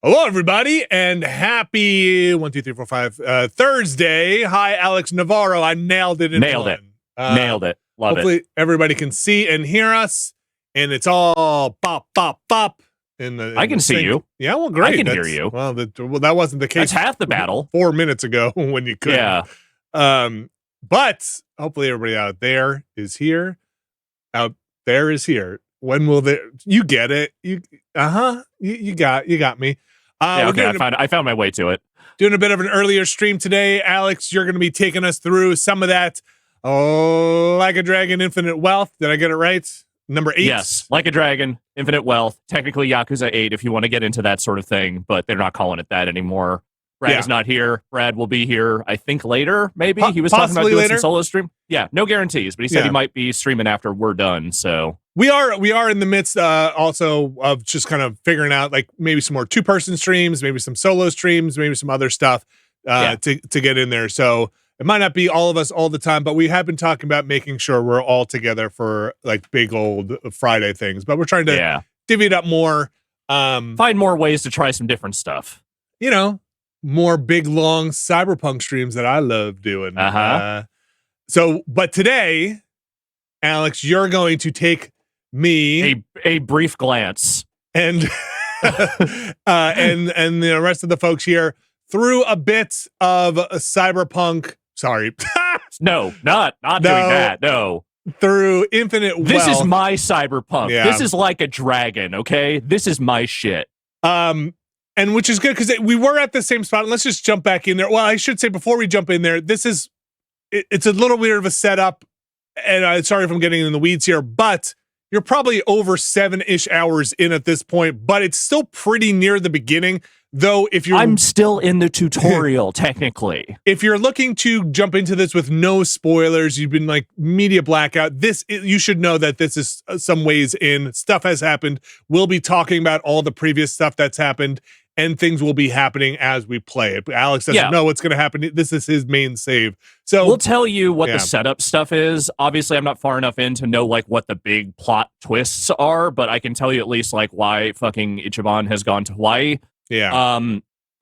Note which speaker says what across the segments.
Speaker 1: Hello, everybody, and happy 1, 2, 3, 4, 5 Thursday. Hi, Alex Navarro. I nailed it.
Speaker 2: Nailed it. Love
Speaker 1: hopefully everybody can see and hear us, and it's all bop, bop, bop.
Speaker 2: I can see you.
Speaker 1: Yeah, well, great.
Speaker 2: I can hear you.
Speaker 1: Well, that wasn't the case.
Speaker 2: That's half the battle.
Speaker 1: 4 minutes ago when you couldn't.
Speaker 2: Yeah.
Speaker 1: But hopefully everybody out there is here. Out there is here. When will they? You get it. You got me.
Speaker 2: Okay. I found my way to it.
Speaker 1: Doing a bit of an earlier stream today, Alex. You're going to be taking us through some of that. Oh, Like a Dragon, Infinite Wealth. Did I get it right? Number 8.
Speaker 2: Yes, Like a Dragon, Infinite Wealth. Technically, Yakuza 8. If you want to get into that sort of thing, but they're not calling it that anymore. Brad is not here. Brad will be here, I think, later. Maybe he was talking about doing later. Some solo stream. Yeah, no guarantees, but he said he might be streaming after we're done. So
Speaker 1: we are in the midst also of just kind of figuring out like maybe some more 2-person streams, maybe some solo streams, maybe some other stuff to get in there. So it might not be all of us all the time, but we have been talking about making sure we're all together for like big old Friday things. But we're trying to divvy it up more,
Speaker 2: find more ways to try some different stuff.
Speaker 1: You know, more big long cyberpunk streams that I love doing. But today, Alex, you're going to take me
Speaker 2: a brief glance
Speaker 1: and and the rest of the folks here through a bit of cyberpunk. Sorry,
Speaker 2: no, not doing that. No,
Speaker 1: through Infinite Wealth.
Speaker 2: This is my cyberpunk. Yeah. This is Like a Dragon. Okay, this is my shit.
Speaker 1: And which is good because we were at the same spot. And let's just jump back in there. Well, I should say before we jump in there, it's a little weird of a setup. And sorry if I'm getting in the weeds here, but you're probably over 7-ish hours in at this point, but it's still pretty near the beginning. Though
Speaker 2: I'm still in the tutorial, technically.
Speaker 1: If you're looking to jump into this with no spoilers, you've been like media blackout, you should know that this is some ways in. Stuff has happened. We'll be talking about all the previous stuff that's happened, and things will be happening as we play it. But Alex doesn't know what's going to happen. This is his main save. So
Speaker 2: we'll tell you what the setup stuff is. Obviously, I'm not far enough in to know like what the big plot twists are, but I can tell you at least like why fucking Ichiban has gone to Hawaii.
Speaker 1: Yeah.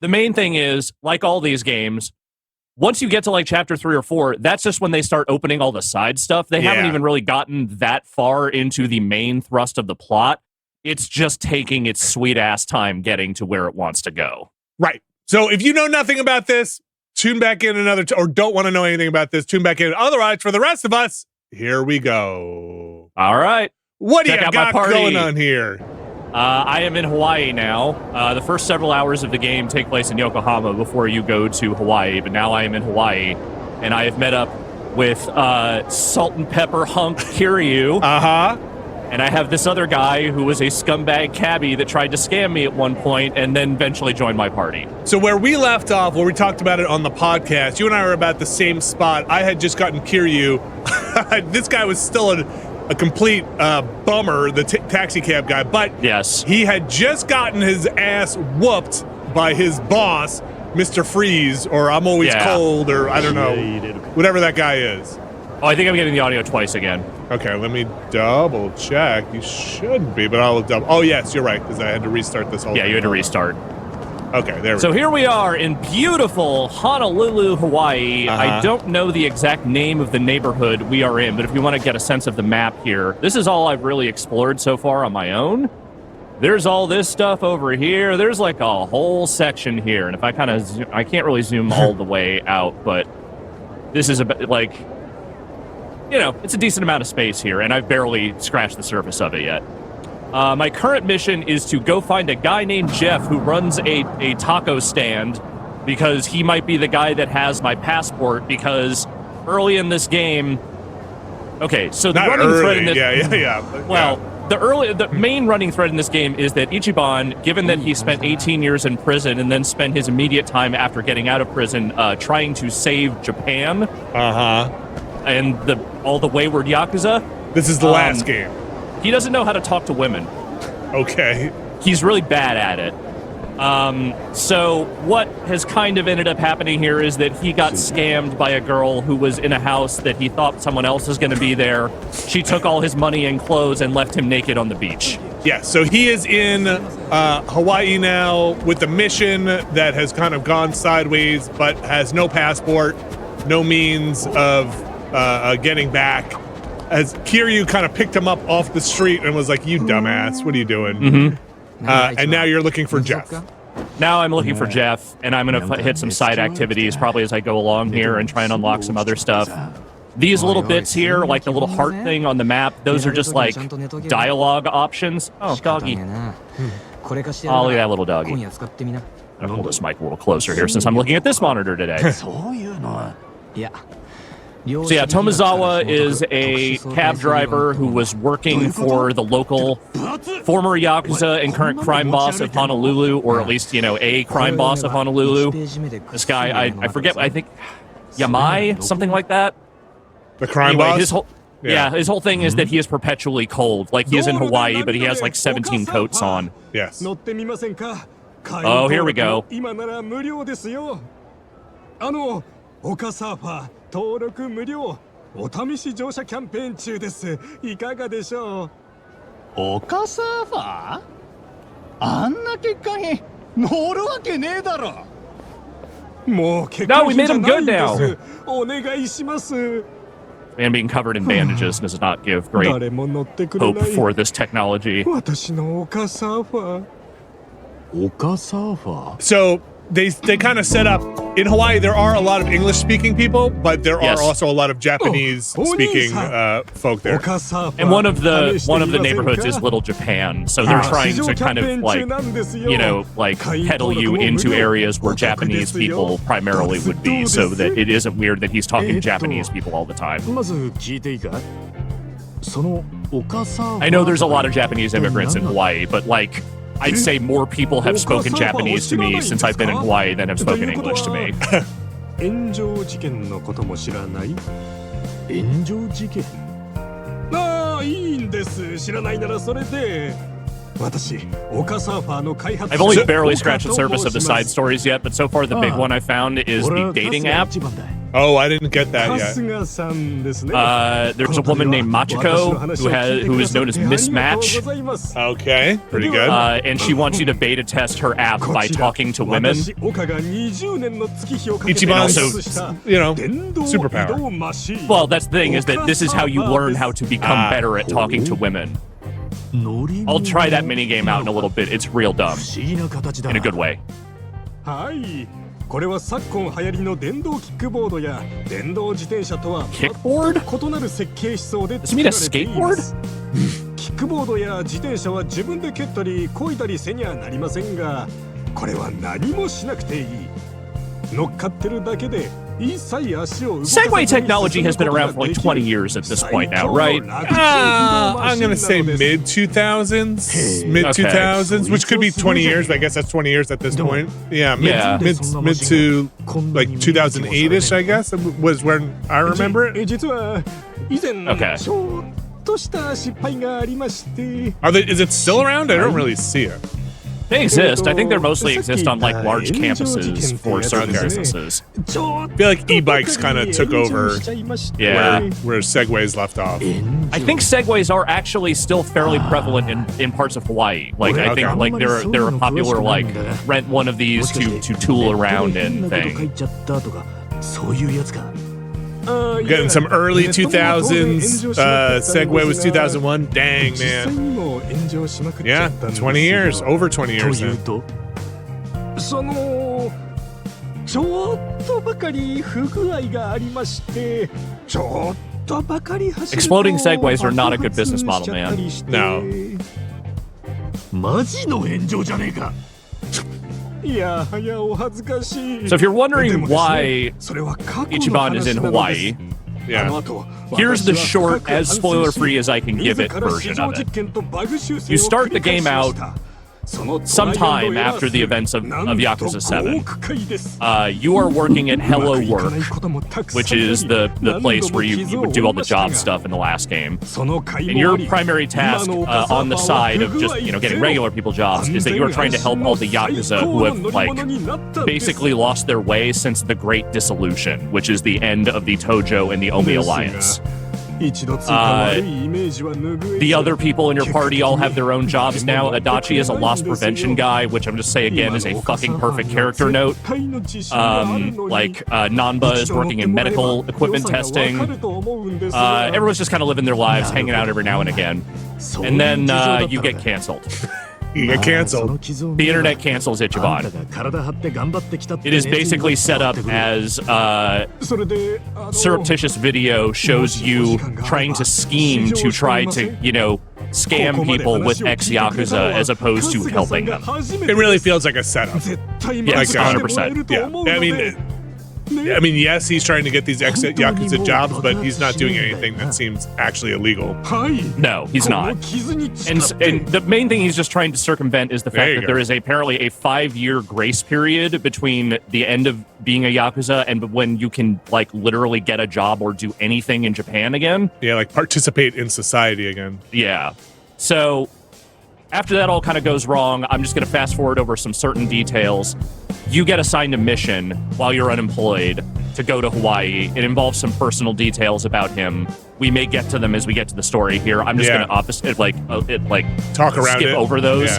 Speaker 2: The main thing is, like all these games, once you get to like chapter 3 or 4, that's just when they start opening all the side stuff. They haven't even really gotten that far into the main thrust of the plot. It's just taking its sweet ass time getting to where it wants to go.
Speaker 1: Right. So if you know nothing about this, tune back in or don't want to know anything about this, tune back in. Otherwise, for the rest of us, here we go.
Speaker 2: All right.
Speaker 1: What do you got going on here?
Speaker 2: I am in Hawaii now. The first several hours of the game take place in Yokohama before you go to Hawaii, but now I am in Hawaii, and I have met up with Salt and Pepper Hunk Kiryu. And I have this other guy who was a scumbag cabbie that tried to scam me at one point and then eventually joined my party.
Speaker 1: So where we left off, where we talked about it on the podcast, you and I were about the same spot. I had just gotten Kiryu. This guy was still a complete bummer, the taxi cab guy, but he had just gotten his ass whooped by his boss, Mr. Freeze, or I'm Always Cold, or I don't know, whatever that guy is.
Speaker 2: Oh, I think I'm getting the audio twice again.
Speaker 1: Okay, let me double check. You should be, but I'll double. Oh, yes, you're right, because I had to restart this whole thing.
Speaker 2: Yeah, you had to restart.
Speaker 1: Okay, there we go.
Speaker 2: So here we are in beautiful Honolulu, Hawaii. I don't know the exact name of the neighborhood we are in, but if you want to get a sense of the map here, this is all I've really explored so far on my own. There's all this stuff over here. There's like a whole section here, and if I kind of, I can't really zoom all the way out, but this is a bit like, you know, it's a decent amount of space here, and I've barely scratched the surface of it yet. My current mission is to go find a guy named Jeff who runs a taco stand, because he might be the guy that has my passport, because early in this game... Okay, so the running thread in this... the main running thread in this game is that Ichiban, given that he spent 18 years in prison and then spent his immediate time after getting out of prison trying to save Japan... and all the wayward Yakuza...
Speaker 1: This is the last game.
Speaker 2: He doesn't know how to talk to women.
Speaker 1: Okay.
Speaker 2: He's really bad at it. So what has kind of ended up happening here is that he got scammed by a girl who was in a house that he thought someone else was going to be there. She took all his money and clothes and left him naked on the beach.
Speaker 1: Yeah, so he is in Hawaii now with a mission that has kind of gone sideways, but has no passport, no means of getting back. As Kiryu kind of picked him up off the street and was like, "You dumbass, what are you doing?"
Speaker 2: Mm-hmm.
Speaker 1: And now you're looking for Jeff.
Speaker 2: Now I'm looking for Jeff, and I'm going to hit some side activities probably as I go along here and try and unlock some other stuff. These little bits here, like the little heart thing on the map, those are just like dialogue options. Oh, doggy. Oh, look at that little doggy. I'll hold this mic a little closer here since I'm looking at this monitor today. So yeah, Tomizawa is a cab driver who was working for the local former Yakuza and current crime boss of Honolulu, or at least, a crime boss of Honolulu. This guy, I forget, I think Yamai, something like that.
Speaker 1: The crime boss?
Speaker 2: His whole thing is that he is perpetually cold. Like, he is in Hawaii, but he has like 17 coats on.
Speaker 1: Yes.
Speaker 2: Oh, here we go.
Speaker 3: 登録無料お試し乗車キャンペーン中ですいかがでしょうオカサーファーあんな結果に乗るわけねえだろもう結果じゃないんですお願いします
Speaker 2: Man being covered in bandages does not give great hope for this technology.
Speaker 3: 私のオカサーファーオカサーファー
Speaker 1: So they kind of set up in Hawaii. There are a lot of English-speaking people, but there are also a lot of Japanese-speaking folk there.
Speaker 2: And one of the neighborhoods is Little Japan, so they're trying to kind of like peddle you into areas where Japanese people primarily would be, so that it isn't weird that he's talking Japanese people all the time. I know there's a lot of Japanese immigrants in Hawaii, but like, I'd say more people have spoken Japanese to me since I've been in Hawaii than have spoken English to me.
Speaker 3: 炎上事件のことも知らない炎上事件ああいいんです知らないならそれで私オカサーファーの開発
Speaker 2: I've only barely scratched the surface of the side stories yet, but so far the big one I found is the dating app.
Speaker 1: Oh, I didn't get that yet.
Speaker 2: There's a woman named Machiko who is known as Mismatch.
Speaker 1: Okay, pretty good.
Speaker 2: And she wants you to beta test her app by talking to women.
Speaker 1: Ichiban's, superpower.
Speaker 2: Well, that's the thing, is that this is how you learn how to become better at talking to women. I'll try that minigame out in a little bit. It's real dumb. In a good way. これは昨今流行りの電動キックボードや電動自転車とは異なる設計思想で作られています。キックボードや自転車は自分で蹴ったり漕いだりせにゃなりませんが、これは何もしなくていい。乗っかってるだけで Segway technology has been around for like 20 years at this point now, right?
Speaker 1: I'm going to say mid-2000s. Mid-2000s, which could be 20 years, but I guess that's 20 years at this point. Yeah, mid to like 2008-ish, I guess, was when I remember it.
Speaker 2: Okay.
Speaker 1: Is it still around? I don't really see it.
Speaker 2: They exist. I think they mostly exist on like large campuses for certain businesses.
Speaker 1: I feel like e-bikes kind of took over where Segways left off.
Speaker 2: I think Segways are actually still fairly prevalent in parts of Hawaii. Like I think like they're a popular like rent one of these to tool around in thing.
Speaker 1: Getting some early 2000s. Segway was 2001. Dang, man. Yeah, 20 years. Over 20 years then.
Speaker 2: Exploding Segways are not a good business model, man.
Speaker 1: No.
Speaker 2: So if you're wondering why Ichiban is in Hawaii, here's the short, as spoiler-free as I can give it, version of it. You start the game out sometime after the events of Yakuza 7, you are working at Hello Work, which is the place where you would do all the job stuff in the last game. And your primary task on the side of just getting regular people jobs is that you are trying to help all the Yakuza who have basically lost their way since the Great Dissolution, which is the end of the Tojo and the Omi Alliance. The other people in your party all have their own jobs now. Adachi is a loss prevention guy, which I'm just saying again is a fucking perfect character note. Nanba is working in medical equipment testing. Everyone's just kind of living their lives, hanging out every now and again. And then you get canceled.
Speaker 1: You get canceled.
Speaker 2: The internet cancels Ichiban. It is basically set up as surreptitious video shows you trying to scheme to try to, scam people with ex-Yakuza as opposed to helping them.
Speaker 1: It really feels like a setup.
Speaker 2: Yes, 100%.
Speaker 1: Yeah. I mean, yes, he's trying to get these ex-Yakuza jobs, but he's not doing anything that seems actually illegal.
Speaker 2: No, he's not. And the main thing he's just trying to circumvent is the fact that there is apparently a 5-year grace period between the end of being a Yakuza and when you can, literally get a job or do anything in Japan again.
Speaker 1: Yeah, participate in society again.
Speaker 2: Yeah. So after that all kind of goes wrong, I'm just going to fast forward over some certain details. You get assigned a mission while you're unemployed to go to Hawaii. It involves some personal details about him. We may get to them as we get to the story here. I'm just going to
Speaker 1: talk around
Speaker 2: skip
Speaker 1: it.
Speaker 2: over those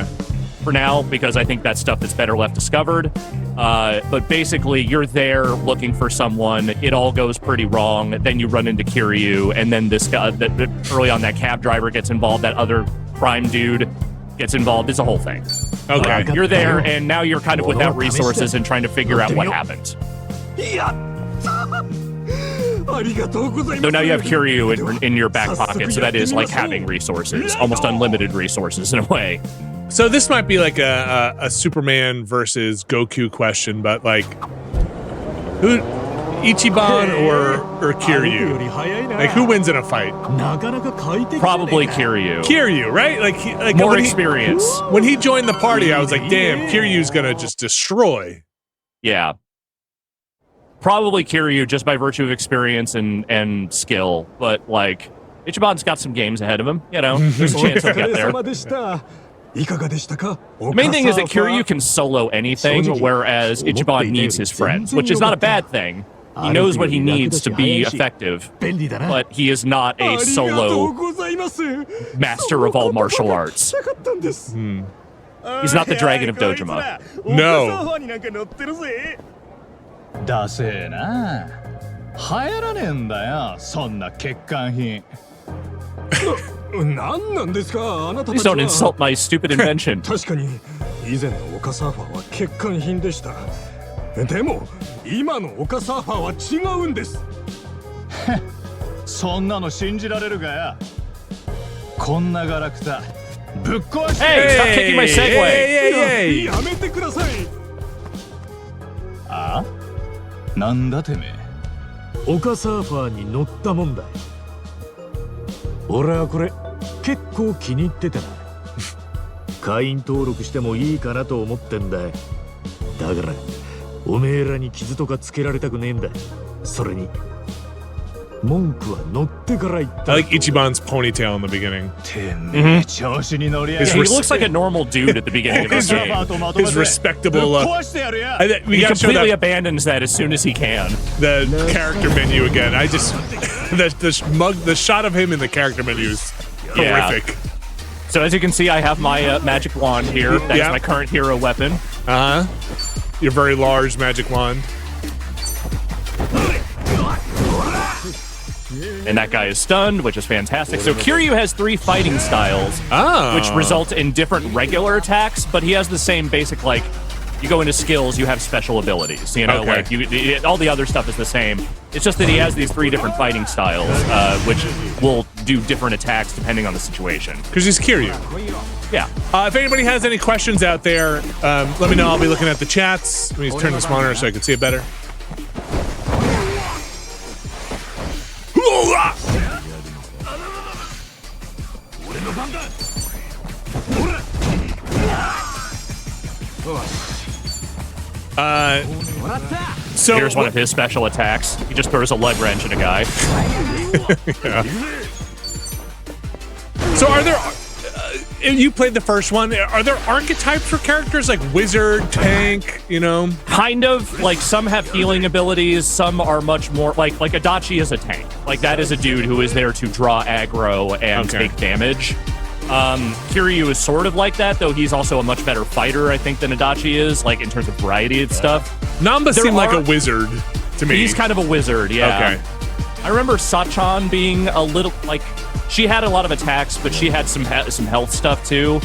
Speaker 2: for now because I think that's stuff that's better left discovered. But basically, you're there looking for someone. It all goes pretty wrong. Then you run into Kiryu, and then this guy, early on, that cab driver gets involved. That other crime dude gets involved. It's a whole thing.
Speaker 1: Okay.
Speaker 2: You're there, and now you're kind of without resources and trying to figure out what happened. So now you have Kiryu in your back pocket, so that is like having resources, almost unlimited resources in a way.
Speaker 1: So this might be like a Superman versus Goku question, but who, Ichiban or Kiryu? Who wins in a fight?
Speaker 2: Probably Kiryu.
Speaker 1: Kiryu, right?
Speaker 2: More experience.
Speaker 1: When he joined the party, I was like, damn, Kiryu's gonna just destroy.
Speaker 2: Yeah. Probably Kiryu just by virtue of experience and skill, but Ichiban's got some games ahead of him. There's a chance he'll get there. The main thing is that Kiryu can solo anything, whereas Ichiban needs his friends, which is not a bad thing. He knows what he needs to be effective, but he is not a solo master of all martial arts. He's not the Dragon of Dojima.
Speaker 1: No.
Speaker 3: ダセえな。流行らねえんだよ、そんな欠陥品。何なんですか、あなたたちは。
Speaker 2: Please don't insult my stupid invention.
Speaker 3: 確かに以前のオカサーファーは欠陥品でした。でも今のオカサーファーは違うんです。そんなの信じられるかや。こんなガラクタぶっ壊して。
Speaker 2: Hey, stop kicking my segway.
Speaker 3: やめてください。あ？なんだてめえ。オカサーファーに乗ったもんだ。俺はこれ結構気に入っててな。会員登録してもいいかなと思ってんだ。だからおめえらに傷とかつけられたくねえんだ。それに文句は乗ってから言った。
Speaker 1: I like Ichiban's ponytail in the beginning.
Speaker 2: He looks like a normal dude at the beginning of this game.
Speaker 1: His respectable.
Speaker 2: He completely abandons that as soon as he can.
Speaker 1: The character menu again. I just the shot of him in the character menu is horrific.
Speaker 2: So as you can see, I have my magic wand here. That is my current hero weapon.
Speaker 1: Your very large magic wand.
Speaker 2: And that guy is stunned, which is fantastic. So Kiryu has 3 fighting styles, which result in different regular attacks, but he has the same basic, you go into skills, you have special abilities. All the other stuff is the same. It's just that he has these 3 different fighting styles, which will do different attacks depending on the situation.
Speaker 1: Because he's Kiryu.
Speaker 2: Yeah.
Speaker 1: If anybody has any questions out there, let me know. I'll be looking at the chats. Let me turn this monitor so I can see it better. So
Speaker 2: here's one of his special attacks. He just throws a leg wrench at a guy.
Speaker 1: Yeah. So are there... you played the first one. Are there archetypes for characters like wizard, tank, you know?
Speaker 2: Kind of. Like, some have healing abilities. Some are much more... Like Adachi is a tank. Like, that is a dude who is there to draw aggro and take damage. Kiryu is sort of like that, though he's also a much better fighter, I think, than Adachi is, like, in terms of variety of stuff.
Speaker 1: Namba seemed like a wizard to me.
Speaker 2: He's kind of a wizard, yeah.
Speaker 1: Okay.
Speaker 2: I remember Sachan being a little, like... She had a lot of attacks, but she had some health stuff, too.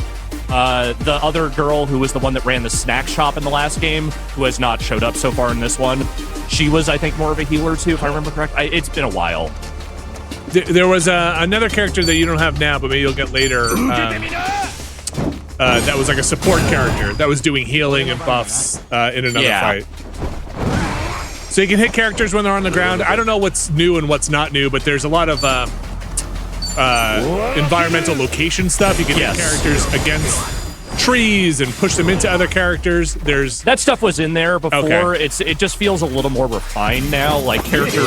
Speaker 2: The other girl who was the one that ran the snack shop in the last game, who has not showed up so far in this one, she was, I think, more of a healer, too, if I remember correctly. It's been a while.
Speaker 1: There was another character that you don't have now, but maybe you'll get later. That was like a support character that was doing healing and buffs in another fight. So you can hit characters when they're on the ground. I don't know what's new and what's not new, but there's a lot of environmental location stuff. You can hit characters against trees and push them into other characters.
Speaker 2: That stuff was in there before. It just feels a little more refined now, like character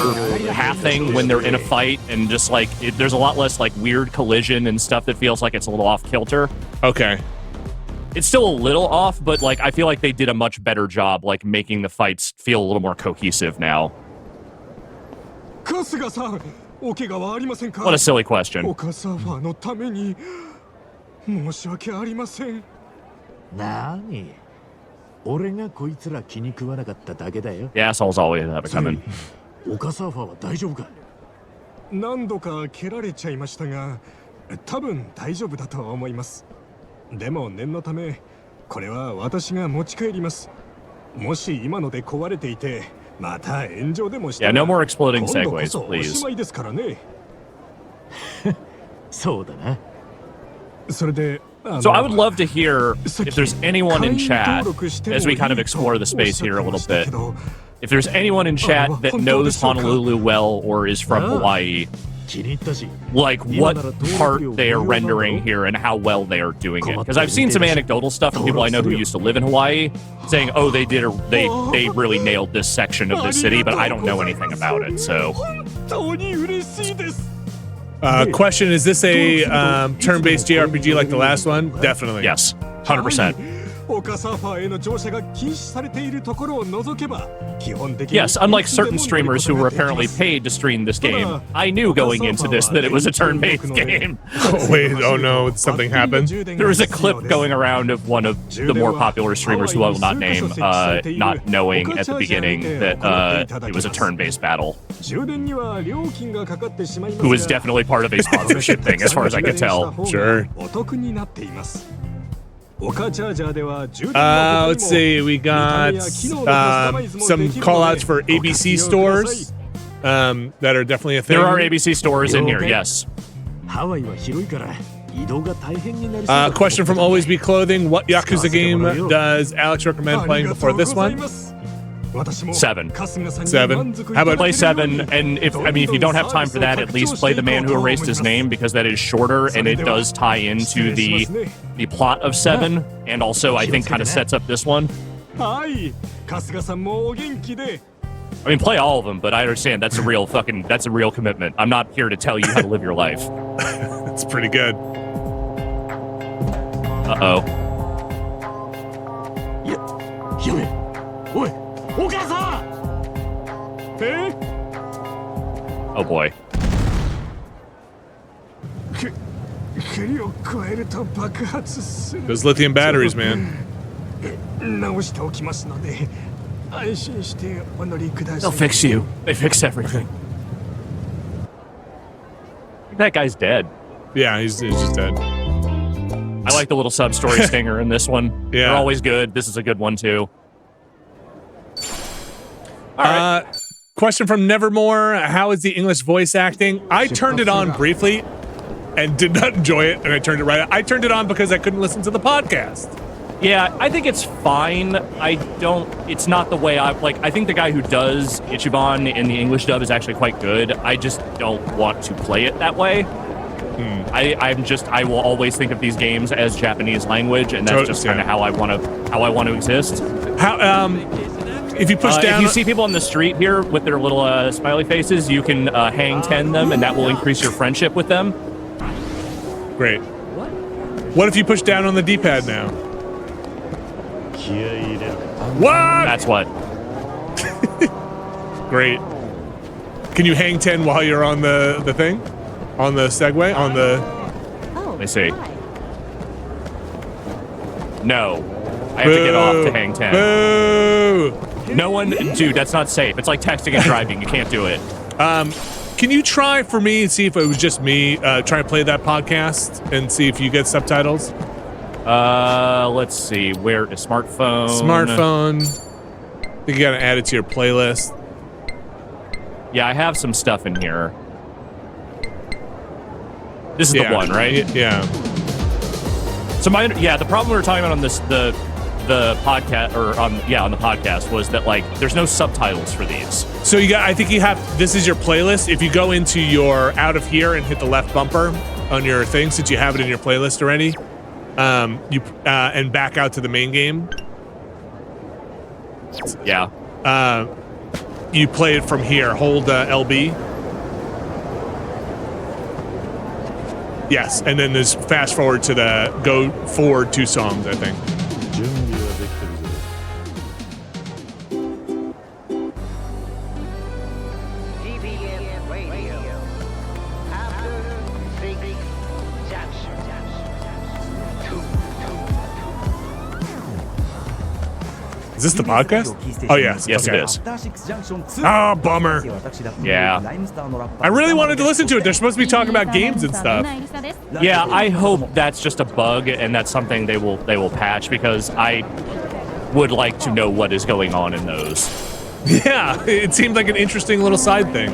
Speaker 2: pathing when they're in a fight, and just like there's a lot less like weird collision and stuff that feels like it's a little off kilter.
Speaker 1: Okay.
Speaker 2: It's still a little off, but like I feel like they did a much better job like making the fights feel a little more cohesive now. What a silly question. The assholes always have it coming.
Speaker 3: 何度か蹴られちゃいましたが、多分大丈夫だと思います。でも念のため、これは私が持ち帰ります。もし今ので壊れていて、また炎上でもしたら、
Speaker 2: no more exploding segways,
Speaker 3: 今度こそおしまいですからね。そうだな。それで。
Speaker 2: So I would love to hear if there's anyone in chat, as we kind of explore the space here a little bit, if there's anyone in chat that knows Honolulu well or is from Hawaii, like what part they are rendering here and how well they are doing it. Because I've seen some anecdotal stuff from people I know who used to live in Hawaii saying, oh, they really nailed this section of the city, but I don't know anything about it, so...
Speaker 1: Question, is this a turn-based JRPG like the last one? Definitely.
Speaker 2: Yes, 100%. Yes, unlike certain streamers who were apparently paid to stream this game, I knew going into this that it was a turn-based game.
Speaker 1: Oh, wait, oh no, something happened?
Speaker 2: There was a clip going around of one of the more popular streamers who I will not name, not knowing at the beginning that it was a turn-based battle. Who was definitely part of a sponsorship thing, as far as I could tell.
Speaker 1: Sure. Let's see, we got some call-outs for ABC stores that are definitely a thing.
Speaker 2: There are ABC stores in here, yes.
Speaker 1: Question from Always Be Clothing. What Yakuza game does Alex recommend playing before this one?
Speaker 2: 7.
Speaker 1: How about
Speaker 2: play 7? And if you don't have time for that, at least play The Man Who Erased His Name, because that is shorter and it does tie into the plot of 7, and also I think kind of sets up this one. I mean, play all of them, but I understand that's a real commitment. I'm not here to tell you how to live your life.
Speaker 1: That's pretty good.
Speaker 2: Uh-oh. Oh boy.
Speaker 1: Those lithium batteries, man.
Speaker 2: They'll fix you. They fix everything. That guy's dead.
Speaker 1: Yeah, he's just dead.
Speaker 2: I like the little sub-story stinger in this one.
Speaker 1: Yeah.
Speaker 2: They're always good. This is a good one, too. All right.
Speaker 1: Question from Nevermore. How is the English voice acting? I turned it on briefly and did not enjoy it, and I turned it right. I turned it on because I couldn't listen to the podcast.
Speaker 2: Yeah, I think it's fine. It's not the way I think the guy who does Ichiban in the English dub is actually quite good. I just don't want to play it that way. I will always think of these games as Japanese language, and that's just kind of how I want to exist.
Speaker 1: How if you push down,
Speaker 2: if you see people on the street here with their little smiley faces, you can hang 10 them, and that will increase your friendship with them.
Speaker 1: Great. What if you push down on the D-pad now? What?
Speaker 2: That's what.
Speaker 1: Great. Can you hang 10 while you're on the thing? On the Segway? On the...
Speaker 2: Let me see. No. I have to get off to hang 10.
Speaker 1: Boo!
Speaker 2: No one... Dude, that's not safe. It's like texting and driving. You can't do it.
Speaker 1: Can you try for me and see if it was just me try and play that podcast and see if you get subtitles?
Speaker 2: Let's see. Where is smartphone?
Speaker 1: Smartphone. I think you gotta add it to your playlist.
Speaker 2: Yeah, I have some stuff in here. This is the one, right?
Speaker 1: Yeah.
Speaker 2: So the problem we were talking about on this the podcast on the podcast was that like there's no subtitles for these.
Speaker 1: So I think you have. This is your playlist. If you go into your out of here and hit the left bumper on your thing, since you have it in your playlist already, and back out to the main game.
Speaker 2: Yeah.
Speaker 1: You play it from here. Hold LB. Yes, and then there's fast forward to go forward 2 songs, I think. Is this the podcast? Oh, yes.
Speaker 2: Yes,
Speaker 1: okay.
Speaker 2: it is.
Speaker 1: Oh, bummer.
Speaker 2: Yeah.
Speaker 1: I really wanted to listen to it. They're supposed to be talking about games and stuff.
Speaker 2: Yeah, I hope that's just a bug and that's something they will patch because I would like to know what is going on in those.
Speaker 1: Yeah, it seemed like an interesting little side thing.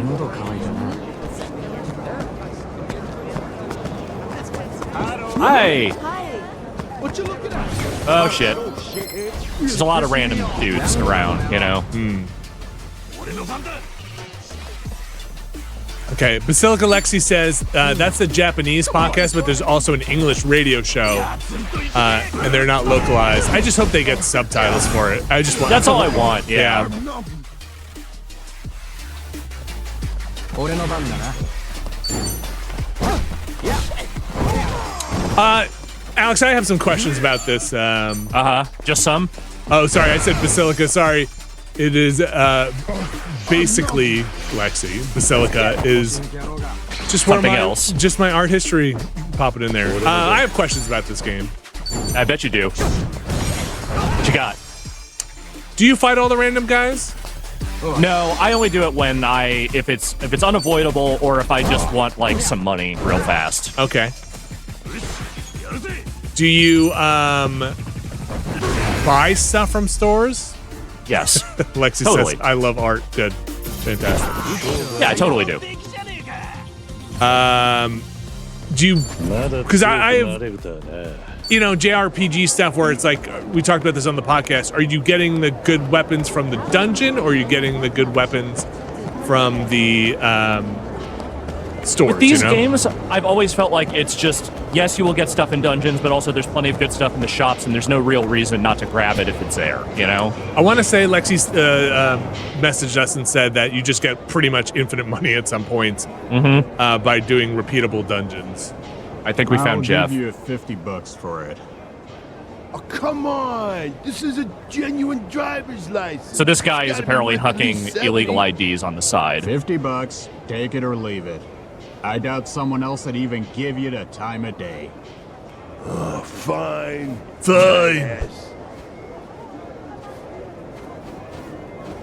Speaker 2: Hi. What you looking at? Oh shit. There's a lot of random dudes around, you know.
Speaker 1: Okay, Basilica Lexi says that's the Japanese podcast, but there's also an English radio show, and they're not localized. I just hope they get subtitles for it. I just want.
Speaker 2: That's all I want. Yeah.
Speaker 1: Alex, I have some questions about this.
Speaker 2: Just some?
Speaker 1: Oh, sorry, I said Basilica. Sorry. It is basically Lexi. Basilica is just
Speaker 2: something else.
Speaker 1: Just my art history popping in there. I have questions about this game.
Speaker 2: I bet you do. What you got?
Speaker 1: Do you fight all the random guys?
Speaker 2: No, I only do it when if it's unavoidable or if I just want like some money real fast.
Speaker 1: Okay. Do you buy stuff from stores?
Speaker 2: Yes.
Speaker 1: Lexi
Speaker 2: totally.
Speaker 1: says, I love art. Good. Fantastic.
Speaker 2: Yeah, I totally do.
Speaker 1: Do you... Because I have, JRPG stuff where it's like, we talked about this on the podcast. Are you getting the good weapons from the dungeon or are you getting the good weapons from the stores?
Speaker 2: With these games, I've always felt like it's just, yes, you will get stuff in dungeons, but also there's plenty of good stuff in the shops, and there's no real reason not to grab it if it's there, you know?
Speaker 1: I want to say Lexi's messaged us and said that you just get pretty much infinite money at some points by doing repeatable dungeons.
Speaker 2: I think we found Jeff.
Speaker 3: I'll give you $50 for it.
Speaker 4: Oh, come on! This is a genuine driver's license.
Speaker 2: So this guy is apparently hucking illegal IDs on the side.
Speaker 3: $50, take it or leave it. I doubt someone else would even give you the time of day.
Speaker 4: Oh, fine.
Speaker 1: Fine.
Speaker 4: Yes.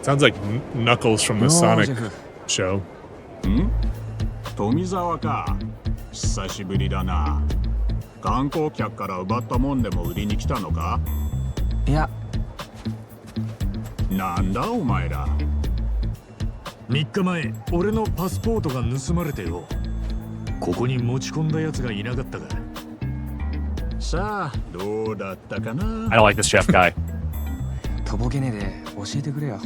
Speaker 1: Sounds like Knuckles from the Sonic show.
Speaker 3: 富澤か。久しぶりだな。観光客から奪ったもんでも売りに来たのか？
Speaker 5: いや。
Speaker 3: なんだお前ら。3日前、俺のパスポートが盗まれてよ。ここに持ち込んだやつがいなかったか。さあ、どうだったかな。
Speaker 2: I don't like this chef guy.
Speaker 5: とぼけねえで教えてくれよ。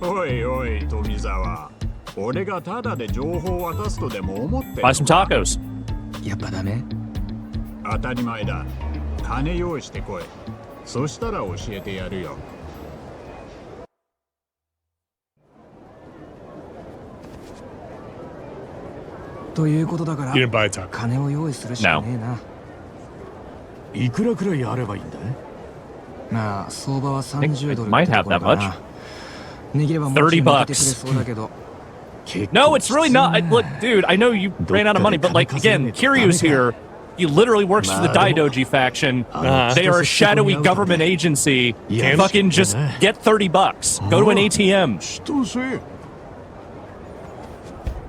Speaker 3: おいおい、富澤。俺がタダで情報を渡すとでも思って。
Speaker 2: Buy some tacos.
Speaker 5: やっぱダメ？
Speaker 3: 当たり前だ。金用意してこい。そしたら教えてやるよ。
Speaker 5: ということだから
Speaker 1: You didn't buy a taco.
Speaker 5: 金を用意するしかねえな。
Speaker 3: いくらくらいあればいいんだ？
Speaker 5: まあ相場は30ドル
Speaker 2: might
Speaker 5: って
Speaker 2: have
Speaker 5: ところ
Speaker 2: that
Speaker 5: か
Speaker 2: much.
Speaker 5: な。握ればもうちょい負けてくれそうだけど。
Speaker 2: No, it's really not. Look, dude, I know you ran out of money, but like again, Kiryu's here. He literally works for the Daidoji faction. They are a shadowy government agency. Fucking just get $30. Go to an ATM.
Speaker 4: 千歳。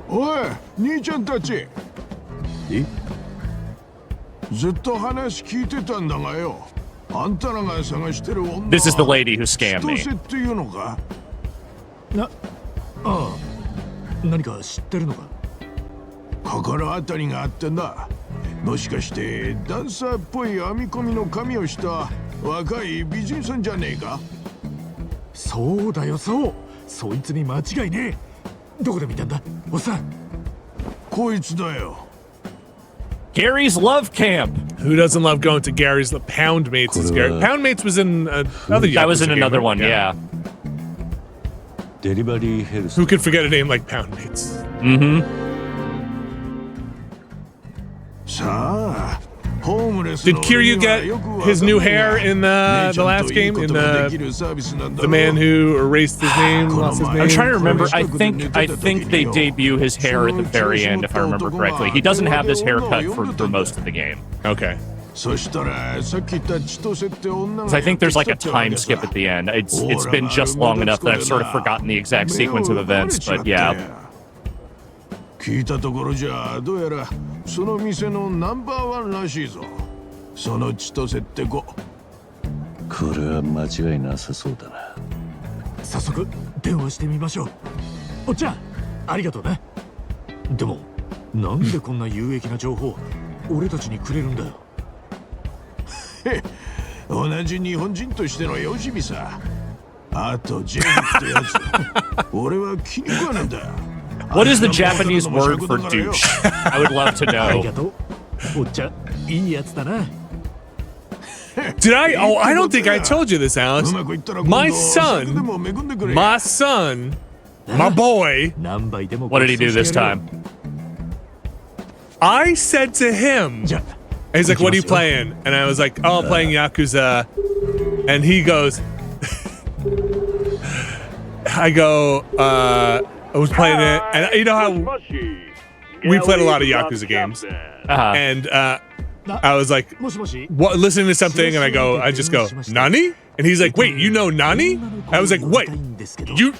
Speaker 4: おい、兄ちゃんたち。ずっと話聞いてたんだがよ。あんたらが探してる女は
Speaker 2: This is the lady who scammed me.
Speaker 4: 千歳っていうのか？
Speaker 3: 何か知ってるのか？
Speaker 4: 心当たりがあってんだ。もしかしてダンサーっぽい編み込みの髪をした若い美人さんじゃねえか？
Speaker 3: そうだよ、そう。そいつに間違いねえ。どこで見たんだ、おっさん。
Speaker 4: こいつだよ。
Speaker 2: Gary's Love Camp.
Speaker 1: Who doesn't love going to Gary's? The Poundmates is Gary. Poundmates was in another Yakuza
Speaker 2: That was in
Speaker 1: game,
Speaker 2: another
Speaker 1: right?
Speaker 2: one, yeah.
Speaker 6: デリバリーヘルス
Speaker 1: Who could forget a name like Poundmates?
Speaker 2: Mm-hmm.
Speaker 4: さあ、ホームレス
Speaker 1: Did
Speaker 4: の
Speaker 1: Kiryu
Speaker 4: 俺には
Speaker 1: get
Speaker 4: よくわかん
Speaker 1: his new
Speaker 4: ねえが
Speaker 1: hair in the last game? In the man who erased his name, lost his
Speaker 2: I'm
Speaker 1: name?
Speaker 2: trying to remember. I think they debut his hair at the very end, if I remember correctly. He doesn't have this haircut for most of the game.
Speaker 1: Okay.
Speaker 4: そしたらさっき言った千歳って女が
Speaker 2: So I think there's like a time skip at the end. It's been just long enough that I've sort of forgotten the exact sequence of events, but yeah.
Speaker 4: 聞いたところじゃどうやらその店のナンバーワンらしいぞ。その千歳って子。
Speaker 6: これは間違いなさそうだな。
Speaker 3: 早速電話してみましょう。おっちゃん、ありがとうな。でもなんでこんな有益な情報俺たちにくれるんだよ。
Speaker 4: 同じ日本人としてのよしみさ。あとジェフってやつ。俺は気に食わねえんだ。
Speaker 2: What is the Japanese word for douche? I would love to
Speaker 3: あり
Speaker 2: know.
Speaker 3: がとう。おっちゃん、いいやつだな。
Speaker 1: Did I? Oh, I don't think I told you this, Alex.
Speaker 4: うまくいったら
Speaker 1: My
Speaker 4: 今度酒で
Speaker 1: son,
Speaker 4: も恵んでくれ。
Speaker 1: my son, my boy.
Speaker 3: 何倍でも
Speaker 2: What did he do this time?
Speaker 1: I said to him,
Speaker 3: じゃ
Speaker 1: he's like, "What are you playing?" And I was like, "Oh, I'm playing Yakuza." And he goes, I go, I was playing it, and you know how we played a lot of Yakuza games,
Speaker 2: Uh-huh.
Speaker 1: and I was like,
Speaker 3: もしもし。
Speaker 1: what, listening to something, and I just go, Nani? And he's like, wait, you know Nani? I was like, wait,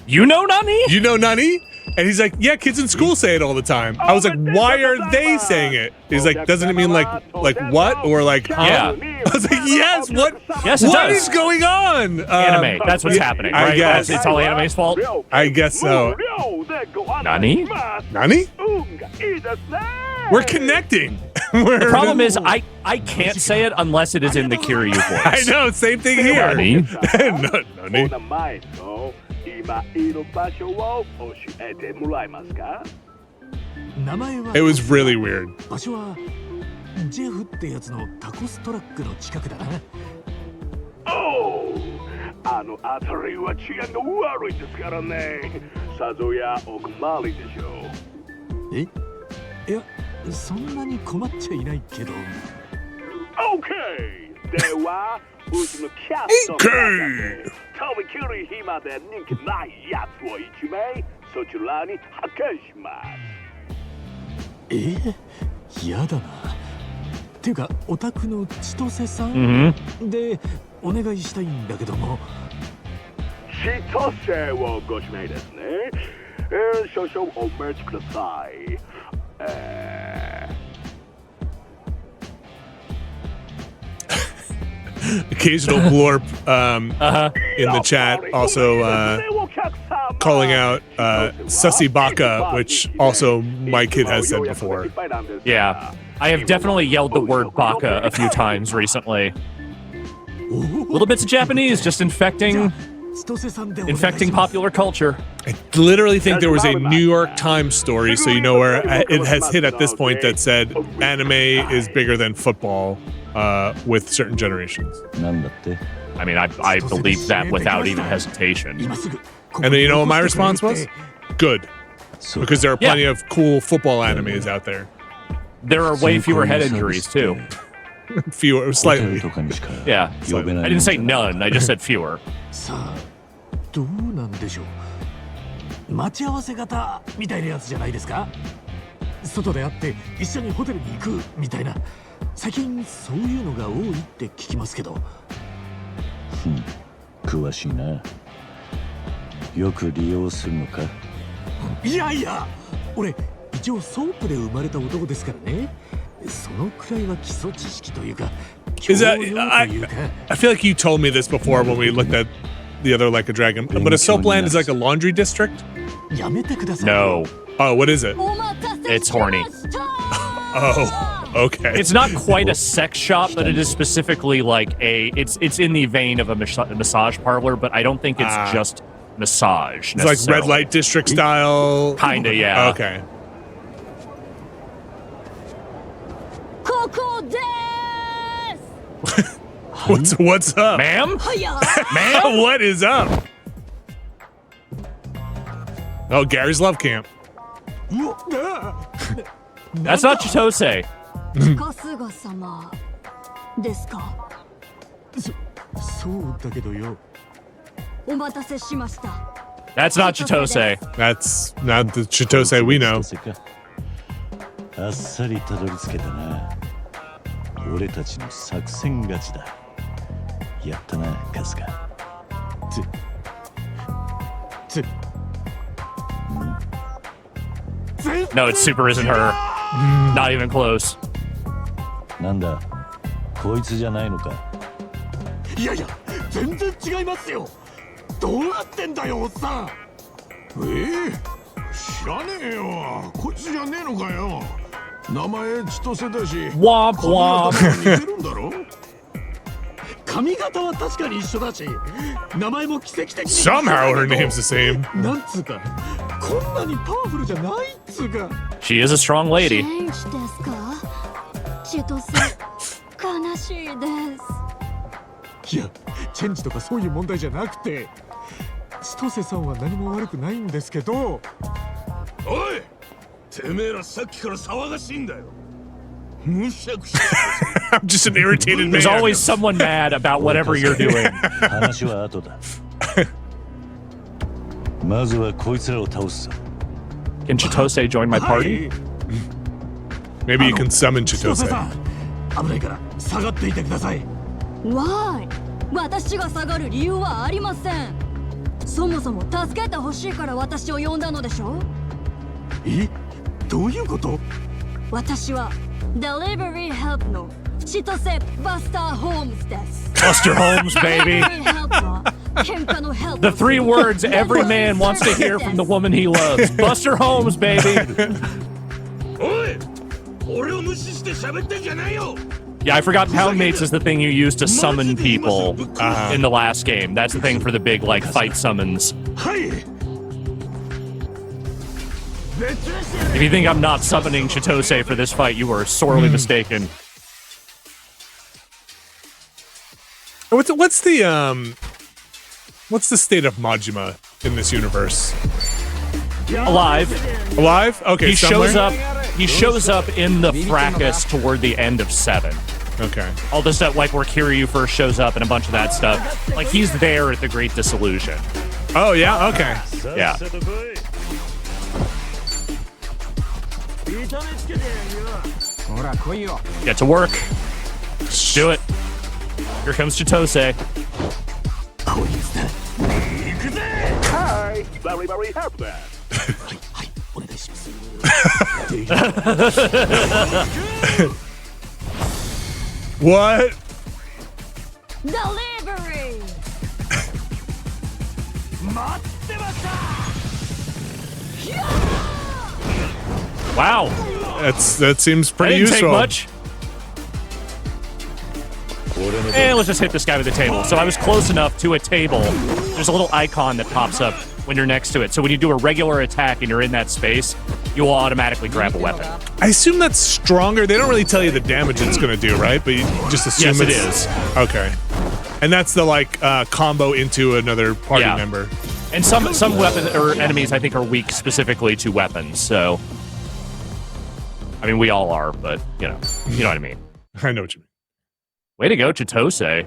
Speaker 2: You know Nani?
Speaker 1: you know Nani? And he's like, yeah, kids in school say it all the time. I was like, why are they saying it? He's like, doesn't it mean like what? Or like, huh?
Speaker 2: Yeah.
Speaker 1: I was like, yes, what?
Speaker 2: Yes, it
Speaker 1: What
Speaker 2: does.
Speaker 1: is going on?
Speaker 2: Anime. That's what's happening,
Speaker 1: I
Speaker 2: right?
Speaker 1: guess.
Speaker 2: It's all anime's fault.
Speaker 1: I guess so.
Speaker 2: Nani?
Speaker 1: Nani? We're connecting.
Speaker 2: The problem is I can't say it unless it is in the Kiryu voice.
Speaker 1: I know, same thing here.
Speaker 2: Nani?
Speaker 1: Nani?
Speaker 7: 今いる場所を教えてもらえますか？
Speaker 3: 名前は
Speaker 1: It was really weird.
Speaker 3: 場所はジェフってやつのタコストラックの近くだな。
Speaker 7: おお、あの辺りは治安が悪いですからね。さぞやお困りでしょう。
Speaker 3: え？いや、そんなに困っちゃいないけど。
Speaker 7: OK。では、うちのキャストの中でとびきり暇で人気ないやつを1名そちらに派遣します。
Speaker 3: やだな。ていうか、お宅の千歳さん、でお願いしたいんだけども。
Speaker 7: 千歳をご指名ですね。少々お待ちください。
Speaker 1: Occasional blorp in the chat, also calling out Sussy Baka, which also my kid has said before.
Speaker 2: Yeah. I have definitely yelled the word baka a few times recently. Little bits of Japanese just infecting Infecting popular culture.
Speaker 1: I literally think there was a New York Times story, so you know where it has hit at this point, that said anime is bigger than football with certain generations.
Speaker 6: なんだって
Speaker 2: I mean, I believe that without even hesitation.
Speaker 1: And then you know what my response was? Good. Because there are plenty of cool football animes out there.
Speaker 2: There are way fewer head injuries, too.
Speaker 1: Fewer,
Speaker 6: ホテ
Speaker 1: slightly.
Speaker 6: ルとかにしか
Speaker 2: Yeah.
Speaker 6: 呼べない
Speaker 2: I didn't say none. I just said fewer.
Speaker 3: さあどうなんでしょう。待ち合わせ型みたいなやつじゃないですか。外で会って一緒にホテルに行くみたいな。最近そういうのが多いって聞きますけど。
Speaker 6: 詳しいなよく利用するのか
Speaker 3: いやいや俺一応ソープで生まれた男ですからね。そのくらいは基礎知識というか
Speaker 1: Is that, I feel like you told me this before when we looked at the other Like a Dragon. But a soapland is like a laundry district?
Speaker 3: やめてください。
Speaker 2: No.
Speaker 1: Oh, what is it?
Speaker 2: It's horny.
Speaker 1: Oh, okay.
Speaker 2: It's not quite a sex shop, but it is specifically like it's in the vein of a massage parlor, but I don't think it's just massage.
Speaker 1: It's like red light district style.
Speaker 2: Kinda, yeah.
Speaker 1: Okay. What's up?
Speaker 2: Ma'am?
Speaker 1: Man, what is up? Oh, Gary's Love Camp.
Speaker 2: That's not Chitose.
Speaker 8: 春日様ですか。
Speaker 3: そうだけどよ。
Speaker 8: お待たせしました。
Speaker 2: That's not Chitose.
Speaker 1: That's not the Chitose we know.
Speaker 6: あっさりたどり着けたな俺たちの作戦勝ちだやったなカズカ
Speaker 2: No, it super isn't her. Not even close.
Speaker 6: なんだこいつじゃないのか
Speaker 3: いやいや全然違いますよ。どうなってんだよおっさん。
Speaker 4: 知らねえよこいつじゃねえのかよ名前千歳だし
Speaker 2: Womp womp.
Speaker 4: 似てるんだろ
Speaker 3: 髪型は確かに一緒だし名前も奇跡的に
Speaker 1: Somehow her name's the same.
Speaker 3: なんつうかこんなにパワフルじゃないっつうか。
Speaker 2: She is a strong
Speaker 8: チ
Speaker 2: lady.
Speaker 8: ェンジですか。千歳悲しいです。
Speaker 3: いやチェンジとかそういう問題じゃなくて千歳さんは何も悪くないんですけど。
Speaker 4: おいてめえらさっきから騒がしいんだよむしゃくしゃ
Speaker 1: I'm just an irritated
Speaker 2: There's
Speaker 1: man.
Speaker 2: always someone mad about whatever you're doing.
Speaker 6: 話は後だまずはこいつらを倒す
Speaker 2: Can Chitose join my party?
Speaker 1: Maybe you can summon
Speaker 3: 千歳
Speaker 1: Chitose.
Speaker 3: さん危ないから下がっていてください。
Speaker 8: わーい。私が下がる理由はありません。そもそも助けてほしいから私を呼んだのでしょ。
Speaker 3: えどういうこと。
Speaker 8: 私はデリバリーヘルプの千歳バスター・ホームズです。
Speaker 2: Buster Holmes, baby. The three words every man wants to hear from the woman he loves. Buster Holmes, baby.
Speaker 4: おい俺を無視して喋ってんじゃないよ
Speaker 2: Yeah, I forgot Poundmates is the thing you use to summon people in the last game. That's the thing for the big, like, fight summons.
Speaker 3: はい。
Speaker 2: If you think I'm not summoning Chitose for this fight, you are sorely mistaken.
Speaker 1: What's the state of Majima in this universe?
Speaker 2: Alive.
Speaker 1: Alive? Okay,
Speaker 2: He
Speaker 1: somewhere?
Speaker 2: shows up. He shows up in the fracas toward the end of 7.
Speaker 1: Okay.
Speaker 2: All the stuff, like where Kiryu first shows up and a bunch of that stuff. Like, he's there at the Great Dissolution.
Speaker 1: Oh, yeah? Okay.
Speaker 2: Yeah. Get to work. Do it. Here comes Chitose.
Speaker 7: Hi, very, very happy.
Speaker 3: はいお願いします。
Speaker 1: What?
Speaker 8: Delivery!
Speaker 2: Wow.
Speaker 1: That seems
Speaker 2: That
Speaker 1: pretty
Speaker 2: didn't
Speaker 1: useful.
Speaker 2: take much. And let's just hit this guy with a table. So I was close enough to a table there's a little icon that pops up when you're next to it. So when you do a regular attack and you're in that space, you will automatically grab a weapon.
Speaker 1: I assume that's stronger. They don't really tell you the damage it's going to do, right? But you just assume
Speaker 2: Yes, it is.
Speaker 1: Okay. And that's the like combo into another party
Speaker 2: Yeah.
Speaker 1: member.
Speaker 2: And some weapon or enemies I think are weak specifically to weapons. So, I mean, we all are, but you know what I mean.
Speaker 1: I know what you mean.
Speaker 2: Way to go, Chitose.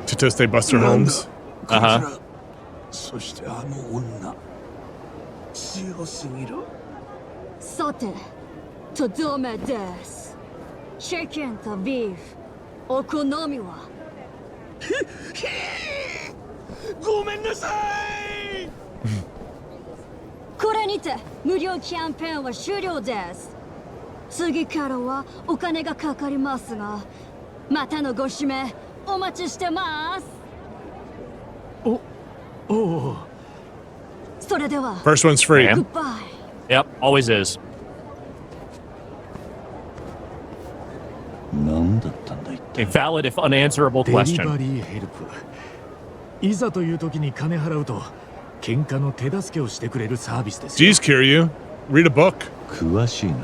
Speaker 1: Chitose Buster Holmes.
Speaker 2: Uh-huh.
Speaker 7: そしてあの女強すぎる
Speaker 8: さてとどめですチキンとビーフお好みは
Speaker 7: ごめんなさい
Speaker 8: これにて無料キャンペーンは終了です次からはお金がかかりますがまたのご指名お待ちしてますそれでは
Speaker 1: First one's free.
Speaker 8: Goodbye.
Speaker 2: Yep, always is.
Speaker 6: 何だったんだ一
Speaker 2: A
Speaker 6: 体。
Speaker 2: valid if unanswerable
Speaker 3: デリバ
Speaker 2: question.
Speaker 3: リーヘルプいざという時に金払うと喧嘩の手助けをしてくれるサービスですよ
Speaker 1: Geez, Kiryu. Read a book.
Speaker 6: 詳しいな。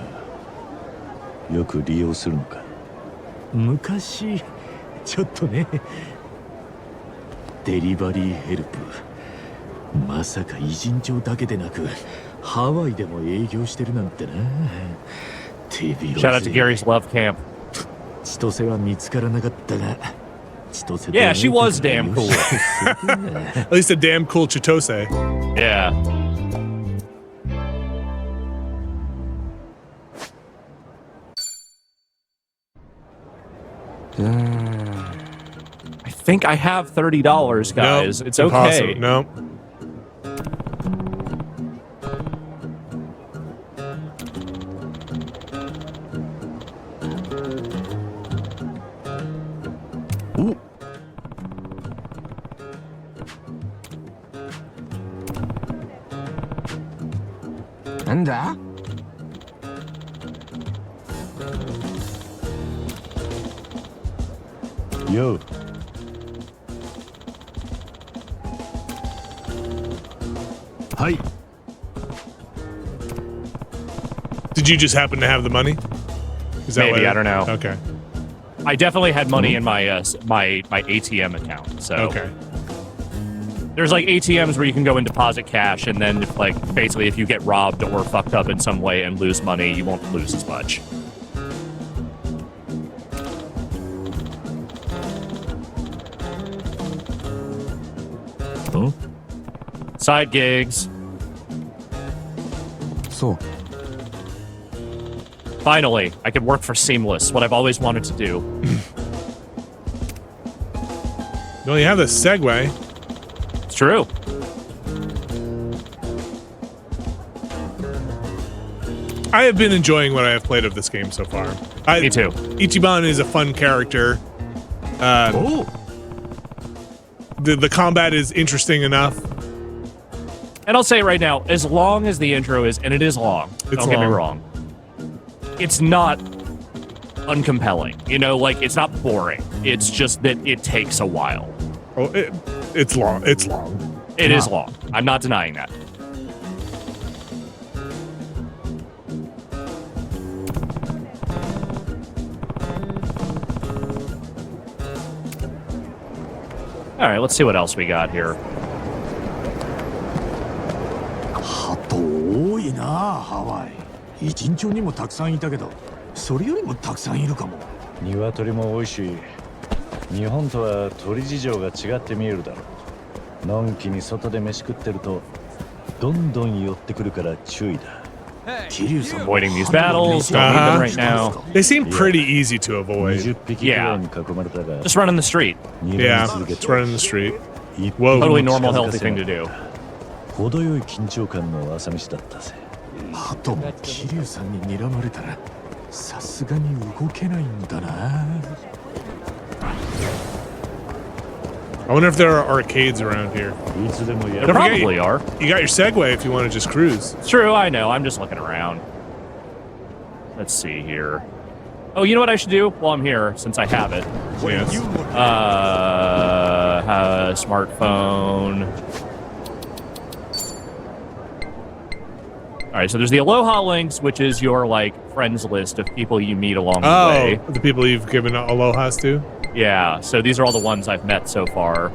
Speaker 6: よく利用するのか。
Speaker 3: 昔ちょっとねデリバリーヘルプまさか偉人帳だけでなくハワイでも営業してるなんてな手広
Speaker 2: Shout out to Gary's Love Camp.
Speaker 3: 千歳は見つからなかったが千歳
Speaker 2: Yeah, she was damn cool.
Speaker 1: At least a damn cool Chitose.
Speaker 2: Yeah. I think I have $30, guys.
Speaker 1: Nope,
Speaker 2: It's okay.
Speaker 1: impossible. No.
Speaker 6: Yo.
Speaker 3: Hi.
Speaker 1: Did you just happen to have the money? Is that
Speaker 2: Maybe,
Speaker 1: what
Speaker 2: I don't know.
Speaker 1: Okay.
Speaker 2: I definitely had money in my my ATM account. So
Speaker 1: Okay.
Speaker 2: there's like ATMs where you can go and deposit cash, and then like basically if you get robbed or fucked up in some way and lose money, you won't lose as much.
Speaker 3: Huh?
Speaker 2: Side gigs.
Speaker 5: そう
Speaker 2: Finally, I could work for Seamless, what I've always wanted to do.
Speaker 1: Well, you have the Segway.
Speaker 2: It's true.
Speaker 1: I have been enjoying what I have played of this game so far.
Speaker 2: Me too.
Speaker 1: Ichiban is a fun character. The combat is interesting enough.
Speaker 2: And I'll say right now, as long as the intro is, and it is long,
Speaker 1: It's
Speaker 2: don't get me
Speaker 1: long.
Speaker 2: wrong, it's not uncompelling. You know, like, it's not boring. It's just that it takes a while.
Speaker 1: Oh, it's long. It's long.
Speaker 2: It is long. I'm not denying that. All right, let's see what else we got here.
Speaker 3: 鳩多いなハワイ偉人帳にもたくさんいたけどそれよりもたくさんいるかも
Speaker 6: 鶏も多いし、日本とは鳥事情が違って見えるだろう。のんきに外で飯食ってると、どんどん寄ってくるから注意だ。
Speaker 3: 桐生さん
Speaker 2: Avoiding these battles, don't need them right now.
Speaker 1: They seem pretty easy to avoid.
Speaker 6: 20匹ぐらいに囲まれたが、
Speaker 2: Just run in the street.
Speaker 1: Yeah, it's right in the street. Whoa.
Speaker 2: Totally normal, healthy thing to do.
Speaker 6: 程よい緊張感の朝飯だったぜ。
Speaker 3: 鳩も桐生さんに睨まれたらさすがに動けないんだな
Speaker 1: I wonder if there are arcades around here.
Speaker 6: いつでもや
Speaker 2: There
Speaker 6: る。
Speaker 2: probably are.
Speaker 1: You got your Segway if you want to just cruise.
Speaker 2: It's true, I know. I'm just looking around. Let's see here. Oh, you know what I should do while I'm here, since I have it?
Speaker 1: Yes.
Speaker 2: Smartphone. All right, so there's the Aloha links, which is your like friends list of people you meet along the way.
Speaker 1: The people you've given alohas to?
Speaker 2: Yeah, so these are all the ones I've met so far.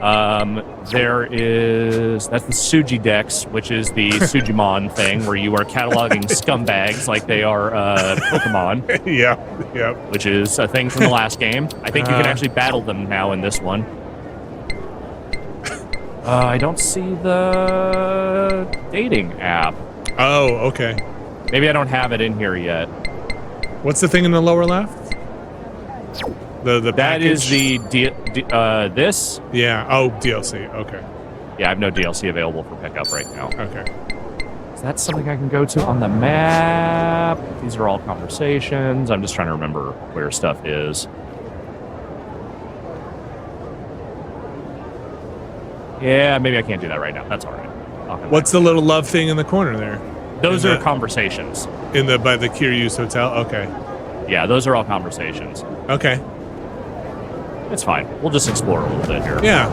Speaker 2: That's the Suji Dex, which is the Sujimon thing, where you are cataloging scumbags like they are Pokemon.
Speaker 1: Yeah.
Speaker 2: Which is a thing from the last game. I think you can actually battle them now in this one. I don't see the dating app.
Speaker 1: Oh, okay.
Speaker 2: Maybe I don't have it in here yet.
Speaker 1: What's the thing in the lower left? The
Speaker 2: That
Speaker 1: package?
Speaker 2: is this?
Speaker 1: Yeah. Oh, DLC. Okay.
Speaker 2: Yeah, I have no DLC available for pickup right now.
Speaker 1: Okay.
Speaker 2: Is that something I can go to on the map? These are all conversations. I'm just trying to remember where stuff is. Yeah, maybe I can't do that right now. That's all right.
Speaker 1: What's the little love thing in the corner there?
Speaker 2: Those are conversations.
Speaker 1: By the Kiryu's hotel? Okay.
Speaker 2: Yeah, those are all conversations.
Speaker 1: Okay.
Speaker 2: It's fine. We'll just explore a little bit here.
Speaker 1: Yeah.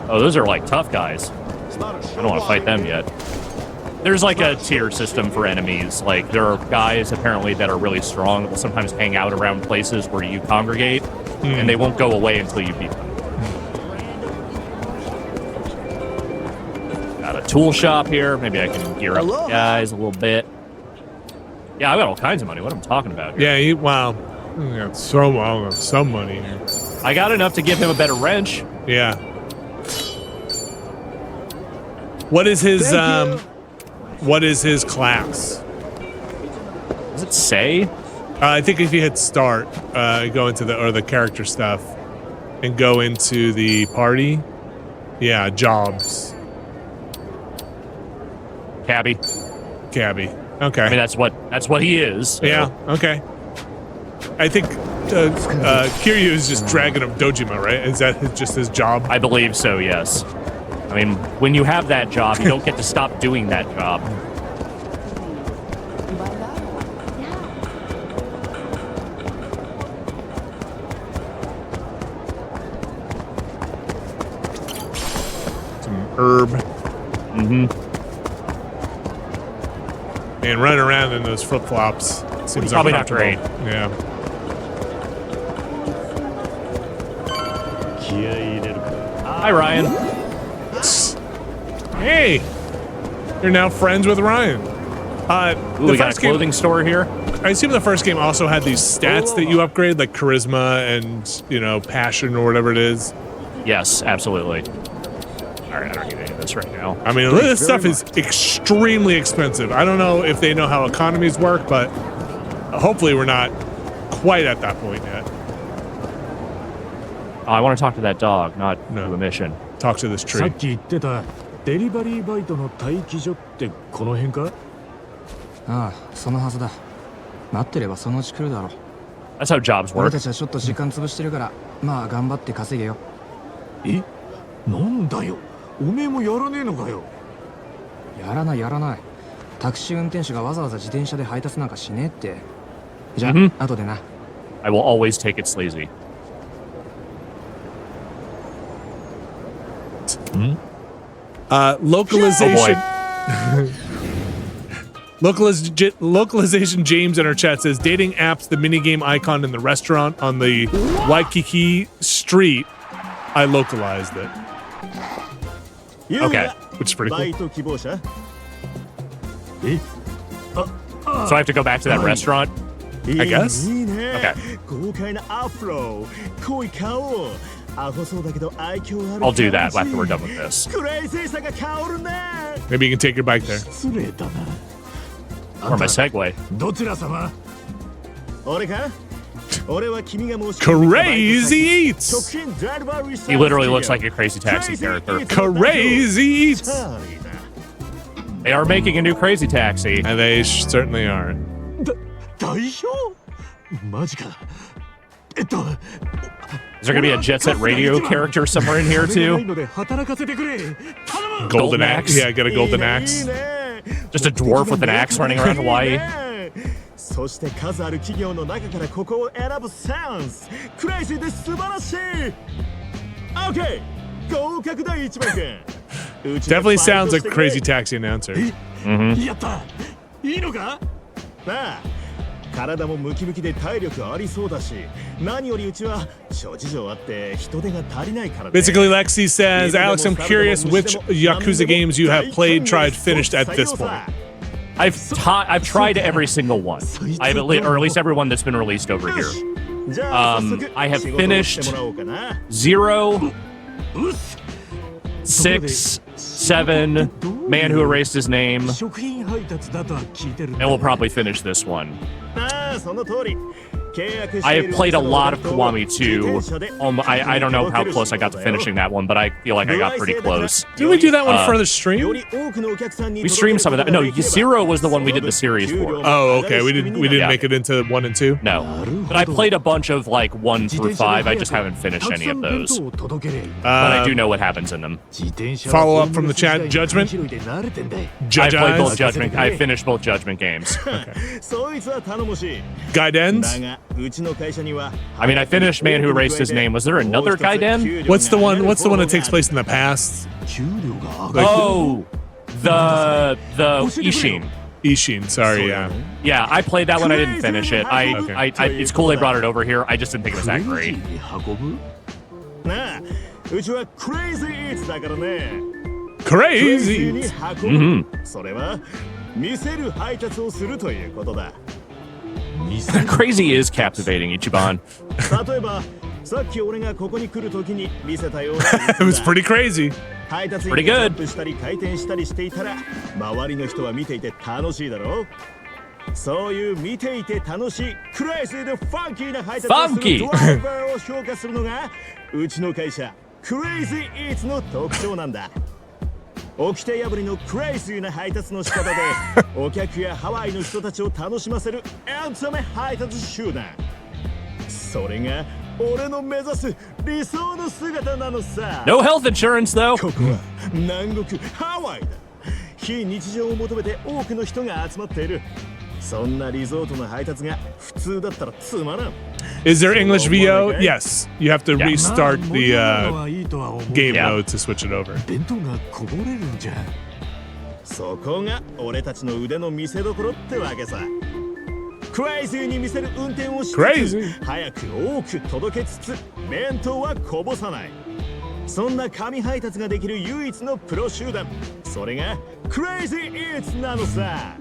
Speaker 2: Oh, those are like tough guys. I don't want to fight them yet. There's like a tier system for enemies. Like there are guys apparently that are really strong that will sometimes hang out around places where you congregate, and they won't go away until you beat them. Got a tool shop here. Maybe I can gear up the guys a little bit. Yeah, I've got all kinds of money. What am I talking about here?
Speaker 1: Yeah, wow. You got some money here.
Speaker 2: I got enough to give him a better wrench.
Speaker 1: Yeah. What is his class?
Speaker 2: Does it say?
Speaker 1: I think if you hit start, go into the character stuff and go into the party. Yeah, jobs.
Speaker 2: Cabbie.
Speaker 1: Okay.
Speaker 2: I mean, that's what he is. So.
Speaker 1: Yeah. Okay. I think Kiryu is just Dragon of Dojima, right? Is that just his job?
Speaker 2: I believe so. Yes. I mean, when you have that job, you don't get to stop doing that job.
Speaker 1: Some herb.
Speaker 2: Mm-hmm.
Speaker 1: And running around in those flip-flops seems
Speaker 2: probably not great.
Speaker 1: Yeah.
Speaker 2: Hi, Ryan.
Speaker 1: Hey, you're now friends with Ryan.
Speaker 2: Ooh, we got a clothing store here.
Speaker 1: I assume the first game also had these stats that you upgrade, like charisma and passion or whatever it is.
Speaker 2: Yes, absolutely. All right, I don't need any of this right now.
Speaker 1: I mean, this stuff is extremely expensive. I don't know if they know how economies work, but hopefully we're not quite at that point yet.
Speaker 2: Oh, I want to talk to that dog, not do a mission.
Speaker 1: Talk to this
Speaker 3: さ
Speaker 1: tree.
Speaker 3: っき言ってたデリバリーバイトの待機所ってこの辺か？
Speaker 5: ああ、そのはずだ。待ってればそのうち来るだろう。
Speaker 2: That's how jobs
Speaker 5: 俺
Speaker 2: work.
Speaker 5: たちはちょっと時間潰してるから、まあ頑張って稼げよ。
Speaker 3: え？なんだよ。おめえもやらねえのかよ。
Speaker 5: やらない。タクシー運転手がわざわざ自転車で配達なんかしねえって。じゃあ、後でな。
Speaker 2: I will always take it sleazy.
Speaker 1: Localization.
Speaker 2: Oh
Speaker 1: Localization James in our chat says dating apps, the minigame icon in the restaurant on the Waikiki street. I localized it.
Speaker 2: Okay.
Speaker 1: Which is pretty cool.
Speaker 2: So I have to go back to that restaurant?
Speaker 1: I guess.
Speaker 2: Okay. I'll do that after we're done with this.
Speaker 1: Maybe you can take your bike there.
Speaker 2: Or my Segway.
Speaker 3: どちら様？俺か？俺は君が申し
Speaker 1: Crazy Eats!
Speaker 2: He literally looks like a Crazy Taxi character.
Speaker 1: Crazy Eats!
Speaker 2: They are making a new Crazy Taxi.
Speaker 1: And they certainly are.
Speaker 3: 代表？マジか。
Speaker 2: Is there going to be a Jet Set Radio character somewhere in here too?
Speaker 1: Golden axe? Yeah, I got a golden axe.
Speaker 2: Just a dwarf with an axe running around Hawaii.
Speaker 3: そして数ある企業の中からここを選ぶセンスクレイジーで素晴らしい OK 合格第1番君
Speaker 1: Definitely sounds like a crazy taxi announcer.
Speaker 3: やったいいのかなあ体もムキムキで体力ありそうだし何よりうちは諸事情あって人手が足りないからね
Speaker 1: Basically, Lexi says, Alex, I'm curious which Yakuza games you have played, tried, finished at this point.
Speaker 2: I've tried every single one. Or at least every one that's been released over here. I have finished 0, 6, 7, Man Who Erased His Name, and we'll probably finish this one. I have played a lot of Kiwami too. I don't know how close I got to finishing that one, but I feel like I got pretty close.
Speaker 1: Did we do that one for the stream?
Speaker 2: We streamed some of that. No, 0 was the one we did the series for.
Speaker 1: Oh, okay. We didn't make it into 1 and 2?
Speaker 2: No. But I played a bunch of like 1 through 5. I just haven't finished any of those. But I do know what happens in them.
Speaker 1: Follow up from the chat, Judgment?
Speaker 2: I played both Judgment. I finished both Judgment games.
Speaker 1: Gaidens?
Speaker 2: I mean, I finished Man Who Erased His Name. Was there another Gaiden?
Speaker 1: What's the one that takes place in the past?
Speaker 2: Oh, the Ishin.
Speaker 1: Ishin, sorry, yeah.
Speaker 2: Yeah, I played that one. I didn't finish it. It's cool they brought it over here. I just didn't think it was that great.
Speaker 1: Crazy!
Speaker 2: Crazy is captivating, Ichiban.
Speaker 1: It was pretty crazy.
Speaker 2: Pretty good. Funky!
Speaker 3: Crazy Eats の特徴なんだ。掟破りのクレイジーな配達の仕方でお客やハワイの人たちを楽しませるエンタメ配達集団。それが俺の目指す理想の姿なのさ。
Speaker 2: No health insurance though.
Speaker 3: ここは南国ハワイだ。非日常を求めて多くの人が集まっている。そんなリゾートの配達が普通だったらつまらん。
Speaker 1: Is there English VO? Yes. You have to restart the game mode to switch it over.
Speaker 3: そこが俺たちの腕の見せ所ってわけさ。クレイジーに見せる運転をしつつ早く多く届けつつ弁当はこぼさない。そんな紙配達ができる唯一のプロ集団。それがクレイジーイーツなのさ。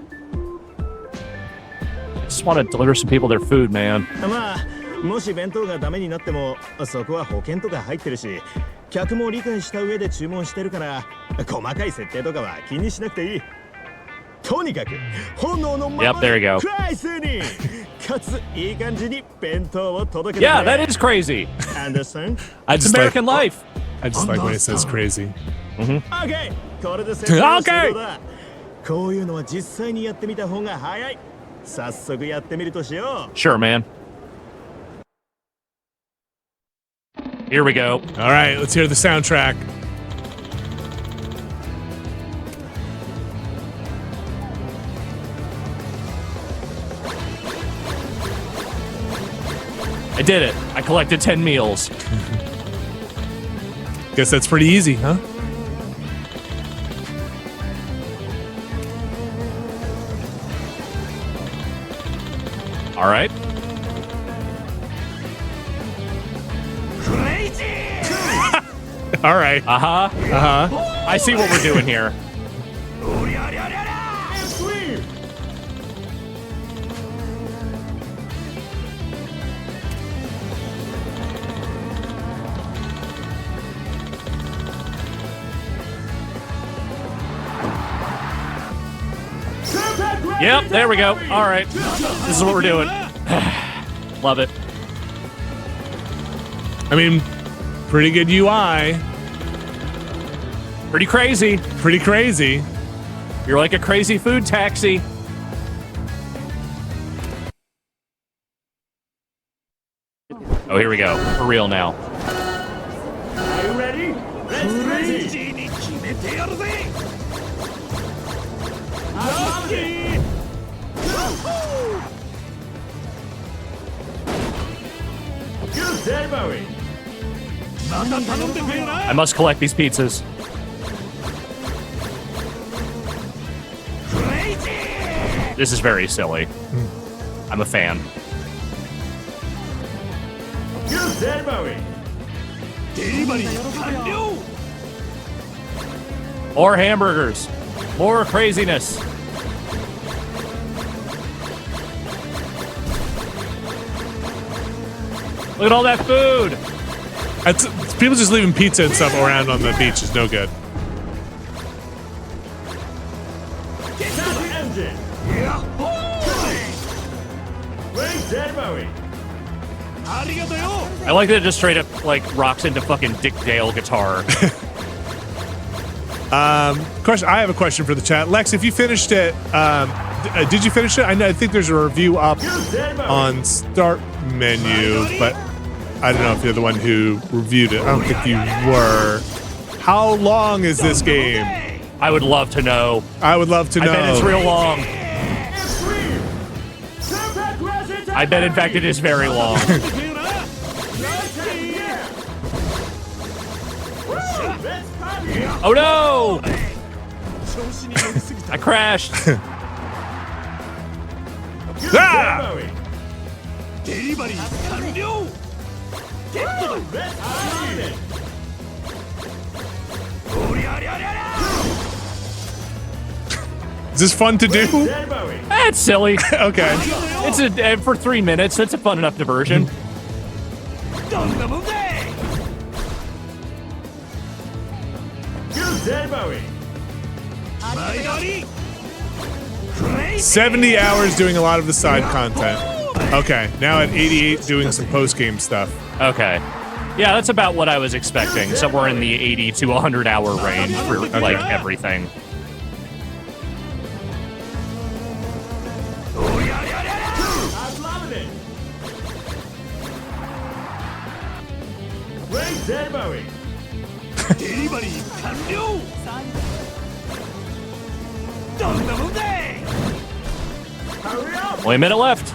Speaker 2: I just want to deliver some people their food, man.
Speaker 3: まあもし弁当がダメになってもそこは保険とか入ってるし客も理解した上で注文してるから細かい設定とかは気にしなくていい。とにかく本能のままにクレイジーにかついい感じに弁当を届けて
Speaker 2: Yeah, that is crazy.
Speaker 3: Understand?
Speaker 2: It's American life.
Speaker 1: I just like when it says crazy.
Speaker 3: Okay. これで説明終了だ。こういうのは実際にやってみた方が早い。早速やってみるとしよう。
Speaker 2: Sure, man. Here we go.
Speaker 1: All right, let's hear the soundtrack.
Speaker 2: I did it. I collected 10 meals.
Speaker 1: Guess that's pretty easy, huh?
Speaker 2: All right.
Speaker 1: All right.
Speaker 2: I see what we're doing here. Yep, there we go. All right. This is what we're doing. Love it.
Speaker 1: I mean, pretty good UI.
Speaker 2: Pretty crazy.
Speaker 1: Pretty crazy.
Speaker 2: You're like a crazy food taxi. Oh, here we go. For real now.
Speaker 3: Are you ready? Let's crazy!
Speaker 2: I must collect these pizzas. This is very silly. I'm a fan. More hamburgers. More craziness. Look at all that food.
Speaker 1: People just leaving pizza and stuff around on the beach is no good.
Speaker 2: I like that it just straight up like rocks into fucking Dick Dale guitar.
Speaker 1: Question. I have a question for the chat. Lex, if you finished it, did you finish it? I think there's a review up on Start Menu, but I don't know if you're the one who reviewed it. I don't think you were. How long is this game?
Speaker 2: I would love to know.
Speaker 1: I would love to know.
Speaker 2: I bet it's real long. I bet, in fact, it is very long. Oh no! I crashed.
Speaker 1: Ah! Is this fun to do?
Speaker 2: That's silly.
Speaker 1: Okay.
Speaker 2: It's for 3 minutes. It's a fun enough diversion.
Speaker 1: 70 hours doing a lot of the side content. Okay, now at 88 doing some post-game stuff.
Speaker 2: Okay. Yeah, that's about what I was expecting. Somewhere in the 80 to 100 hour range for like everything. Only a minute left.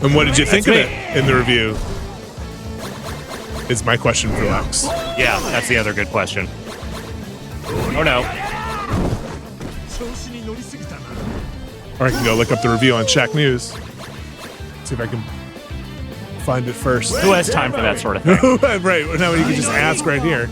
Speaker 1: And what did you think of it in the review? Is my question for Lex.
Speaker 2: Yeah, that's the other good question. Oh no.
Speaker 1: Or I can go look up the review on Shack News. See if I can find it first.
Speaker 2: Who has time for that sort of thing?
Speaker 1: Right, now you can just ask right here.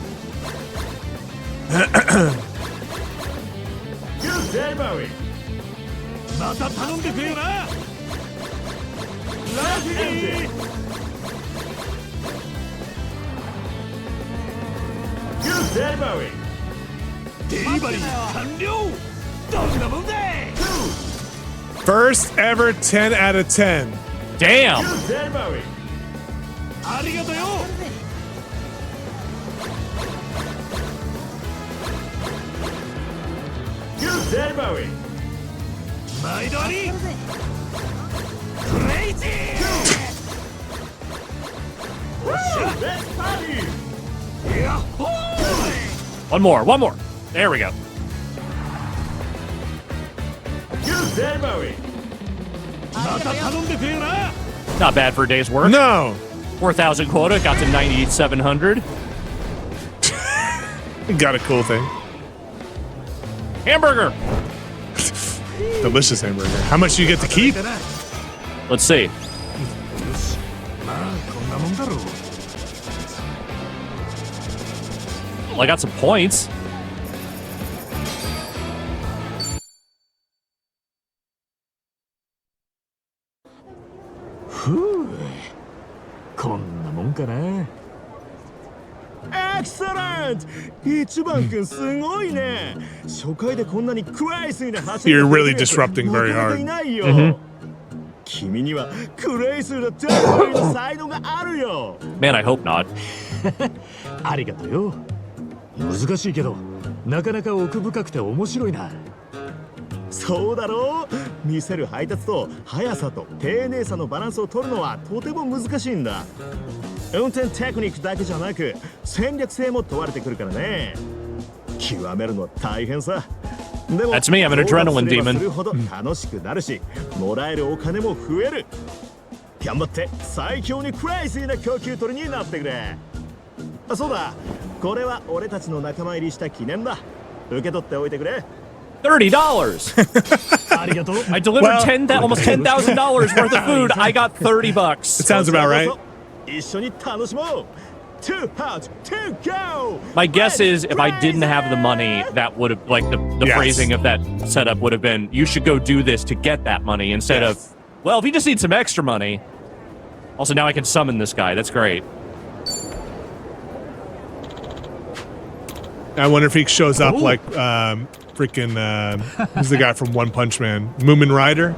Speaker 1: First ever 10 out of 10.
Speaker 2: Damn. One more. There we go. Not bad for a day's work.
Speaker 1: No.
Speaker 2: 4,000 quota, got to 9,700.
Speaker 1: Got a cool thing.
Speaker 2: Hamburger.
Speaker 1: Delicious hamburger. How much do you get to keep?
Speaker 2: Let's see. Well, I got some points.
Speaker 3: Excellent! 一番くんすごいね。初回でこんなにクレイジーな走り。
Speaker 1: You're really disrupting very hard.
Speaker 3: 君にはクレイジーなデリバリーの才能があるよ。
Speaker 2: Man, I hope not.
Speaker 3: ありがとうよ。難しいけど、なかなか奥深くて面白いな。そうだろう。見せる配達と速さと丁寧さのバランスを取るのはとても難しいんだ。運転テクニックだけじゃなく戦略性も問われてくるからね。極めるのは大変さ。
Speaker 2: That's me, I'm an adrenaline demon.
Speaker 3: するほど楽しくなるし、もらえるお金も増える。頑張って最強にクレイジーな高級鳥になってくれ。あ、そうだ。これは俺たちの仲間入りした記念だ。受け取っておいてくれ。
Speaker 2: $30.
Speaker 3: ありがとう。
Speaker 2: I delivered almost $10,000 worth of food. I got $30.
Speaker 1: It sounds about right.
Speaker 3: 一緒に楽しもう。Too hot to go.
Speaker 2: My guess is if I didn't have the money, that would have, like, the
Speaker 1: Yes.
Speaker 2: phrasing of that setup would have been, you should go do this to get that money instead of, well, if you just need some extra money. Also, now I can summon this guy. That's great.
Speaker 1: I wonder if he shows up like freaking who's the guy from One Punch Man? Moomin Rider?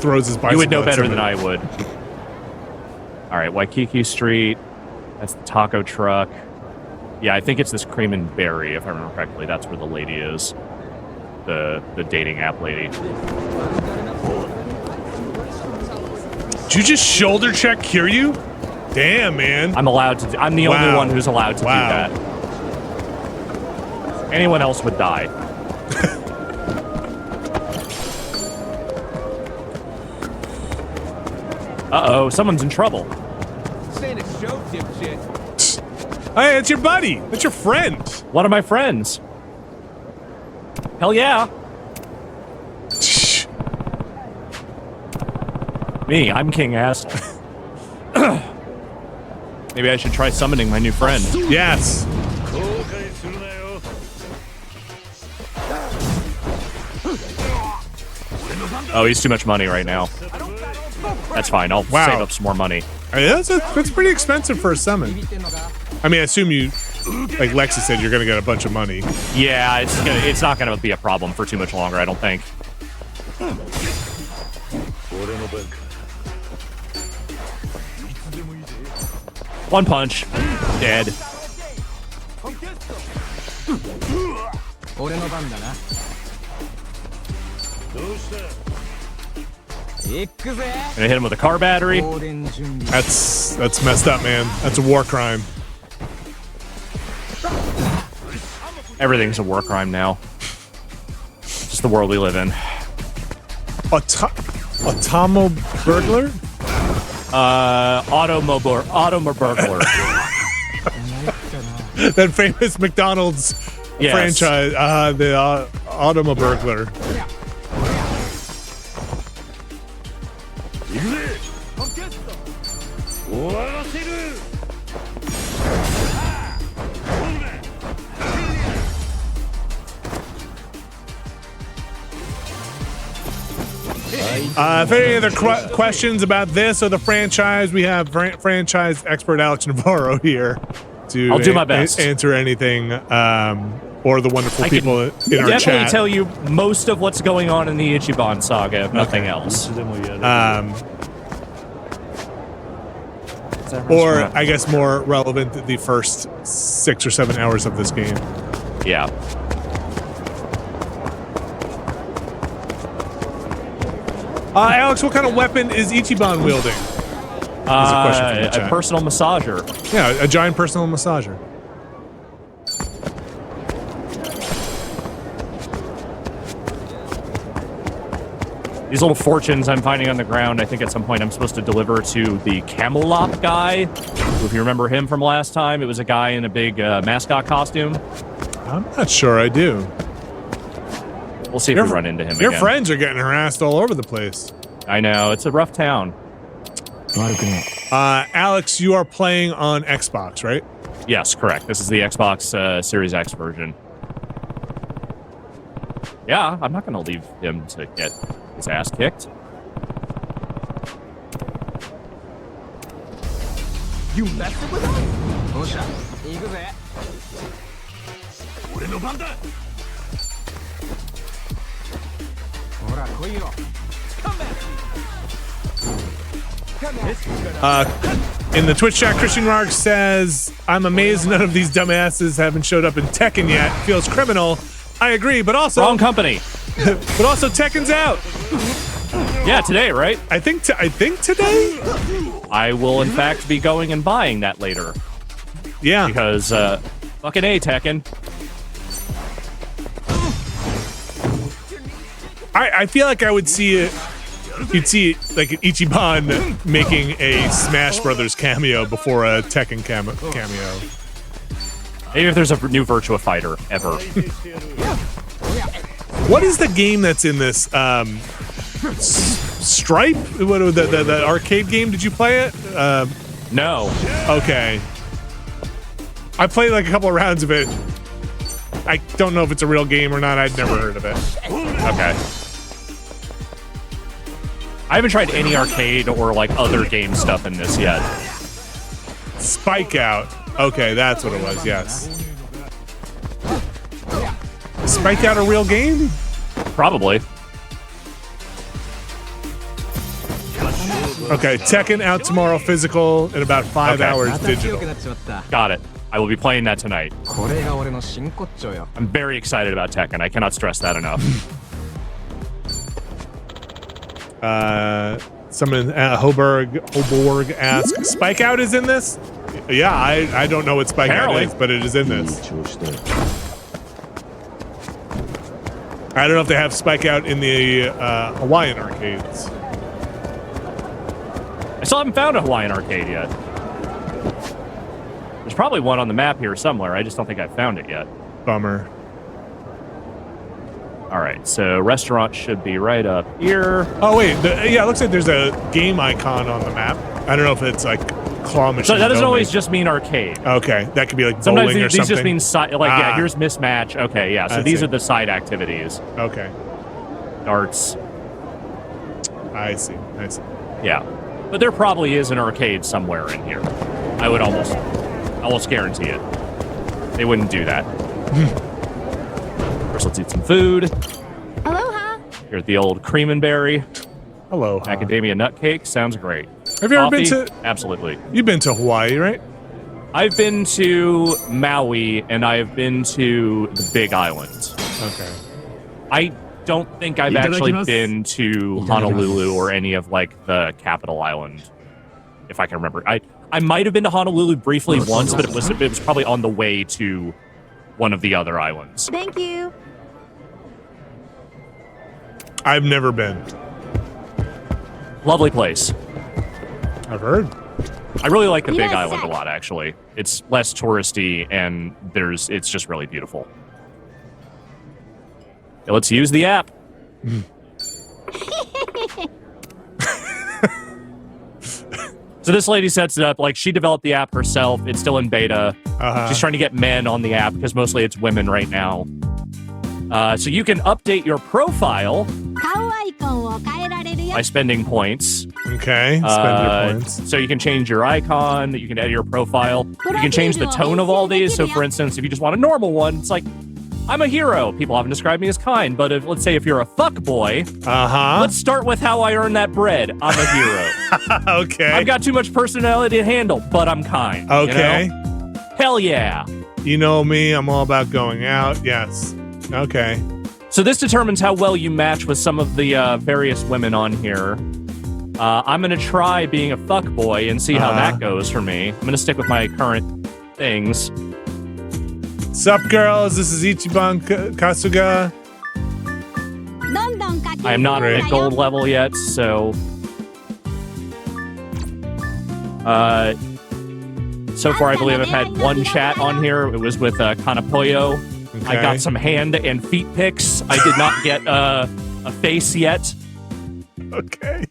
Speaker 1: Throws his bicycle.
Speaker 2: You would know
Speaker 1: at
Speaker 2: better than
Speaker 1: somebody.
Speaker 2: I would. All right, Waikiki Street. That's the taco truck. Yeah, I think it's this Cream and Berry, if I remember correctly. That's where the lady is. The dating app lady.
Speaker 1: Did you just shoulder check Kiryu? Damn, man.
Speaker 2: I'm allowed to. I'm the only
Speaker 1: Wow.
Speaker 2: one who's allowed to
Speaker 1: Wow.
Speaker 2: do that. Anyone else would die. Uh-oh, someone's in trouble.
Speaker 1: Hey, it's your buddy. It's your friend.
Speaker 2: One of my friends. Hell yeah. Me, I'm King Ass. Maybe I should try summoning my new friend.
Speaker 1: Yes.
Speaker 2: Oh, he's too much money right now. That's fine. I'll
Speaker 1: Wow.
Speaker 2: save up some more money.
Speaker 1: I mean, that's pretty expensive for a summon. I mean, I assume you, like Lexi said, you're gonna get a bunch of money.
Speaker 2: Yeah, it's not gonna be a problem for too much longer, I don't think. One punch. Dead.
Speaker 5: 俺の番だな。行くぜ。
Speaker 2: Gonna hit him with a car battery.
Speaker 5: 放電準備。
Speaker 1: That's messed up, man. That's a war crime.
Speaker 2: Everything's a war crime now. It's just the world we live in.
Speaker 1: Automo burglar?
Speaker 2: Automo burglar.
Speaker 1: That famous McDonald's
Speaker 2: Yes.
Speaker 1: franchise, the Automo burglar. If any other questions about this or the franchise, we have franchise expert Alex Navarro here to
Speaker 2: I'll do my best.
Speaker 1: Answer anything, or the wonderful people in our
Speaker 2: Definitely
Speaker 1: chat.
Speaker 2: tell you most of what's going on in the Ichiban saga, if nothing else.
Speaker 1: Or I guess more relevant, the first 6 or 7 hours of this game.
Speaker 2: Yeah.
Speaker 1: Alex, what kind of weapon is Ichiban wielding? There's a question from the
Speaker 2: A
Speaker 1: chat.
Speaker 2: personal massager.
Speaker 1: Yeah, a giant personal massager.
Speaker 2: These little fortunes I'm finding on the ground, I think at some point I'm supposed to deliver to the Camelot guy. If you remember him from last time, it was a guy in a big mascot costume.
Speaker 1: I'm not sure I do.
Speaker 2: We'll see if we run into him
Speaker 1: Your
Speaker 2: again.
Speaker 1: friends are getting harassed all over the place.
Speaker 2: I know, it's a rough town.
Speaker 1: Alex, you are playing on Xbox, right?
Speaker 2: Yes, correct. This is the Xbox Series X version. Yeah, I'm not going to leave him to get his ass kicked.
Speaker 3: You messing with us?
Speaker 5: どうした行くぜ。
Speaker 3: 俺の番だ。
Speaker 5: ほら来いよ。
Speaker 1: In the Twitch chat, Christian Rark says, I'm amazed none of these dumbasses haven't showed up in Tekken yet. Feels criminal. I agree, but also...
Speaker 2: Wrong company.
Speaker 1: But also Tekken's out.
Speaker 2: Yeah, today, right?
Speaker 1: I think today?
Speaker 2: I will, in fact, be going and buying that later.
Speaker 1: Yeah.
Speaker 2: Because, fucking A, Tekken.
Speaker 1: I feel like I would see it. You'd see like an Ichiban making a Smash Brothers cameo before a Tekken cameo.
Speaker 2: Maybe if there's a new Virtua Fighter ever.
Speaker 1: What is the game that's in this? Stripe? What the arcade game? Did you play it?
Speaker 2: No.
Speaker 1: Okay. I played like a couple of rounds of it. I don't know if it's a real game or not. I'd never heard of it.
Speaker 2: Okay. I haven't tried any arcade or like other game stuff in this yet.
Speaker 1: Spike Out. Okay, that's what it was. Yes. Spike Out a real game?
Speaker 2: Probably.
Speaker 1: Okay, Tekken out tomorrow physical in about 5 hours digital.
Speaker 2: Got it. I will be playing that tonight. I'm very excited about Tekken. I cannot stress that enough.
Speaker 1: Someone Hoborg asks, Spike Out is in this? Yeah, I don't know what Spike Out is, but it is in this. I don't know if they have Spike Out in the Hawaiian arcades.
Speaker 2: I still haven't found a Hawaiian arcade yet. There's probably one on the map here somewhere. I just don't think I've found it yet.
Speaker 1: Bummer.
Speaker 2: All right, so restaurant should be right up here.
Speaker 1: Oh, wait. Yeah, it looks like there's a game icon on the map. I don't know if it's like claw machine.
Speaker 2: So that doesn't always just mean arcade.
Speaker 1: Okay, that could be like
Speaker 2: sometimes
Speaker 1: bowling or
Speaker 2: these
Speaker 1: something.
Speaker 2: just mean yeah, here's mismatch. Okay, yeah, so these are the side activities.
Speaker 1: Okay.
Speaker 2: Darts.
Speaker 1: I see.
Speaker 2: Yeah. But there probably is an arcade somewhere in here. I would almost guarantee it. They wouldn't do that. First, let's eat some food.
Speaker 8: Aloha.
Speaker 2: Here at the old Cream and Berry.
Speaker 1: Hello.
Speaker 2: Macadamia nut cake. Sounds great.
Speaker 1: Have you ever been to...
Speaker 2: Absolutely.
Speaker 1: You've been to Hawaii, right?
Speaker 2: I've been to Maui, and I've been to the Big Island.
Speaker 1: Okay.
Speaker 2: I don't think I've actually been to Honolulu or any of like the capital island, if I can remember. I might have been to Honolulu briefly once, but it was probably on the way to one of the other islands.
Speaker 8: Thank you.
Speaker 1: I've never been.
Speaker 2: Lovely place.
Speaker 1: I've heard.
Speaker 2: I really like the Big Island a lot, actually. It's less touristy, and it's just really beautiful. Okay, let's use the app. So this lady sets it up, like she developed the app herself. It's still in beta. She's trying to get men on the app because mostly it's women right now. So you can update your profile by spending points.
Speaker 1: Okay, spend your points.
Speaker 2: So you can change your icon, you can edit your profile. You can change the tone of all these. So for instance, if you just want a normal one, it's like, I'm a hero. People often describe me as kind, but let's say if you're a fuck boy, let's start with how I earn that bread. I'm a hero.
Speaker 1: Okay.
Speaker 2: I've got too much personality to handle, but I'm kind.
Speaker 1: Okay.
Speaker 2: You know? Hell yeah.
Speaker 1: You know me, I'm all about going out. Yes. Okay.
Speaker 2: So this determines how well you match with some of the various women on here. I'm going to try being a fuck boy and see how that goes for me. I'm going to stick with my current things.
Speaker 1: Sup, girls? This is Ichiban Kasuga.
Speaker 2: I am not at gold level yet, so... so far, I believe I've had one chat on here. It was with Kanapoyo.
Speaker 1: Okay.
Speaker 2: I got some hand and feet pics. I did not get a face yet.
Speaker 1: Okay.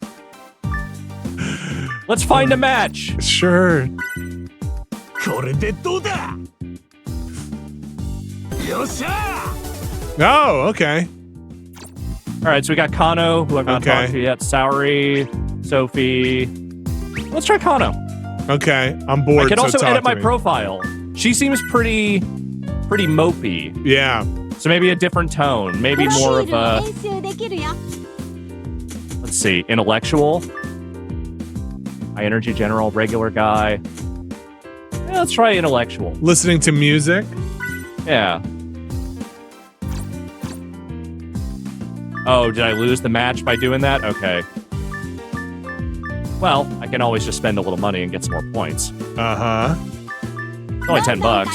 Speaker 2: Let's find a match.
Speaker 1: Sure. Oh, okay.
Speaker 2: All right, so we got Kano, who I've not talked to yet. Saori, Sophie. Let's try Kano.
Speaker 1: Okay, I'm bored.
Speaker 2: I can also edit my
Speaker 1: me.
Speaker 2: profile. She seems pretty mopey.
Speaker 1: Yeah.
Speaker 2: So maybe a different tone. Maybe more of a... Let's see, intellectual. High energy general, regular guy. Yeah, let's try intellectual.
Speaker 1: Listening to music.
Speaker 2: Yeah. Oh, did I lose the match by doing that? Okay. Well, I can always just spend a little money and get some more points.
Speaker 1: Uh-huh.
Speaker 2: It's only $10.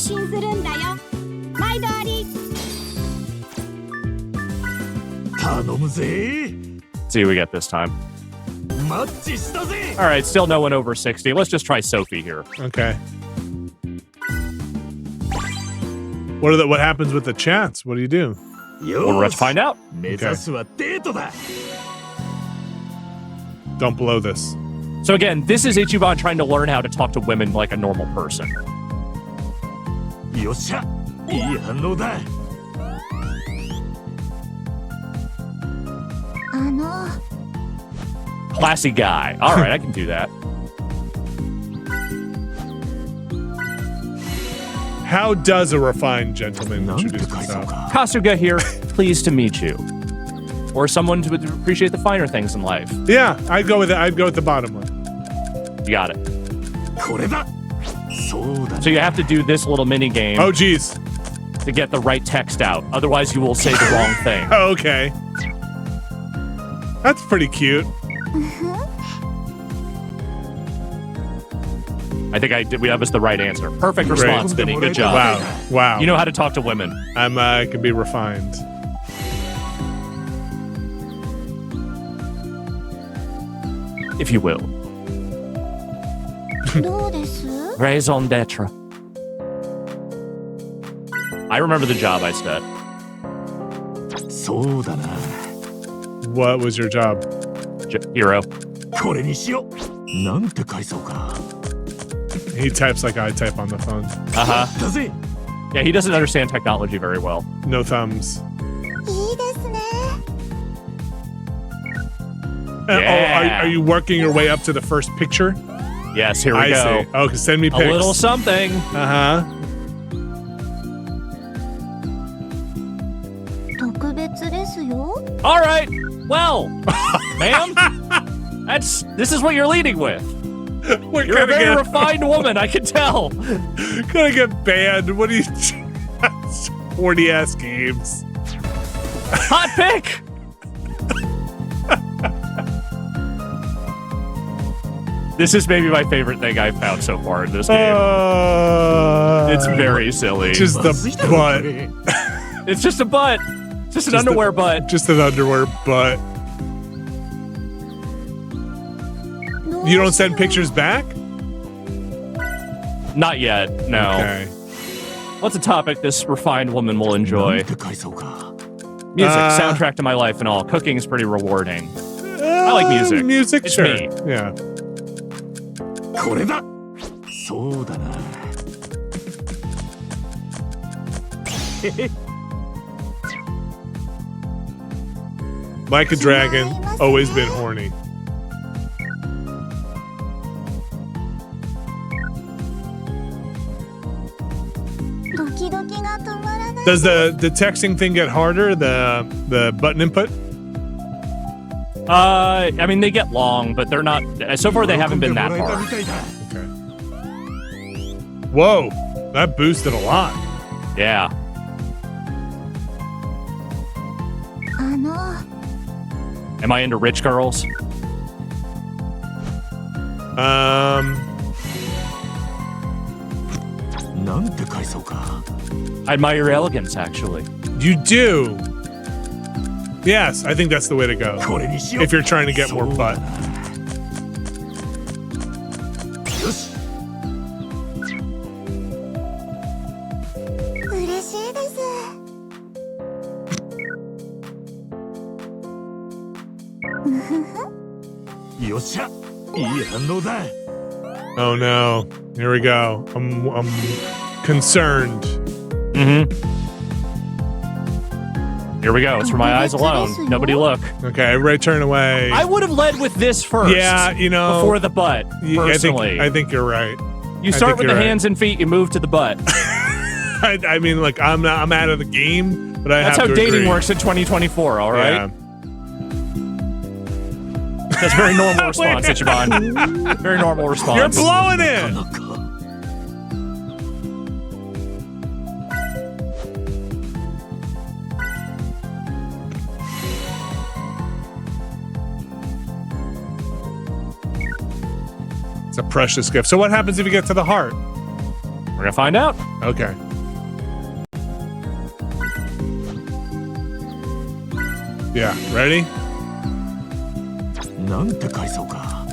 Speaker 2: See who we get this time. All right, still no one over 60. Let's just try Sophie here.
Speaker 1: Okay. What happens with the chats? What do you do?
Speaker 2: Well, let's find out.
Speaker 1: Don't blow this.
Speaker 2: So again, this is Ichiban trying to learn how to talk to women like a normal person. Classy guy. All right, I can do that.
Speaker 1: How does a refined gentleman introduce himself?
Speaker 2: Kasuga here. Pleased to meet you. Or someone who would appreciate the finer things in life.
Speaker 1: Yeah, I'd go with it. I'd go with the bottom one.
Speaker 2: You got it. So you have to do this little mini game.
Speaker 1: Oh, geez.
Speaker 2: To get the right text out. Otherwise, you will say the wrong thing.
Speaker 1: Oh, okay. That's pretty cute.
Speaker 2: I think that was the right answer. Perfect response, Vinny. Good job.
Speaker 1: Wow.
Speaker 2: You know how to talk to women.
Speaker 1: I can be refined.
Speaker 2: If you will. Raison d'etre. I remember the job I said.
Speaker 1: What was your job?
Speaker 2: Hero.
Speaker 1: He types like I type on the phone.
Speaker 2: Uh-huh. Yeah, he doesn't understand technology very well.
Speaker 1: No thumbs.
Speaker 2: Yeah.
Speaker 1: Are you working your way up to the first picture?
Speaker 2: Yes, here we go.
Speaker 1: See. Oh, send me pics.
Speaker 2: A little something.
Speaker 1: Uh-huh.
Speaker 2: All right. Well, ma'am, this is what you're leading with. You're a very refined woman, I can tell.
Speaker 1: Gonna get banned. What are you? Horny ass games.
Speaker 2: Hot pick. This is maybe my favorite thing I've found so far in this game. It's very silly.
Speaker 1: Just the butt.
Speaker 2: It's just a butt. Just an underwear butt.
Speaker 1: Just an underwear butt. You don't send pictures back?
Speaker 2: Not yet, no.
Speaker 1: Okay.
Speaker 2: What's a topic this refined woman will enjoy? Music, soundtrack to my life and all. Cooking is pretty rewarding. I like music.
Speaker 1: Music,
Speaker 2: it's
Speaker 1: sure.
Speaker 2: me.
Speaker 1: Yeah. Like a dragon, always been horny. Does the texting thing get harder? The button input?
Speaker 2: I mean, they get long, but they're not. So far, they haven't been that hard.
Speaker 1: Okay. Whoa, that boosted a lot.
Speaker 2: Yeah. Am I into rich girls? I admire your elegance, actually.
Speaker 1: You do? Yes, I think that's the way to go. If you're trying to get more butt. Oh no. Here we go. I'm concerned.
Speaker 2: Mm-hmm. Here we go. It's for my eyes alone. Nobody look.
Speaker 1: Okay, everybody turn away.
Speaker 2: I would have led with this first.
Speaker 1: Yeah, you know.
Speaker 2: Before the butt, personally.
Speaker 1: I think you're right.
Speaker 2: You start with the hands and feet, you move to the butt.
Speaker 1: I mean, like, I'm out of the game, but
Speaker 2: That's how dating works in 2024, all right?
Speaker 1: Yeah.
Speaker 2: That's a very normal response, Ichiban. Very normal response.
Speaker 1: You're blowing it! It's a precious gift. So what happens if you get to the heart?
Speaker 2: We're gonna find out.
Speaker 1: Okay. Yeah, ready?
Speaker 3: なんて回想か。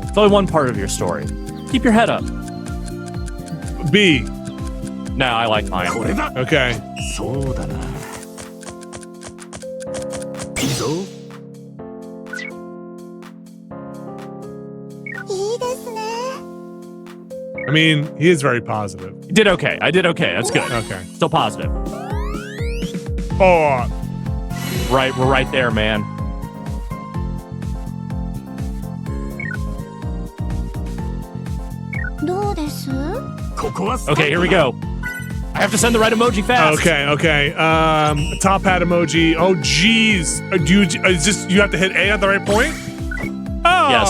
Speaker 2: It's only one part of your story. Keep your head up.
Speaker 1: B.
Speaker 2: No, I like mine.
Speaker 3: これだ。
Speaker 1: Okay.
Speaker 3: そうだな。いいぞ。
Speaker 8: いいですね。
Speaker 1: I mean, he is very positive.
Speaker 2: You did okay. I did okay. That's good.
Speaker 1: Okay.
Speaker 2: Still positive.
Speaker 1: Oh,
Speaker 2: Right, we're right there, man. Okay, here we go. I have to send the right emoji fast.
Speaker 1: okay. Top hat emoji. Oh, geez. Is this, you have to hit A at the right point? Oh,
Speaker 2: Yes.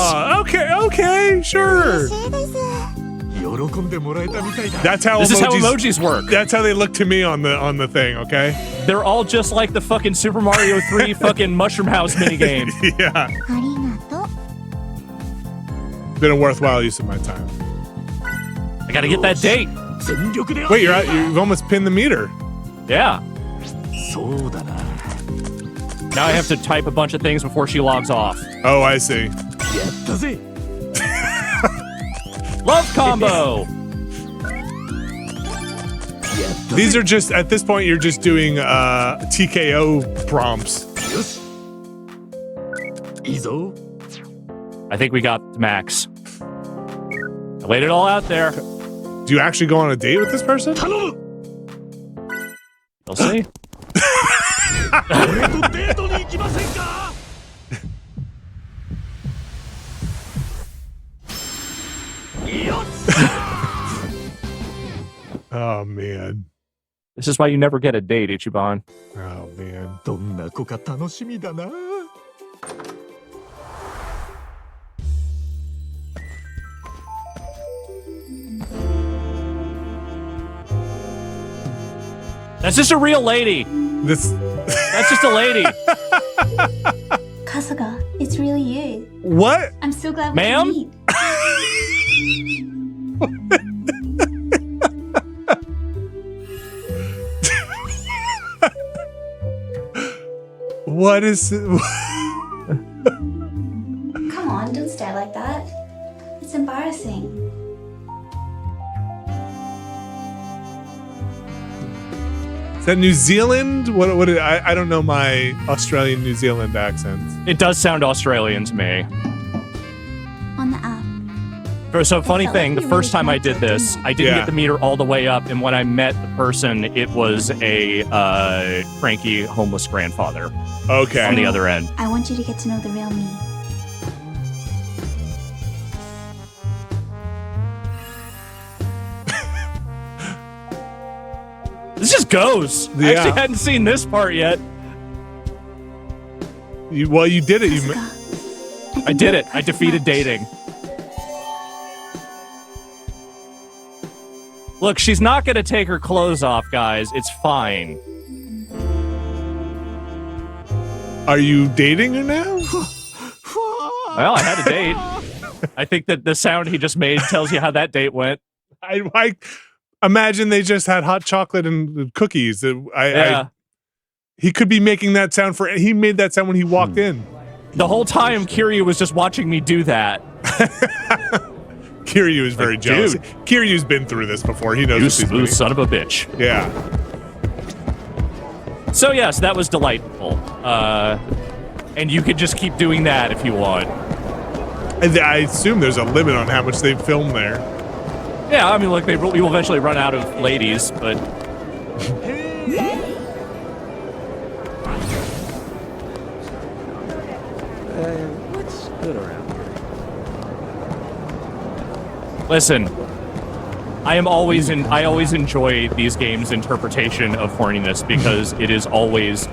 Speaker 1: Okay, sure.
Speaker 3: 喜んでもらえたみたいだ。
Speaker 1: That's how
Speaker 2: This is how
Speaker 1: emojis
Speaker 2: emojis work.
Speaker 1: That's how they look to me on the thing, okay?
Speaker 2: They're all just like the fucking Super Mario 3 fucking Mushroom House minigame.
Speaker 1: Yeah.
Speaker 8: ありがとう。
Speaker 1: Been a worthwhile use of my time.
Speaker 2: I gotta get that date.
Speaker 3: 全力で。
Speaker 1: Wait, you've almost pinned the meter.
Speaker 2: Yeah.
Speaker 3: そうだな。
Speaker 2: Now I have to type a bunch of things before she logs off.
Speaker 1: Oh, I see.
Speaker 3: やったぜ。
Speaker 2: Love combo.
Speaker 1: These are just, at this point, you're just doing TKO prompts.
Speaker 3: よし。いいぞ。
Speaker 2: I think we got Max. I laid it all out there.
Speaker 1: Do you actually go on a date with this person?
Speaker 3: 頼む。
Speaker 2: We'll see.
Speaker 3: 俺とデートに行きませんか。 よっ。
Speaker 1: Oh, man.
Speaker 2: This is why you never get a date, Ichiban.
Speaker 1: Oh, man.
Speaker 3: どんな子か楽しみだな。
Speaker 2: That's just a real lady.
Speaker 1: This.
Speaker 2: That's just a lady.
Speaker 9: Kasuga, it's really you.
Speaker 1: What?
Speaker 9: I'm so glad
Speaker 2: Ma'am?
Speaker 9: we can meet.
Speaker 1: What is it?
Speaker 9: Come on, don't stare like that. It's embarrassing.
Speaker 1: Is that New Zealand? What I don't know my Australian New Zealand accents.
Speaker 2: It does sound Australian to me.
Speaker 9: On the app.
Speaker 2: So funny
Speaker 9: felt like
Speaker 2: thing, the
Speaker 9: we
Speaker 2: first
Speaker 9: really
Speaker 2: time I
Speaker 9: connected,
Speaker 2: did this,
Speaker 9: didn't
Speaker 2: I didn't
Speaker 1: Yeah.
Speaker 2: get the meter all the way up, and when I met the person, it was a cranky homeless grandfather
Speaker 1: Okay.
Speaker 2: on the other end.
Speaker 9: I want you to get to know the real me.
Speaker 2: This just goes. I
Speaker 1: Yeah.
Speaker 2: actually hadn't seen this part yet.
Speaker 1: You did it.
Speaker 9: Kasuga,
Speaker 2: I
Speaker 9: think
Speaker 2: did
Speaker 9: we're
Speaker 2: it. I
Speaker 9: perfect
Speaker 2: defeated
Speaker 9: match.
Speaker 2: dating. Look, she's not going to take her clothes off, guys. It's fine.
Speaker 1: Are you dating her now?
Speaker 2: Well, I had a date. I think that the sound he just made tells you how that date went.
Speaker 1: I imagine they just had hot chocolate and cookies. He could be making that sound he made that sound when he walked in.
Speaker 2: The whole time, Kiryu was just watching me do that.
Speaker 1: Kiryu is very jealous.
Speaker 2: dude.
Speaker 1: Kiryu's been through this before. He knows
Speaker 2: You
Speaker 1: what he's
Speaker 2: smooth
Speaker 1: doing.
Speaker 2: son of a bitch.
Speaker 1: Yeah.
Speaker 2: So yes, that was delightful. And you could just keep doing that if you want.
Speaker 1: I assume there's a limit on how much they've filmed there.
Speaker 2: Yeah, I mean, look, we will eventually run out of ladies, but...
Speaker 5: What's good around here?
Speaker 2: Listen, I always enjoy these games' interpretation of horniness because it is always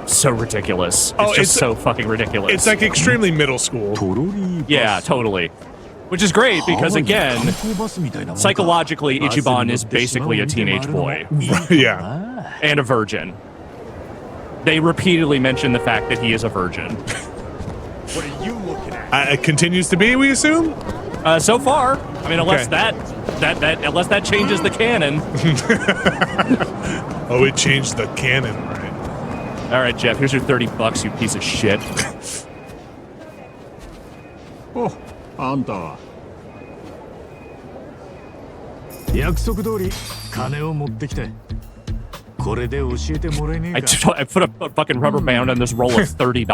Speaker 2: so ridiculous. It's so fucking ridiculous.
Speaker 1: It's like extremely middle school.
Speaker 3: トロリーバス。
Speaker 2: yeah, totally. Which is great because again,
Speaker 3: 観光バスみたいなもんか。
Speaker 2: psychologically, Ichiban is basically a teenage boy
Speaker 1: Yeah.
Speaker 2: and a virgin. They repeatedly mention the fact that he is a virgin.
Speaker 3: What are you looking at?
Speaker 1: It continues to be, we assume?
Speaker 2: So far, I mean, unless
Speaker 1: Okay.
Speaker 2: unless that changes the canon.
Speaker 1: Oh, it changed the canon, right?
Speaker 2: All right, Jeff, here's your $30, you piece of shit.
Speaker 3: お、あんたは約束通り金を持ってきてこれで教えてもらえねえ
Speaker 2: I
Speaker 3: か
Speaker 2: put a fucking rubber band on this roll of $30.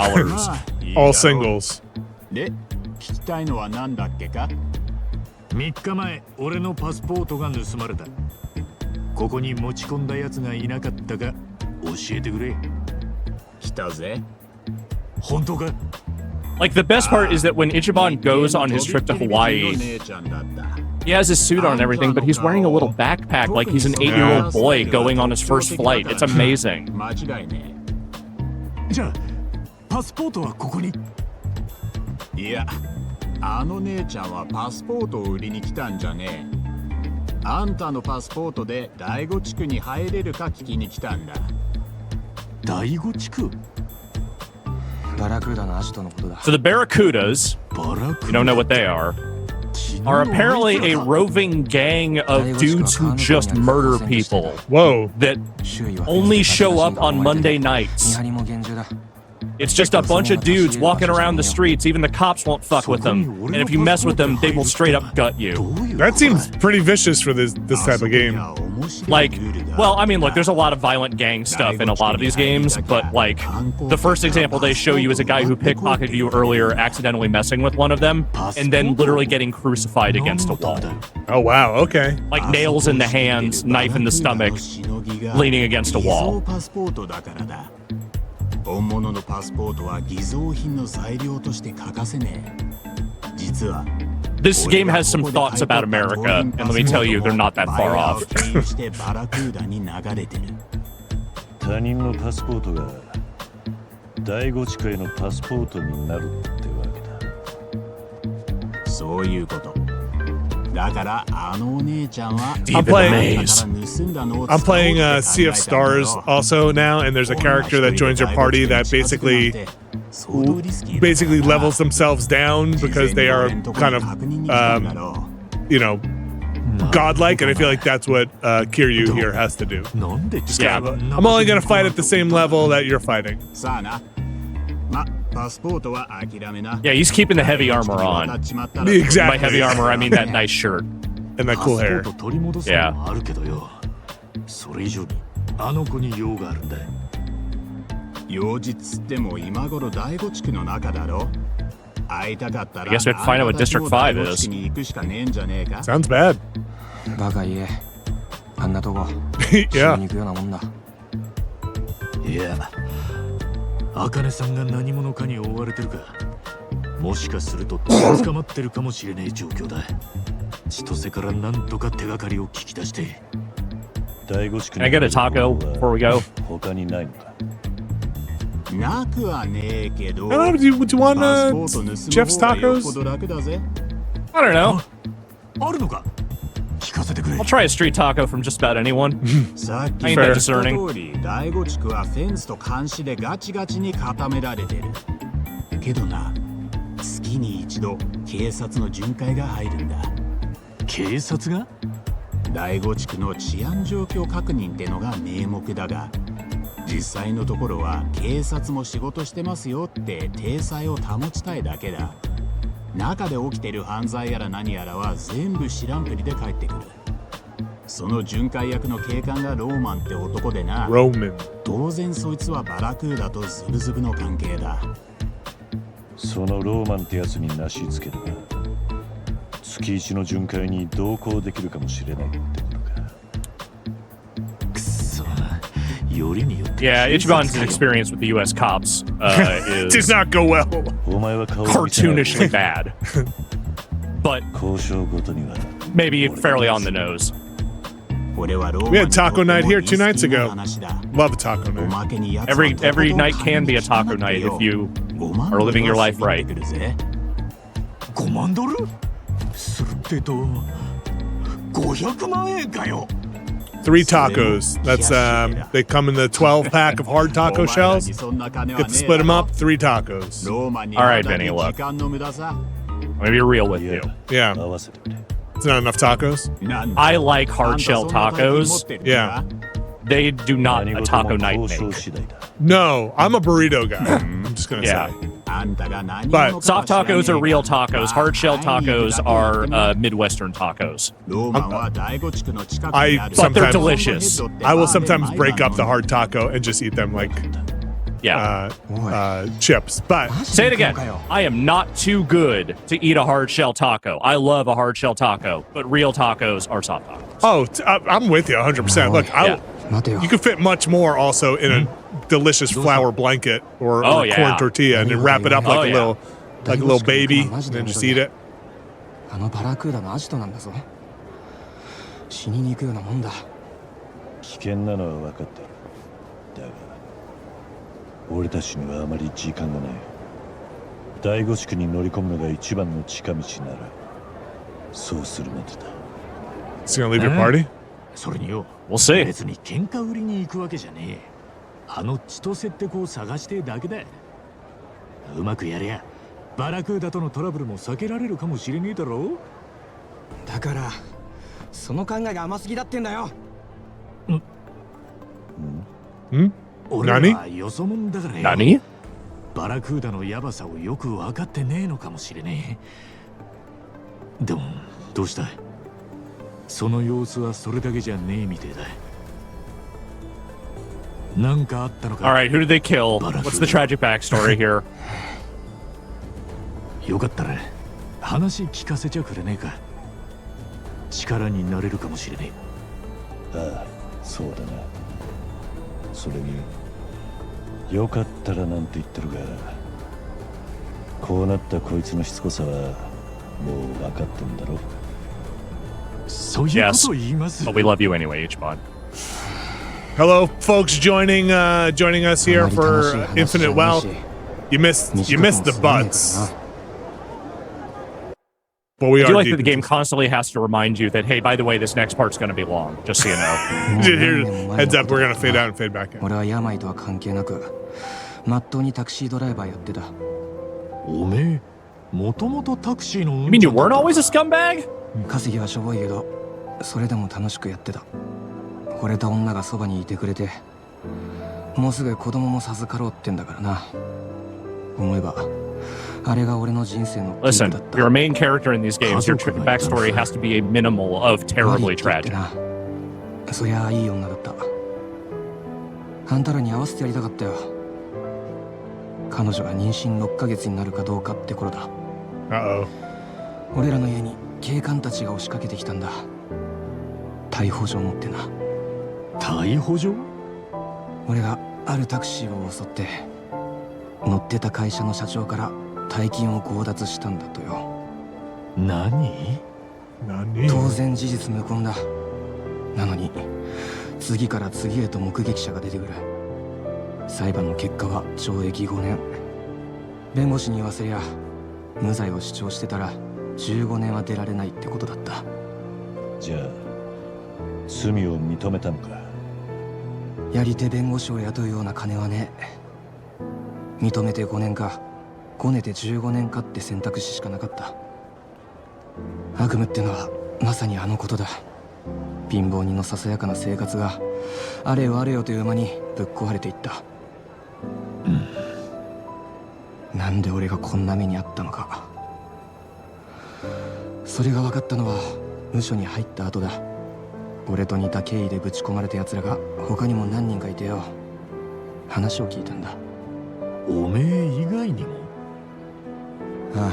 Speaker 1: All singles.
Speaker 3: で、聞きたいのは何だっけか3日前、俺のパスポートが盗まれたここに持ち込んだやつがいなかったか教えてくれ来たぜ本当か
Speaker 2: Like, the best part is that when Ichiban goes on his trip to Hawaii, he has his suit on and everything, but he's wearing a little backpack like he's an 8-year-old boy going on his first flight. It's amazing.
Speaker 3: じゃあ、パスポートはここにいや、あの姉ちゃんはパスポートを売りに来たんじゃねえあんたのパスポートで第5地区に入れるか聞きに来たんだ第5地区
Speaker 2: So the Barracudas, you don't know what they are apparently a roving gang of dudes who just murder people.
Speaker 1: Whoa.
Speaker 2: That only show up on Monday nights. It's just a bunch of dudes walking around the streets. Even the cops won't fuck with them. And if you mess with them, they will straight up gut you.
Speaker 1: That seems pretty vicious for this type of game.
Speaker 2: Like, well, I mean, look, there's a lot of violent gang stuff in a lot of these games, but like, the first example they show you is a guy who pickpocketed you earlier, accidentally messing with one of them, and then literally getting crucified against a wall.
Speaker 1: Oh, wow. Okay.
Speaker 2: Like nails in the hands, knife in the stomach, leaning against a wall.
Speaker 3: 本物のパスポートは偽造品の材料として欠かせねえ。実は
Speaker 2: This game has some thoughts about America, and let me tell you, they're not that far off.
Speaker 6: 他人のパスポートが第5地区へのパスポートになるってわけだ。
Speaker 3: そういうこと。だからあのお姉ちゃんは
Speaker 1: I'm playing Sea of Stars also now, and there's a character that joins your party that basically levels themselves down because they are kind of godlike, and I feel like that's what Kiryu here has to do. Just kind of, I'm only gonna fight at the same level that you're fighting.
Speaker 2: Yeah, he's keeping the heavy armor on.
Speaker 1: Exactly.
Speaker 2: By heavy armor, I mean that nice shirt.
Speaker 1: And that cool hair.
Speaker 2: Yeah.
Speaker 3: それ以上にあの子に用があるんだ。用事つっても今頃第5地区の中だろ。会いたかったら
Speaker 2: I guess we have to find out what District 5 is.
Speaker 1: Sounds bad.
Speaker 5: バカ言え。あんなとこ。
Speaker 1: Yeah.
Speaker 5: に行くようなもんだ。
Speaker 3: いや、茜さんが何者かに追われてるか。もしかすると捕まってるかもしれない状況だ。千歳からなんとか手がかりを聞き出して。
Speaker 6: 第5地区
Speaker 2: Can I get a taco before we go?
Speaker 6: 他にないのか。
Speaker 3: なくはねえけど。
Speaker 1: Would you want Jeff's tacos?
Speaker 2: I don't know.
Speaker 3: あるのか。聞かせてくれ。
Speaker 2: I'll try a street taco from just about anyone.
Speaker 3: さっき
Speaker 2: I
Speaker 3: 言
Speaker 2: ain't
Speaker 3: っ
Speaker 2: that
Speaker 3: た
Speaker 2: discerning.
Speaker 3: 通り、第5地区はフェンスと監視でガチガチに固められてる。けどな、月に一度警察の巡回が入るんだ。警察が？第5地区の治安状況確認ってのが名目だが、実際のところは警察も仕事してますよって体裁を保ちたいだけだ。中で起きてる犯罪やら何やらは全部知らんぷりで帰ってくる。その巡回役の警官がローマンって男でな。当然そいつはバラクーダとズブズブの関係だ。
Speaker 6: そのローマンってやつになしつけるが、月一の巡回に同行できるかもしれないってことか。
Speaker 3: くそ、よりによって。
Speaker 2: Yeah, Ichiban's experience with the U.S. cops is
Speaker 1: Does not go well.
Speaker 6: お前は顔
Speaker 2: cartoonishly bad, but
Speaker 6: 交渉ごとには
Speaker 2: maybe fairly on the nose.
Speaker 1: We had taco night here 2 nights ago. Love a taco night.
Speaker 2: Every night can be a taco night if you are living your life right.
Speaker 3: 5万ドル？するってと500万円かよ。
Speaker 1: 3 tacos. That's they come in the 12 pack of hard taco shells. Get to split them up. 3 tacos.
Speaker 2: All right, Vinny, look. I'm gonna be real with you.
Speaker 1: Yeah. It's not enough tacos.
Speaker 2: I like hard shell tacos.
Speaker 1: Yeah.
Speaker 2: they do not a taco night make.
Speaker 1: No, I'm a burrito guy. I'm just gonna
Speaker 2: Yeah.
Speaker 1: say. But
Speaker 2: Soft tacos are real tacos. Hard shell tacos are Midwestern tacos.
Speaker 1: I
Speaker 2: But they're
Speaker 1: sometimes
Speaker 2: delicious.
Speaker 1: I will sometimes break up the hard taco and just eat them like
Speaker 2: Yeah.
Speaker 1: chips. But
Speaker 2: Say it again. I am not too good to eat a hard shell taco. I love a hard shell taco, but real tacos are soft tacos.
Speaker 1: I'm with you 100%. Look,
Speaker 2: Yeah.
Speaker 1: you can fit much more also in a delicious flour blanket or corn tortilla and then wrap it up like a little baby and then just eat it.
Speaker 5: あのバラクーダのアジトなんだぞ。死にに行くようなもんだ。
Speaker 6: 危険なのは分かってる。だが俺たちにはあまり時間がない。第五地区に乗り込むのが一番の近道ならそうするまでだ。
Speaker 1: Is he gonna leave your party?
Speaker 3: それによ、
Speaker 2: We'll see.
Speaker 3: 別に喧嘩売りに行くわけじゃねえ。あの千歳って子を探してだけだ。うまくやりゃバラクーダとのトラブルも避けられるかもしれねえだろう。
Speaker 5: だからその考えが甘すぎだってんだよ。
Speaker 3: 俺はよそ者だからよ。
Speaker 2: 何？
Speaker 3: バラクーダのヤバさをよく分かってねえのかもしれねえ。でもどうしたい？その様子はそれだけじゃねえみてえだ。なんかあったのか。
Speaker 2: All right, who did they kill? What's the tragic backstory here?
Speaker 3: よかったら話聞かせちゃくれねえか。力になれるかもしれね
Speaker 6: え。ああ、そうだな。それによかったらなんて言ってるが、こうなったこいつのしつこさはもう分かってんだろ。
Speaker 3: そういうことを言います。
Speaker 2: But we love you anyway, Ichiban.
Speaker 1: Hello, folks joining us here for Infinite Wealth. You missed the butts. But we
Speaker 2: I do
Speaker 1: are
Speaker 2: like
Speaker 1: deep
Speaker 2: that the game
Speaker 1: into-
Speaker 2: constantly has to remind you that, hey, by the way, this next part's going to be long, just so you know.
Speaker 1: Here, heads up, we're gonna fade out and fade back in.
Speaker 5: 俺は病とは関係なく、まっとうにタクシードライバーやってた。
Speaker 3: おめえ、もともとタクシーの
Speaker 2: You mean you weren't always a scumbag?
Speaker 5: 稼ぎはしょぼいけど、それでも楽しくやってた。惚れた女がそばにいてくれて、もうすぐ子供も授かろうってんだからな。思えば、あれが俺の人生のピークだった。
Speaker 2: Listen, you're a main character in these games. Your backstory has to be a minimal of terribly tragic.
Speaker 5: そりゃあいい女だった。あんたらに合わせてやりたかったよ。彼女が妊娠6ヶ月になるかどうかって頃だ。俺らの家に警官たちが押しかけてきたんだ。逮捕状持ってな。
Speaker 3: 逮捕状？
Speaker 5: 俺があるタクシーを襲って乗ってた会社の社長から大金を強奪したんだとよ。
Speaker 3: 何？
Speaker 5: 当然事実無根だ。なのに次から次へと目撃者が出てくる。裁判の結果は懲役5年。弁護士に言わせりゃ無罪を主張してたら15年は出られないってことだった。
Speaker 6: じゃあ罪を認めたのか。
Speaker 5: やり手弁護士を雇うような金はねえ。認めて5年かごねて15年かって選択肢しかなかった。悪夢ってのはまさにあのことだ。貧乏人のささやかな生活があれよあれよという間にぶっ壊れていった。なんで俺がこんな目にあったのか。それが分かったのは無所に入った後だ。俺と似た経緯でぶち込まれた奴らが他にも何人かいてよ。話を聞いたんだ。
Speaker 3: おめえ以外にも？
Speaker 5: ああ、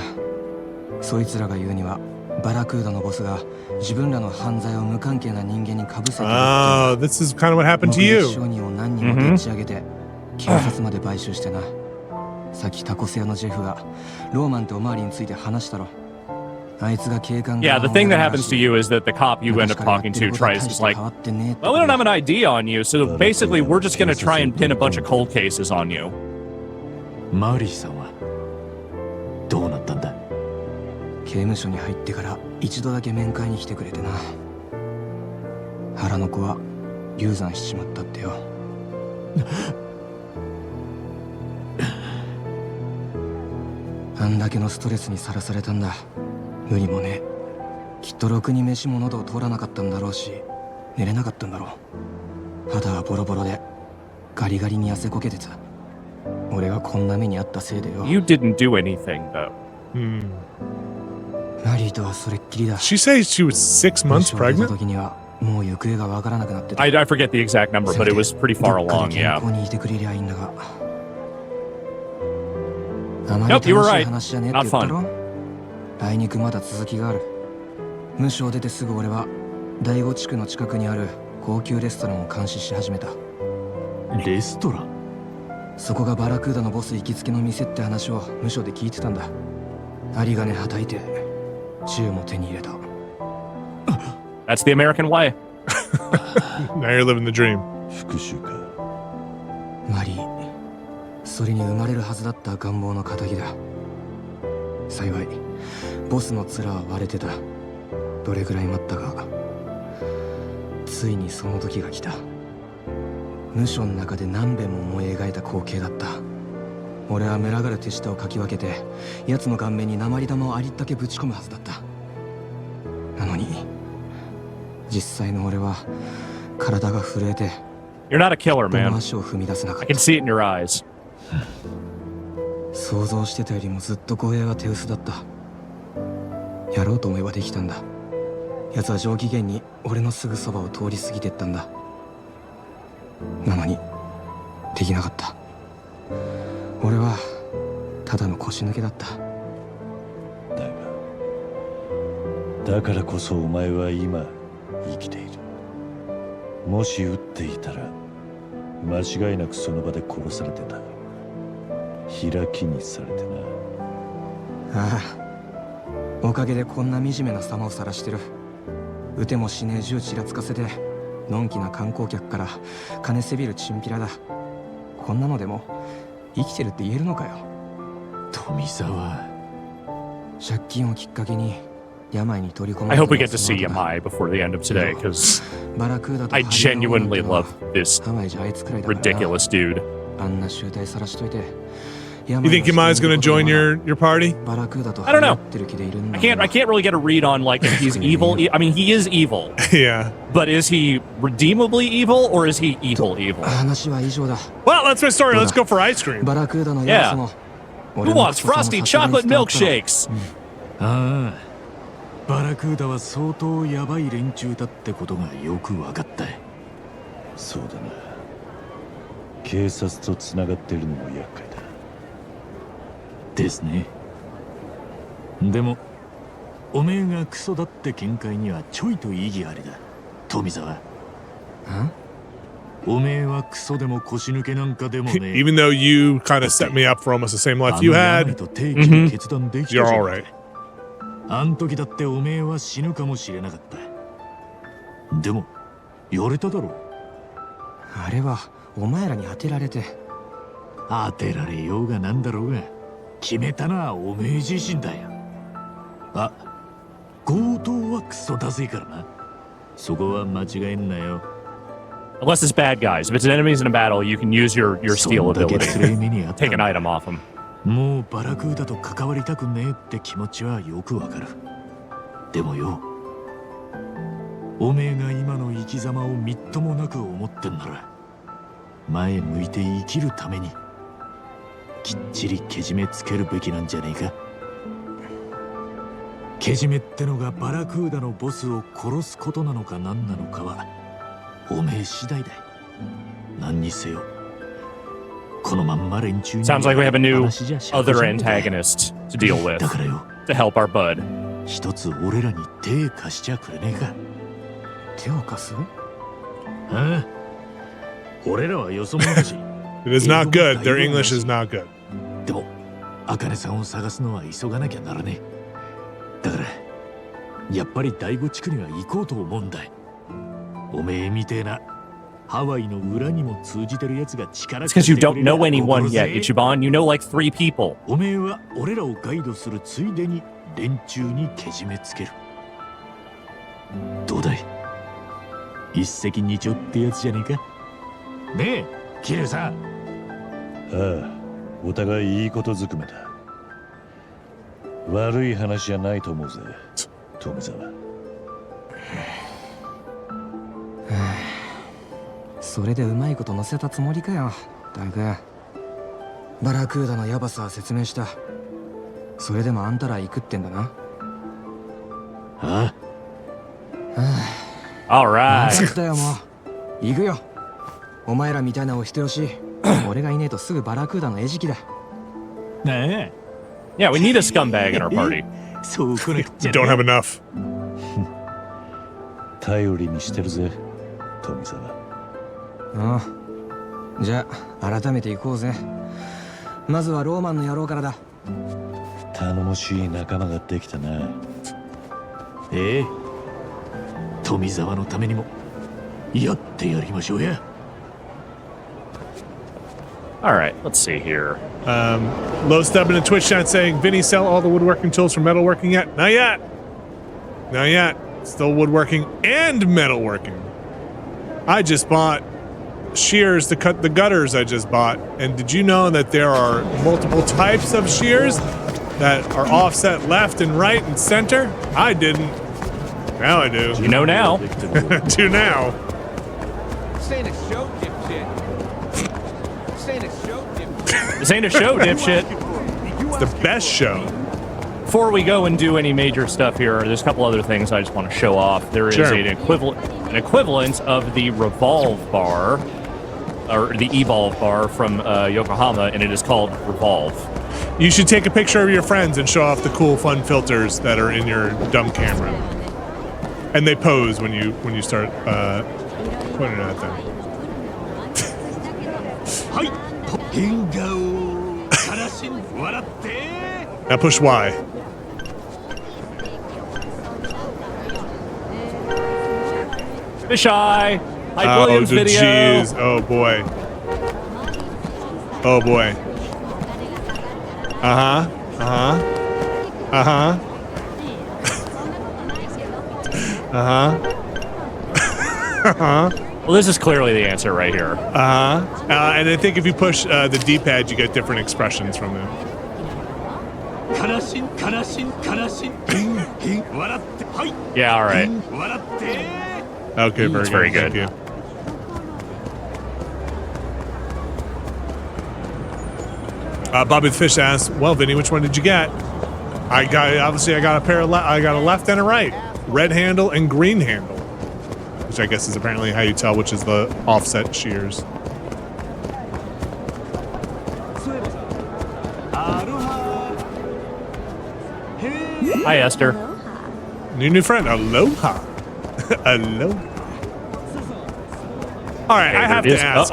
Speaker 5: そいつらが言うにはバラクーダのボスが自分らの犯罪を無関係な人間にかぶせてる。
Speaker 1: Oh, this is kind of what happened to you.
Speaker 5: 証人を何人もでっち上げて警察まで買収してな。さっきタコス屋のジェフがローマンとおまわりについて話したろ。あいつが警官
Speaker 2: Yeah, the thing that happens to you is that the cop you end up talking to tries is like, well, we don't have an ID on you, so basically we're just gonna try and pin a bunch of cold cases on you.
Speaker 3: マリーさんはどうなったんだ？
Speaker 5: 刑務所に入ってから一度だけ面会に来てくれてな。腹の子は流産しちまったってよ。あんだけのストレスにさらされたんだ。無理もね。きっとろくに飯も喉を通らなかったんだろうし、寝れなかったんだろう。肌はボロボロでガリガリに痩せこけてた。俺がこんな目にあったせいでよ。
Speaker 2: You didn't do anything, though.
Speaker 5: マリーとはそれっきりだ。
Speaker 1: She says she was 6 months
Speaker 5: 出た
Speaker 1: pregnant?
Speaker 5: 時にはもう行方がわからなくなってた。
Speaker 2: I forget the exact number, but it was pretty far
Speaker 5: どっか
Speaker 2: along,
Speaker 5: で健
Speaker 2: yeah.
Speaker 5: 康にいてくれりゃいいんだが。あまり
Speaker 2: Nope, you were
Speaker 5: 楽し
Speaker 2: right.
Speaker 5: い話じゃねえって言ったろ。あいにくまだ続きがある。無所を出てすぐ俺は第五地区の近くにある高級レストランを監視し始めた。
Speaker 3: レストラン？
Speaker 5: そこがバラクーダのボス行きつけの店って話を無所で聞いてたんだ。有り金はたいて銃も手に入れた。
Speaker 2: That's the American way.
Speaker 1: Now you're living the dream.
Speaker 6: 復讐か。
Speaker 5: マリー、それに生まれるはずだった願望の仇だ。幸いボスの面は割れてた。どれくらい待ったか、ついにその時が来た。無所の中で何遍も思い描いた光景だった。俺は群がる手下をかき分けて奴の顔面に鉛玉をありったけぶち込むはずだった。なのに実際の俺は体が震えて
Speaker 2: You're not a killer,
Speaker 5: この
Speaker 2: man.
Speaker 5: 足を踏み出せなか
Speaker 2: I
Speaker 5: った。
Speaker 2: can see it in your eyes.
Speaker 5: 想像してたよりもずっと護衛は手薄だった。やろうと思えばできたんだ。奴は上機嫌に俺のすぐそばを通り過ぎてったんだ。なのにできなかった。俺はただの腰抜けだった。
Speaker 6: だからこそお前は今生きている。もし撃っていたら間違いなくその場で殺されてた。開きにされてな。
Speaker 5: ああ、おかげでこんな惨めな様を晒してる。撃てもしねえ銃ちらつかせてのんきな観光客から金せびるチンピラだ。こんなのでも生きてるって言えるのかよ。
Speaker 3: 富沢。
Speaker 5: 借金をきっかけに病に取り込ま
Speaker 2: I
Speaker 5: れ
Speaker 2: hope
Speaker 5: た
Speaker 2: we
Speaker 5: の
Speaker 2: get
Speaker 5: は
Speaker 2: to
Speaker 5: そ
Speaker 2: see
Speaker 5: の後だ。
Speaker 2: Yamai before the end of today, because
Speaker 5: バラクーダと
Speaker 2: I
Speaker 5: ハリアン
Speaker 2: genuinely
Speaker 5: なん
Speaker 2: love
Speaker 5: てのは
Speaker 2: this
Speaker 5: ハワイじゃあいつくらいだからな。
Speaker 2: ridiculous dude.
Speaker 5: あんな集体さらしといて。
Speaker 1: You think Yamai's gonna join your party?
Speaker 5: バラクーダと
Speaker 2: I don't know.
Speaker 5: ハリアってる気でいるんだ
Speaker 2: I can't really get a read on like if he's evil. I mean, he is evil,
Speaker 1: Yeah.
Speaker 2: but is he redeemably evil or is he evil?
Speaker 5: 話は以上だ。
Speaker 1: Well, that's my story. Let's go for ice cream.
Speaker 5: バラクーダのやつも
Speaker 2: Who wants frosty chocolate milkshakes?
Speaker 3: ああ、バラクーダは相当ヤバい連中だってことがよく分かった。
Speaker 6: そうだな。警察とつながってるのも厄介だ。
Speaker 3: ですね。でもおめえがクソだって見解にはちょいと意義ありだ、富沢。おめえはクソでも腰抜けなんかでもね。
Speaker 1: Even though you kind of set me up for almost the same life you had, you're all right.
Speaker 3: あん時だっておめえは死ぬかもしれなかった。でもやれただろう。
Speaker 5: あれはお前らに当てられて。
Speaker 3: 当てられようがなんだろうが決めたのはおめえ自身だよ。あ、強盗はクソだぜからな。そこは間違えんなよ。
Speaker 2: Unless it's bad guys. If it's enemies in a battle, you can use your steal ability. Take an item off them.
Speaker 3: もうバラクーダと関わりたくねえって気持ちはよくわかる。でもよ、おめえが今の生き様をみっともなく思ってんなら、前向いて生きるためにきっちりけじめつけるべきなんじゃねえか。けじめってのがバラクーダのボスを殺すことなのか何なのかはおめえ次第だ。何にせよこのまんま連中に
Speaker 2: Sounds like we have a new other antagonist to deal with
Speaker 3: だからよ、
Speaker 2: to help our bud.
Speaker 3: 一つ俺らに手貸しちゃくれねえか。
Speaker 5: 手を貸す？
Speaker 3: ああ、俺らはよそ者だし。
Speaker 1: It is not good. Their English is not good.
Speaker 3: でも茜さんを探すのは急がなきゃならねえ。だからやっぱり第五地区には行こうと思うんだ。おめえみてえなハワイの裏にも通じてるやつが力
Speaker 2: It's because you don't know anyone yet, Ichiban. You know like 3 people.
Speaker 3: おめえは俺らをガイドするついでに連中にけじめつける。どうだい、一石二鳥ってやつじゃねえか。ねえキルさん。
Speaker 6: ああ、お互いいいことずくめだ。悪い話じゃないと思うぜ、富澤。
Speaker 5: それでうまいこと乗せたつもりかよ、タク。バラクーダのヤバさは説明した。それでもあんたら行くってんだな。
Speaker 6: あ
Speaker 2: All right.
Speaker 5: 分かったよ、もう。行くよ。お前らみたいなお人よし。俺がいねえとすぐバラクーダの餌食だ。
Speaker 3: ね
Speaker 2: Yeah, we need a scumbag in our party.
Speaker 3: え、そうこなくっちゃ
Speaker 1: Don't have enough.
Speaker 6: 頼りにしてるぜ、富澤。
Speaker 5: ああ。じゃあ改めて行こうぜ。まずはローマンの野郎からだ。
Speaker 6: 頼もしい仲間ができたな。
Speaker 3: ええ、富澤のためにもやってやりましょうや。
Speaker 2: All right, let's see here.
Speaker 1: Low Stub in a Twitch chat saying, Vinny, sell all the woodworking tools for metalworking yet? Not yet. Not yet. Still woodworking and metalworking. I just bought shears to cut the gutters I just bought. And did you know that there are multiple types of shears that are offset left and right and center? I didn't. Now I do.
Speaker 2: You know now.
Speaker 1: Do now.
Speaker 2: This ain't a show, dipshit.
Speaker 1: It's the best show.
Speaker 2: Before we go and do any major stuff here, there's a couple other things I just want to show off. There is an equivalent of the Revolve Bar, or the Evolve Bar from Yokohama, and it is called Revolve.
Speaker 1: You should take a picture of your friends and show off the cool, fun filters that are in your dumb camera. And they pose when you start pointing at them. Now push Y.
Speaker 2: Fisheye! Hype Williams video!
Speaker 1: Jeez. Oh boy. Oh boy. Uh-huh. Uh-huh. Uh-huh. Uh-huh. Uh-huh.
Speaker 2: Well, this is clearly the answer right here.
Speaker 1: Uh-huh. And I think if you push the D-pad, you get different expressions from it.
Speaker 2: Yeah, all right.
Speaker 1: Okay,
Speaker 2: very good.
Speaker 1: Thank you. Bobby the Fish asks, "Well, Vinny, which one did you get?" I got a pair of I got a left and a right, red handle and green handle, which I guess is apparently how you tell which is the offset shears.
Speaker 2: Hi, Esther.
Speaker 1: New friend, aloha. Aloha. All right, I have to ask.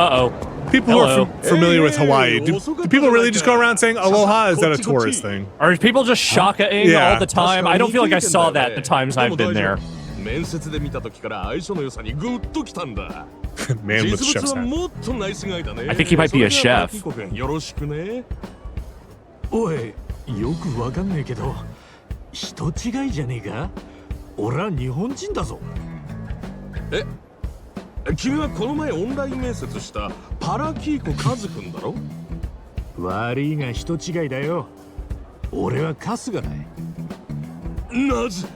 Speaker 1: People who are familiar with Hawaii, do people really just go around saying aloha? Is that a tourist thing?
Speaker 2: Are people just shaka-ing all the time? I don't feel like I saw that the times I've been there.
Speaker 1: Man with chef's hat.
Speaker 2: I think he might be a chef.
Speaker 3: おい、よくわかんねえけど、人違いじゃねえか？俺は日本人だぞ。
Speaker 10: え、君はこの前オンライン面接したパラキーコカズくんだろ？
Speaker 3: 悪いが人違いだよ。俺は春日だ。
Speaker 10: なぜ？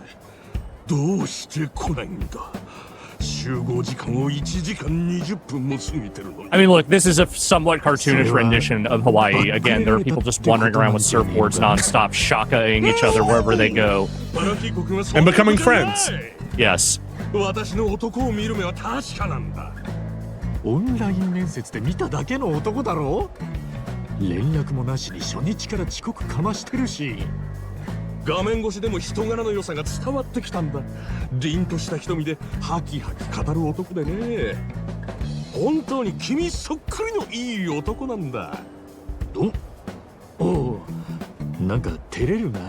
Speaker 10: どうして来ないんだ？集合時間を1時間20分も過ぎてるのに。
Speaker 2: I mean, look, this is a somewhat cartoonish rendition of Hawaii. Again, there are people just wandering around with surfboards nonstop, shaka-ing each other wherever they go.
Speaker 1: And becoming friends.
Speaker 2: Yes.
Speaker 10: 私の男を見る目は確かなんだ。
Speaker 3: オンライン面接で見ただけの男だろ？連絡もなしに初日から遅刻かましてるし。
Speaker 10: 画面越しでも人柄の良さが伝わってきたんだ。凛とした瞳でハキハキ語る男でね。本当に君そっくりのいい男なんだ。
Speaker 3: おお、なんか照れるな。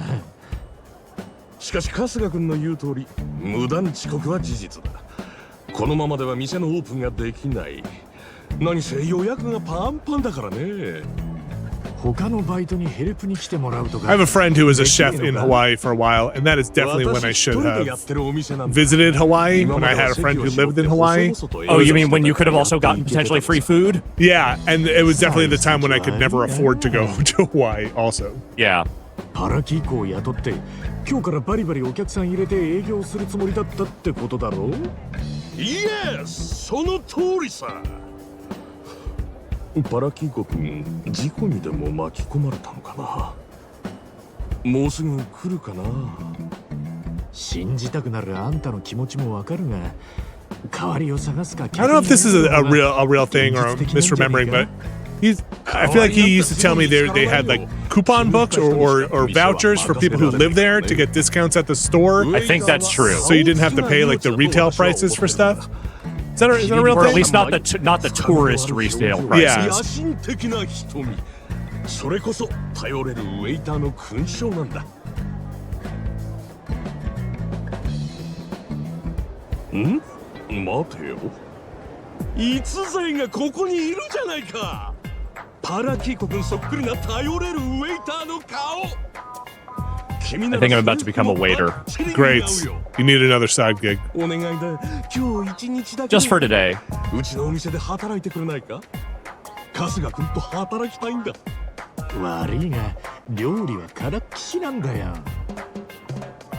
Speaker 10: しかし春日君の言う通り、無駄に遅刻は事実だ。このままでは店のオープンができない。何せ予約がパンパンだからね。
Speaker 1: I have a friend who was a chef in Hawaii for a while, and that is definitely when I should have visited Hawaii, when I had a friend who lived in Hawaii.
Speaker 2: Oh, you mean when you could have also gotten potentially free food?
Speaker 1: Yeah, and it was definitely the time when I could never afford to go to Hawaii also.
Speaker 2: Yeah.
Speaker 3: パラキーコを雇って今日からバリバリお客さん入れて営業するつもりだったってことだろ？
Speaker 10: Yes! その通りさ。パラキーコ君、事故にでも巻き込まれたのかな。もうすぐ来るかな。
Speaker 3: 信じたくなるあんたの気持ちもわかるが、代わりを探すか。
Speaker 1: I don't know if this is a real thing or I'm misremembering, but I feel like he used to tell me they had like coupon books or vouchers for people who live there to get discounts at the store.
Speaker 2: I think that's true.
Speaker 1: So you didn't have to pay like the retail prices for stuff. Is that a real
Speaker 2: or
Speaker 1: thing?
Speaker 2: At least not the tourist resale prices.
Speaker 1: Yeah.
Speaker 10: 野心的な瞳。それこそ頼れるウェイターの勲章なんだ。ん？待てよ。逸材がここにいるじゃないか。パラキーコ君そっくりな頼れるウェイターの顔。I
Speaker 2: think I'm about to become a waiter.
Speaker 1: Great. You need another side gig.
Speaker 10: お願いだ。今日一日だけ。
Speaker 2: Just for today.
Speaker 10: うちのお店で働いてくれないか。春日君と働きたいんだ。
Speaker 3: 悪いが、料理はからっきしなんだよ。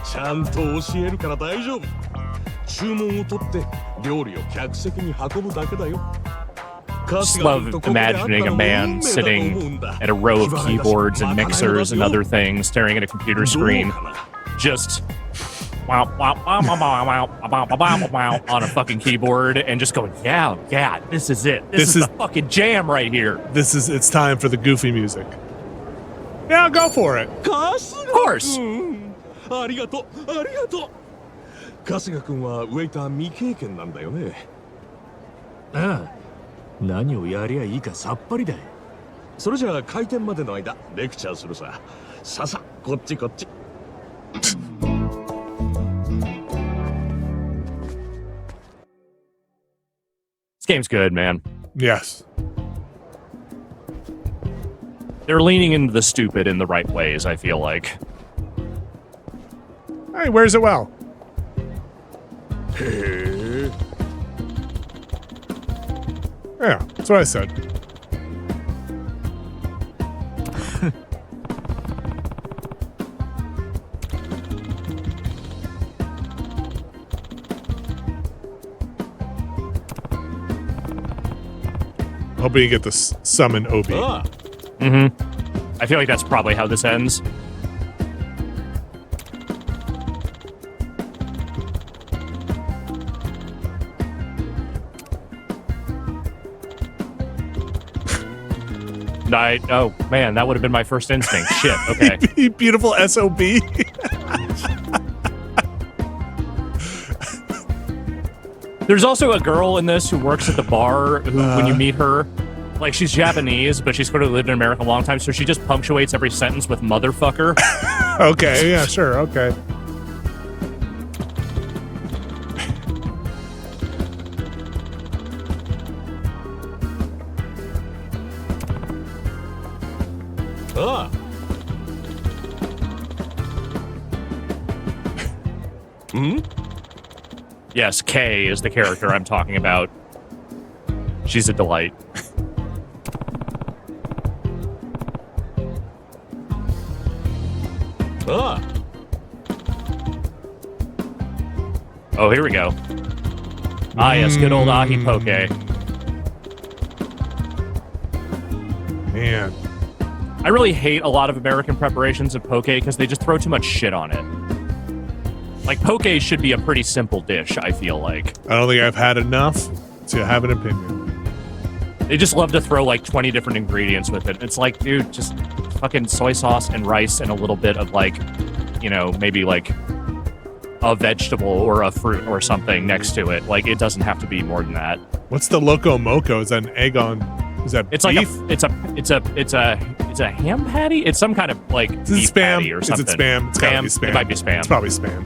Speaker 10: ちゃんと教えるから大丈夫。注文を取って料理を客席に運ぶだけだよ。
Speaker 2: Just love imagining a man sitting at a row of keyboards and mixers and other things, staring at a computer screen, just wow, wow, wow, wow, wow, wow, wow, wow, on a fucking keyboard and just going, yeah, this is it. This is the fucking jam right here.
Speaker 1: It's time for the goofy music. Yeah, go for it.
Speaker 2: Of course.
Speaker 10: ありがとう、ありがとう。春日君はウェイター未経験なんだよね。
Speaker 3: ああ。何をやりゃいいかさっぱりだ。
Speaker 10: それじゃあ開店までの間レクチャーするさ。ささ、こっちこっち。
Speaker 2: This game's good, man.
Speaker 1: Yes.
Speaker 2: They're leaning into the stupid in the right ways, I feel like.
Speaker 1: Hey, where's it well? Yeah, that's what I said. Hoping you get the summon Obi.
Speaker 2: Mm-hmm. I feel like that's probably how this ends. Oh man, that would have been my first instinct. Shit. Okay.
Speaker 1: Beautiful SOB.
Speaker 2: There's also a girl in this who works at the bar who, when you meet her, like she's Japanese, but she's sort of lived in America a long time, so she just punctuates every sentence with motherfucker.
Speaker 1: Okay. Yeah. Sure. Okay.
Speaker 2: Yes, Kay is the character I'm talking about. She's a delight. Oh, here we go. Ah, yes, good old ahi poke.
Speaker 1: Man.
Speaker 2: I really hate a lot of American preparations of poke because they just throw too much shit on it. Like, poke should be a pretty simple dish, I feel like.
Speaker 1: I don't think I've had enough to have an opinion.
Speaker 2: They just love to throw, like, 20 different ingredients with it. It's like, dude, just fucking soy sauce and rice and a little bit of, like, you know, maybe, like, a vegetable or a fruit or something next to it. Like, it doesn't have to be more than that.
Speaker 1: What's the Loco Moco? Is that an egg on... Is that
Speaker 2: it's
Speaker 1: beef?
Speaker 2: Like it's a ham patty? It's some kind of, like, beef patty or something.
Speaker 1: Is it spam? It's gotta be spam.
Speaker 2: It might be spam.
Speaker 1: It's probably spam.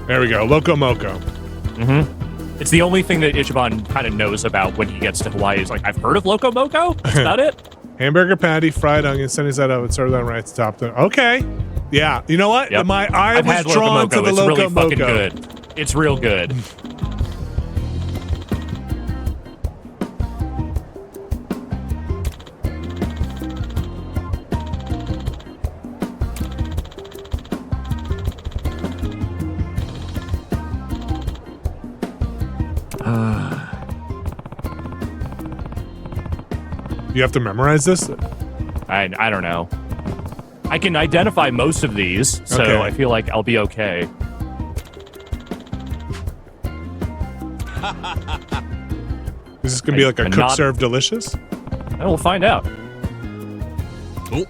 Speaker 1: There we go. Loco Moco.
Speaker 2: Mm-hmm. It's the only thing that Ichiban kind of knows about when he gets to Hawaii. He's like, I've heard of Loco Moco? That's about it.
Speaker 1: Hamburger patty, fried onion, sunny side up, and served on rice, topped on. Okay. Yeah. You know what?
Speaker 2: Yep.
Speaker 1: My eye was drawn to the
Speaker 2: it's
Speaker 1: Loco
Speaker 2: really
Speaker 1: Moco.
Speaker 2: Fucking good. It's real good.
Speaker 1: You have to memorize this?
Speaker 2: I don't know. I can identify most of these, so
Speaker 1: Okay.
Speaker 2: I feel like I'll be okay.
Speaker 1: Is this gonna be like a cook serve delicious?
Speaker 2: And we'll find out.
Speaker 10: Oh.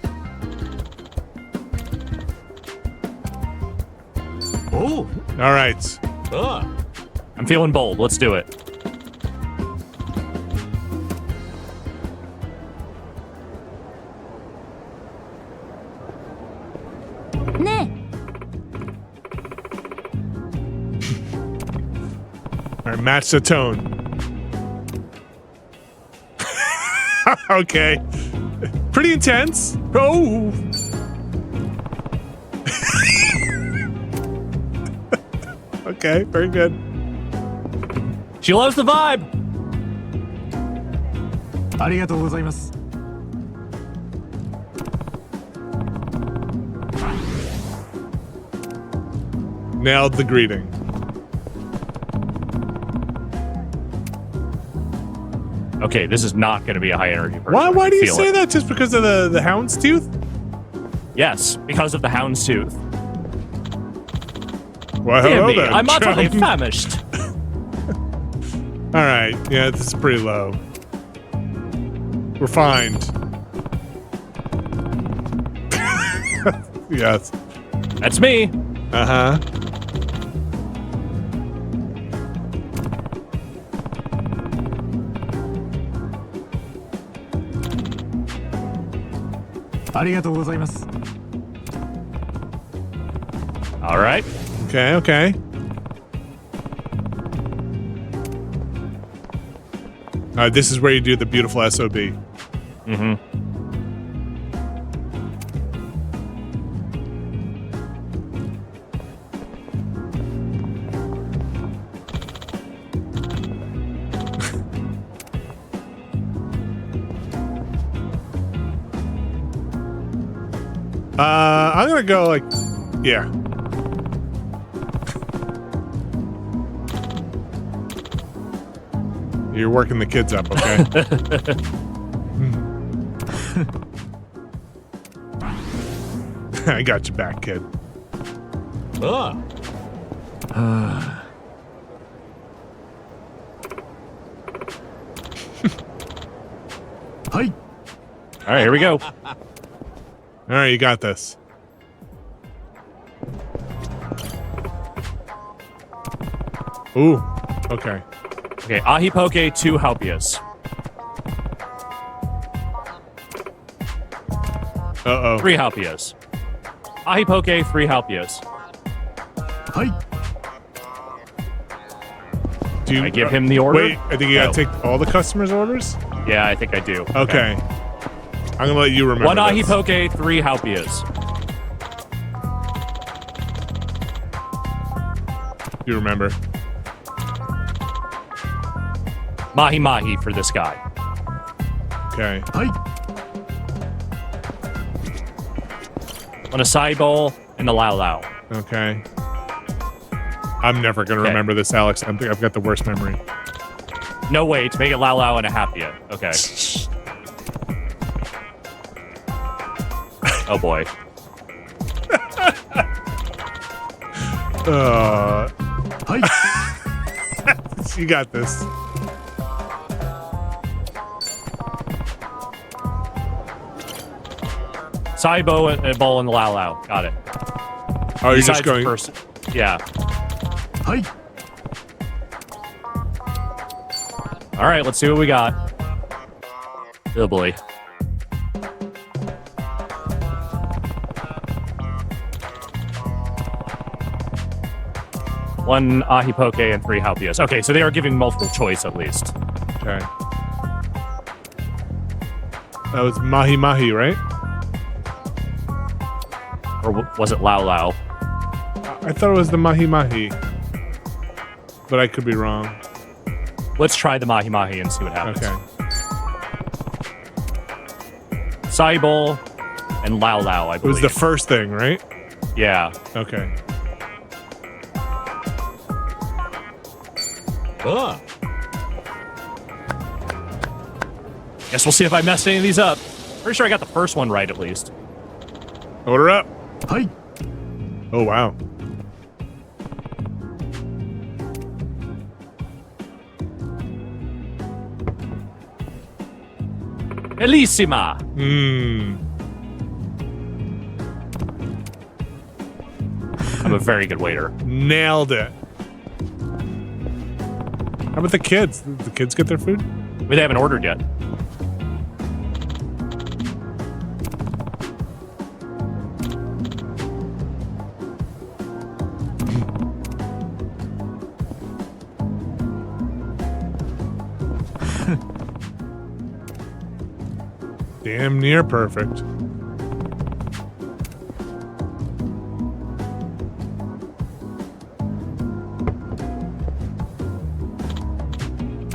Speaker 10: Oh.
Speaker 1: All right.
Speaker 10: Ah.
Speaker 2: I'm feeling bold. Let's do it.
Speaker 1: All right, match the tone. Okay. Pretty intense. Oh. Okay, very good.
Speaker 2: She loves the vibe.
Speaker 3: ありがとうございます。
Speaker 1: Nailed the greeting.
Speaker 2: Okay, this is not going to be a high energy person.
Speaker 1: Why do you
Speaker 2: Feel
Speaker 1: say
Speaker 2: it.
Speaker 1: that? Just because of the houndstooth?
Speaker 2: Yes, because of the houndstooth.
Speaker 1: Well,
Speaker 2: Dear
Speaker 1: hello
Speaker 2: me,
Speaker 1: there,
Speaker 2: I'm utterly
Speaker 1: chum.
Speaker 2: famished.
Speaker 1: All right, yeah, this is pretty low. We're fine. Yes.
Speaker 2: That's me.
Speaker 1: Uh-huh.
Speaker 2: All right.
Speaker 1: Okay, okay. This is where you do the beautiful SOB.
Speaker 2: Mm-hmm.
Speaker 1: I'm gonna go like, yeah. You're working the kids up, okay? I got your back, kid.
Speaker 10: Ah.
Speaker 3: Hi.
Speaker 2: All right, here we go.
Speaker 1: All right, you got this. Ooh, okay.
Speaker 2: Okay, ahi poke, 2 halpias.
Speaker 1: Uh-oh.
Speaker 2: 3 halpias. Ahi poke, 3 halpias.
Speaker 3: Hi.
Speaker 1: Do you,
Speaker 2: I give him the order?
Speaker 1: Wait, I think you gotta take all the customers' orders?
Speaker 2: Yeah, I think I do.
Speaker 1: Okay. I'm gonna let you remember
Speaker 2: 1 ahi
Speaker 1: this.
Speaker 2: poke, 3 halpias.
Speaker 1: You remember.
Speaker 2: Mahi mahi for this guy.
Speaker 1: Okay.
Speaker 3: Hi.
Speaker 2: 1 acai bowl and a lao lao.
Speaker 1: Okay. I'm never gonna remember this, Alex. I've got the worst memory.
Speaker 2: No, wait, make it lao lao and a hapia. Okay. Oh boy.
Speaker 3: Hi.
Speaker 1: You got this.
Speaker 2: Acai bowl and bowl and the lao lao. Got it.
Speaker 1: Oh, you're
Speaker 2: Besides
Speaker 1: just going.
Speaker 2: first. Yeah.
Speaker 3: Hi.
Speaker 2: All right, let's see what we got. Oh boy. One ahi poke and 3 halpias. Okay, so they are giving multiple choice at least.
Speaker 1: Okay. That was mahi mahi, right?
Speaker 2: Or was it lao lao?
Speaker 1: I thought it was the mahi mahi, but I could be wrong.
Speaker 2: Let's try the mahi mahi and see what happens.
Speaker 1: Okay.
Speaker 2: Acai bowl and lao lao, I
Speaker 1: It was
Speaker 2: believe.
Speaker 1: the first thing, right?
Speaker 2: Yeah.
Speaker 1: Okay.
Speaker 10: Ah.
Speaker 2: Guess we'll see if I messed any of these up. Pretty sure I got the first one right, at least.
Speaker 1: Order up.
Speaker 3: Hi.
Speaker 1: Oh, wow.
Speaker 2: Bellissima. I'm a very good waiter.
Speaker 1: Nailed it. How about the kids? Did the kids get their food?
Speaker 2: They haven't ordered yet.
Speaker 1: Damn near perfect.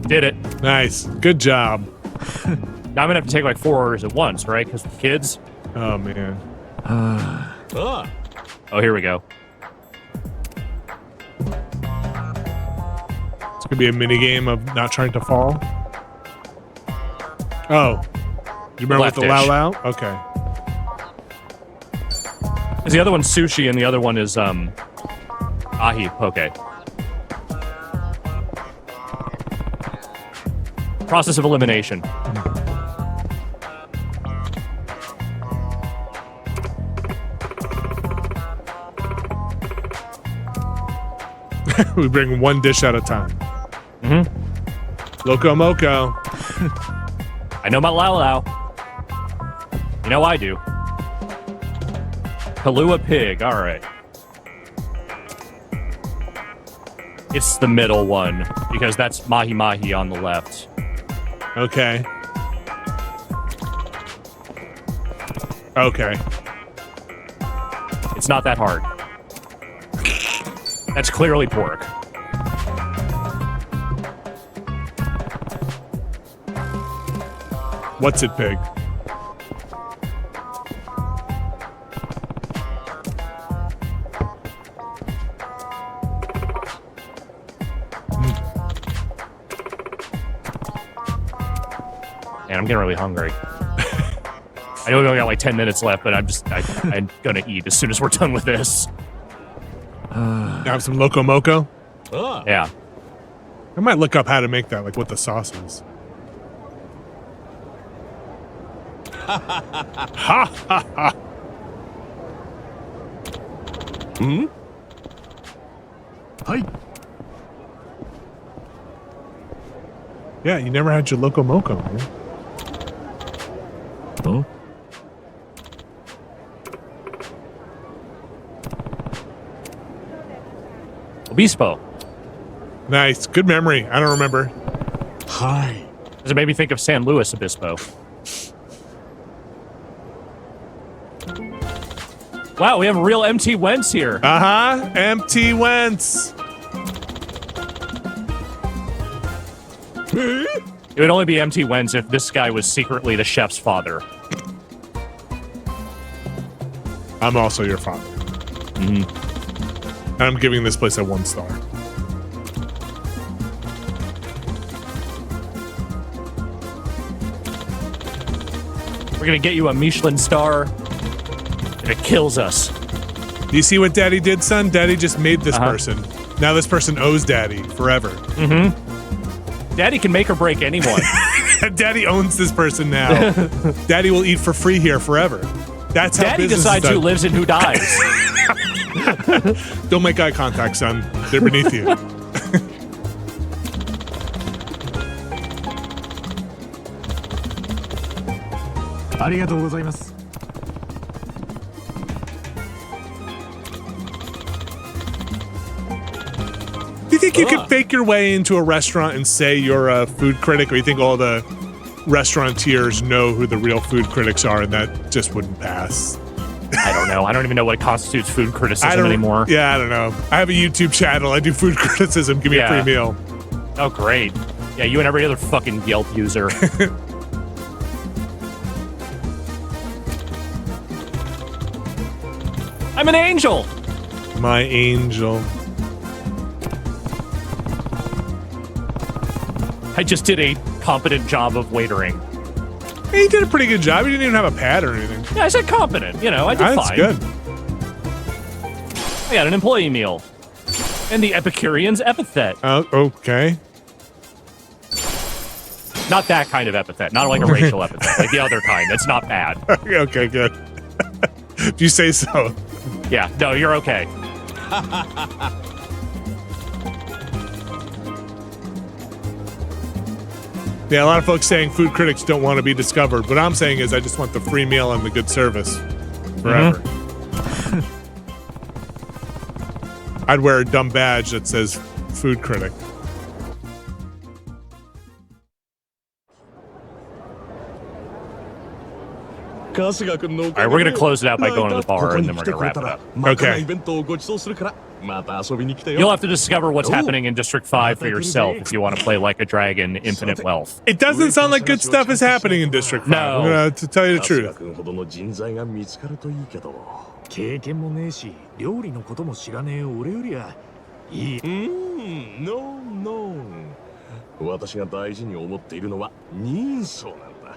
Speaker 2: Did it.
Speaker 1: Nice. Good job.
Speaker 2: Now I'm gonna have to take like 4 orders at once, right? Because the kids.
Speaker 1: Oh, man.
Speaker 2: Oh, here we go.
Speaker 1: It's going to be a mini game of not trying to fall. Oh. You remember with the
Speaker 2: Left-ish.
Speaker 1: Lao Lao? Okay.
Speaker 2: Because the other one's sushi and the other one is ahi poke. Process of elimination.
Speaker 1: We bring one dish at a time. Loco Moco.
Speaker 2: I know about Lao Lao. You know I do. Kahlua pig, alright. It's the middle one, because that's mahi mahi on the left.
Speaker 1: Okay. Okay.
Speaker 2: It's not that hard. That's clearly pork.
Speaker 1: What's it, pig?
Speaker 2: Man, I'm getting really hungry. I know we only got like 10 minutes left, but I'm gonna eat as soon as we're done with this.
Speaker 1: Have some Loco Moco?
Speaker 2: Yeah.
Speaker 1: I might look up how to make that, like what the sauce is. Ha ha ha!
Speaker 3: Hi.
Speaker 1: Yeah, you never had your Loco Moco, man.
Speaker 2: Oh. Obispo.
Speaker 1: Nice. Good memory. I don't remember.
Speaker 3: Hi.
Speaker 2: Does it make me think of San Luis Obispo? Wow, we have a real MT Wentz here.
Speaker 1: Uh-huh. MT Wentz.
Speaker 2: It would only be MT Wentz if this guy was secretly the chef's father.
Speaker 1: I'm also your father. And I'm giving this place a 1 star.
Speaker 2: We're gonna get you a Michelin star if it kills us.
Speaker 1: Do you see what Daddy did, son? Daddy just made this person. Now this person owes Daddy forever.
Speaker 2: Daddy can make or break anyone.
Speaker 1: Daddy owns this person now. Daddy will eat for free here forever. That's how
Speaker 2: Daddy
Speaker 1: business
Speaker 2: decides
Speaker 1: is
Speaker 2: who
Speaker 1: done.
Speaker 2: lives and who dies.
Speaker 1: Don't make eye contact, son. They're beneath you.
Speaker 3: Arigatou gozaimasu.
Speaker 1: Do you think you could fake your way into a restaurant and say you're a food critic, or you think all the restaurateurs know who the real food critics are and that just wouldn't pass?
Speaker 2: I don't know. I don't even know what constitutes food criticism anymore.
Speaker 1: Yeah, I don't know. I have a YouTube channel. I do food criticism. Give me a free meal.
Speaker 2: Oh, great. Yeah, you and every other fucking Yelp user. I'm an angel.
Speaker 1: My angel.
Speaker 2: I just did a competent job of waitering.
Speaker 1: He did a pretty good job. He didn't even have a pad or anything.
Speaker 2: Yeah, I said competent. You know, I did
Speaker 1: That's
Speaker 2: fine.
Speaker 1: good.
Speaker 2: I got an employee meal. And the Epicurean's epithet.
Speaker 1: Oh, okay.
Speaker 2: Not that kind of epithet. Not like a racial epithet. Like the other kind. That's not bad.
Speaker 1: Okay, good. If you say so.
Speaker 2: Yeah, no, you're okay.
Speaker 1: Yeah, a lot of folks saying food critics don't want to be discovered. What I'm saying is I just want the free meal and the good service forever. I'd wear a dumb badge that says food critic.
Speaker 2: All right, we're going to close it out by going to the bar, and then we're going to wrap it up.
Speaker 1: Okay.
Speaker 2: You'll have to discover what's happening in District 5 for yourself if you want to play Like a Dragon Infinite Wealth.
Speaker 1: It doesn't sound like good stuff is happening in District 5.
Speaker 2: No.
Speaker 1: I'm gonna, to tell you the truth.
Speaker 3: 経験もねえし料理のことも知らねえ俺よりはいい
Speaker 10: ノンノン私が大事に思っているのは人相なんだ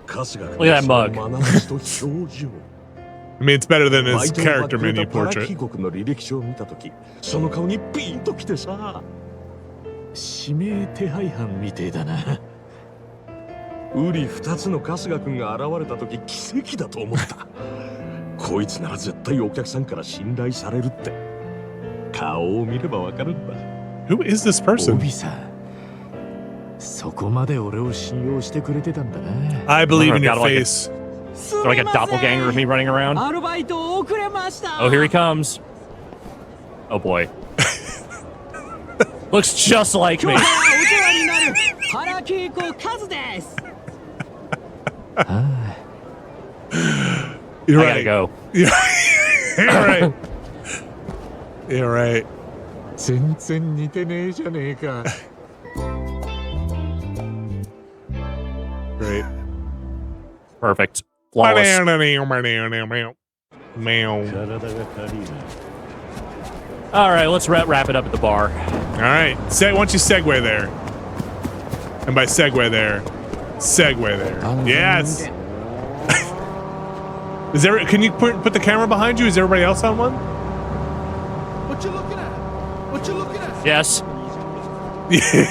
Speaker 10: 春日君の
Speaker 2: Look at that mug.
Speaker 10: 眼差しと表情
Speaker 1: I mean, it's better than his character menu
Speaker 10: パラ
Speaker 1: portrait.
Speaker 10: 貴国の履歴書を見たときその顔にピンときてさ
Speaker 3: 指名手配犯みてえだな
Speaker 10: ウリ二つの春日君が現れたとき奇跡だと思ったこいつなら絶対お客さんから信頼されるって顔を見ればわかるんだ
Speaker 1: Who is this person?
Speaker 3: 帯さんそこまで俺を信用してくれてたんだな
Speaker 1: I believe in your
Speaker 2: Got like a-
Speaker 1: face.
Speaker 2: Is there like a doppelganger of me running around?
Speaker 8: アルバイト遅れました
Speaker 2: Oh, here he comes. Oh boy. Looks just like me.
Speaker 8: お世話になる原恵子カズです
Speaker 1: You're
Speaker 2: I
Speaker 1: right.
Speaker 2: gotta go.
Speaker 1: You're right. You're right.
Speaker 3: 全然似てねえじゃねえか
Speaker 1: Great.
Speaker 2: Perfect. Flawless. All right, let's wrap it up at the bar.
Speaker 1: All right. Why don't you segue there? And by segue there, segue there. Yes. Is there? Can you put the camera behind you? Is everybody else on one?
Speaker 3: What you looking at? What you looking at?
Speaker 2: Yes.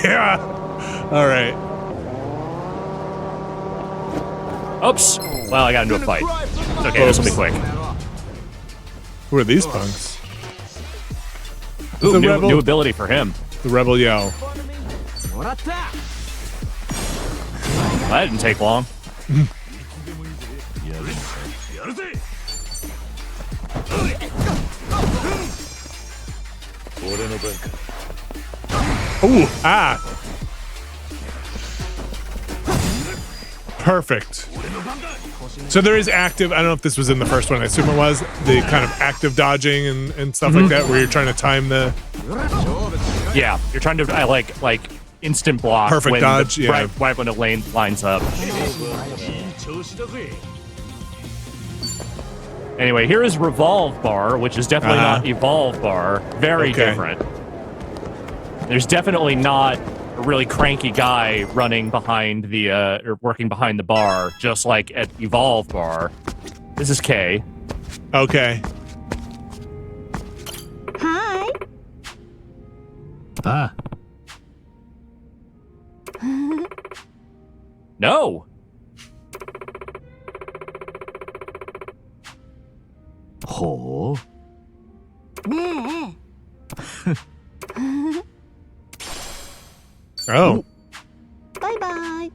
Speaker 1: Yeah. All right.
Speaker 2: Oops. Well, I got into a fight. It's okay, this will be quick.
Speaker 1: Who are these punks?
Speaker 2: Ooh,
Speaker 1: The
Speaker 2: new,
Speaker 1: rebel.
Speaker 2: new ability for him.
Speaker 1: The rebel yell.
Speaker 2: Well, that didn't take long.
Speaker 1: Ooh, ah. Perfect. So there is active, I don't know if this was in the first one, I assume it was, the kind of active dodging and stuff like that, where you're trying to time the...
Speaker 2: Yeah, you're trying to like instant block.
Speaker 1: Perfect
Speaker 2: when
Speaker 1: dodge, yeah.
Speaker 2: Right when a lane lines up. Anyway, here is Revolve Bar, which is definitely not Evolve Bar. Very different. There's definitely not a really cranky guy running behind the or working behind the bar, just like at Evolve Bar. This is Kay.
Speaker 1: Okay.
Speaker 8: Hi.
Speaker 3: Ah.
Speaker 2: No.
Speaker 3: Ho.
Speaker 8: ね
Speaker 1: Oh.
Speaker 8: えバイバイ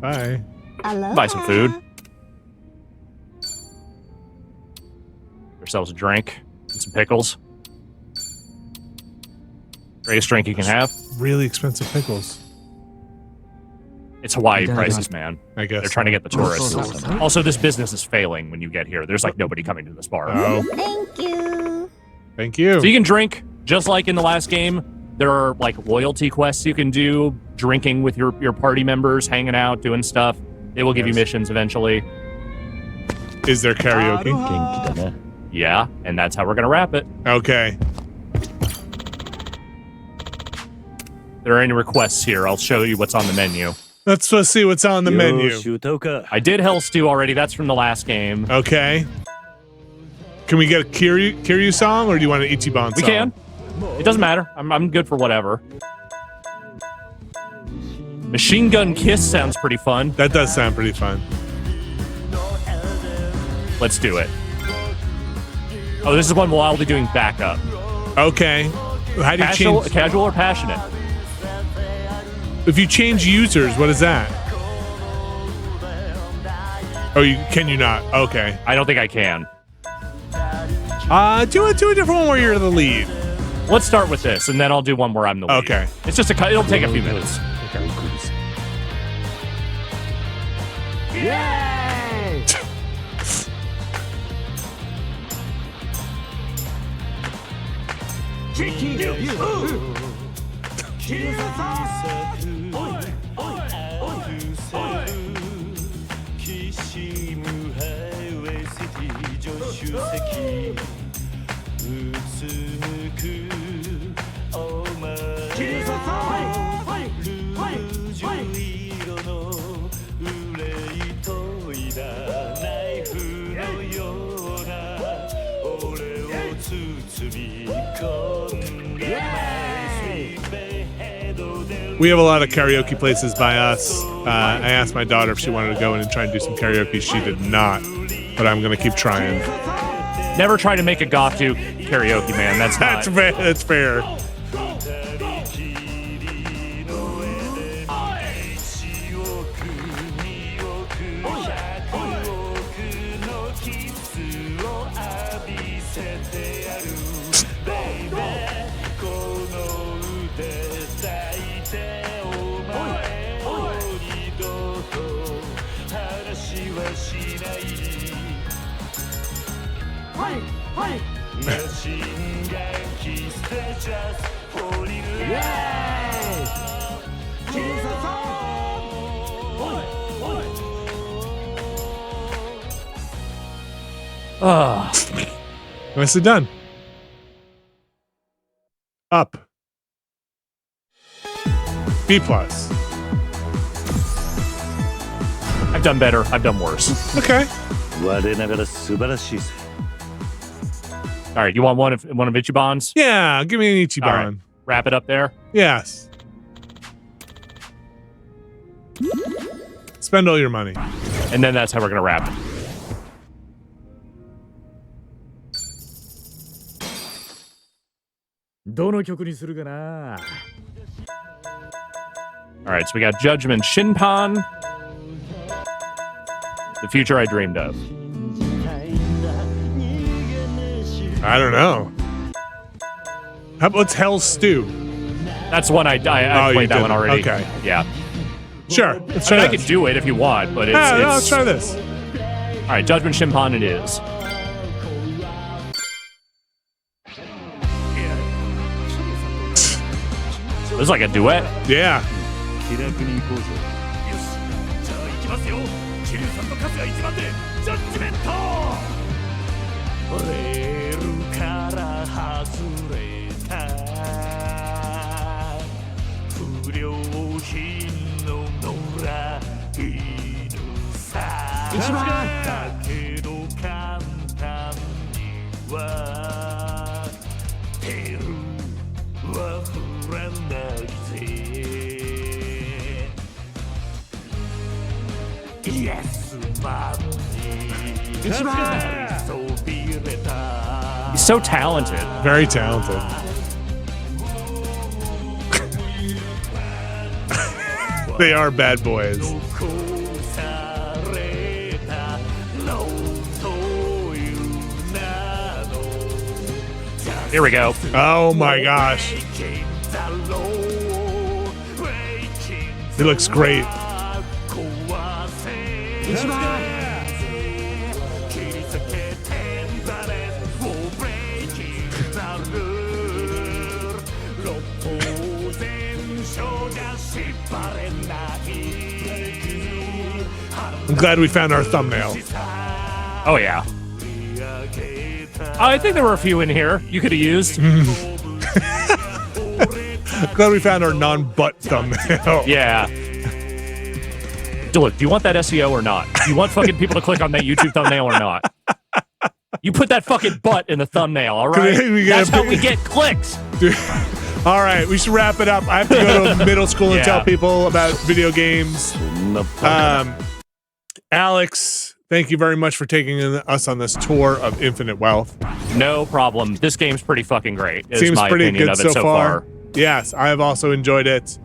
Speaker 1: Bye.
Speaker 2: Buy some food. Ourselves a drink and some pickles. Greatest drink you can have.
Speaker 1: Really expensive pickles.
Speaker 2: It's Hawaii prices, man.
Speaker 1: I guess.
Speaker 2: They're trying to get the tourists. Also, this business is failing when you get here. There's like nobody coming to this bar.
Speaker 1: Oh.
Speaker 8: Thank you
Speaker 1: Thank you.
Speaker 2: So you can drink just like in the last game. There are like loyalty quests you can do, drinking with your party members, hanging out, doing stuff. They will give you missions eventually.
Speaker 1: Is there karaoke?
Speaker 2: Yeah, and that's how we're gonna wrap it.
Speaker 1: Okay.
Speaker 2: There are any requests here. I'll show you what's on the menu.
Speaker 1: Let's see what's on the menu.
Speaker 2: I did Hell Stew already. That's from the last game.
Speaker 1: Okay. Can we get a Kiryu song, or do you want an Ichiban song?
Speaker 2: We can. It doesn't matter. I'm good for whatever. Machine Gun Kiss sounds pretty fun.
Speaker 1: That does sound pretty fun.
Speaker 2: Let's do it. Oh, this is one where I'll be doing backup.
Speaker 1: Okay. How do you change?
Speaker 2: Casual or passionate?
Speaker 1: If you change users, what is that? Oh, can you not? Okay.
Speaker 2: I don't think I can.
Speaker 1: Do a different one where you're the lead.
Speaker 2: Let's start with this, and then I'll do one where I'm the lead.
Speaker 1: Okay.
Speaker 2: It's just it'll take a few minutes.
Speaker 3: Yay!
Speaker 1: We have a lot of karaoke places by us. I asked my daughter if she wanted to go in and try and do some karaoke. She did not, but I'm going to keep trying.
Speaker 2: Never try to make a goth do karaoke, man. That's
Speaker 1: fair. That's fair. Nicely done. Up. B+.
Speaker 2: I've done better. I've done worse.
Speaker 1: Okay.
Speaker 2: All right, you want one of Ichiban's?
Speaker 1: Yeah, give me an Ichiban.
Speaker 2: All right, wrap it up there.
Speaker 1: Yes. Spend all your money.
Speaker 2: And then that's how we're going to wrap it. All right, so we got Judgment Shinpan. The future I dreamed of.
Speaker 1: I don't know. What's Hell's Stew?
Speaker 2: That's one I played that one already.
Speaker 1: Okay.
Speaker 2: Yeah.
Speaker 1: Sure. Let's try
Speaker 2: I could do it if you want, but it's...
Speaker 1: let's try this.
Speaker 2: All right, Judgment Shinpan it is. This is like a duet.
Speaker 1: Yeah.
Speaker 2: He's so talented.
Speaker 1: Very talented. They are bad boys.
Speaker 2: Here we go.
Speaker 1: Oh my gosh. He looks great. I'm glad we found our thumbnail.
Speaker 2: Oh, yeah. I think there were a few in here you could have used.
Speaker 1: Glad we found our non-butt thumbnail.
Speaker 2: Yeah. Do you want that SEO or not? Do you want fucking people to click on that YouTube thumbnail or not? You put that fucking butt in the thumbnail, all right? That's how we get clicks.
Speaker 1: Dude. All right, we should wrap it up. I have to go to middle school and tell people about video games. Alex, thank you very much for taking us on this tour of Infinite Wealth.
Speaker 2: No problem. This game's pretty fucking great.
Speaker 1: Seems
Speaker 2: my
Speaker 1: pretty
Speaker 2: opinion
Speaker 1: good
Speaker 2: of it
Speaker 1: so far. Yes, I have also enjoyed it.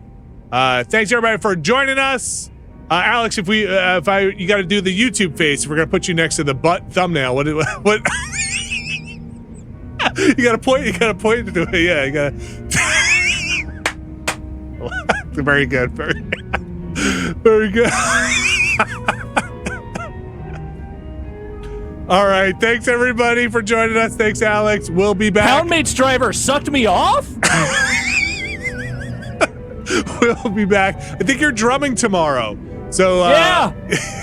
Speaker 1: Thanks everybody for joining us. Alex, you got to do the YouTube face. If we're gonna put you next to the butt thumbnail. What? You gotta point to it. Yeah, you gotta. Very good. Very good. All right. Thanks everybody for joining us. Thanks, Alex. We'll be back.
Speaker 2: Houndmaid's driver sucked me off.
Speaker 1: We'll be back. I think you're drumming tomorrow. So
Speaker 2: yeah.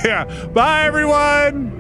Speaker 1: Yeah. Bye everyone.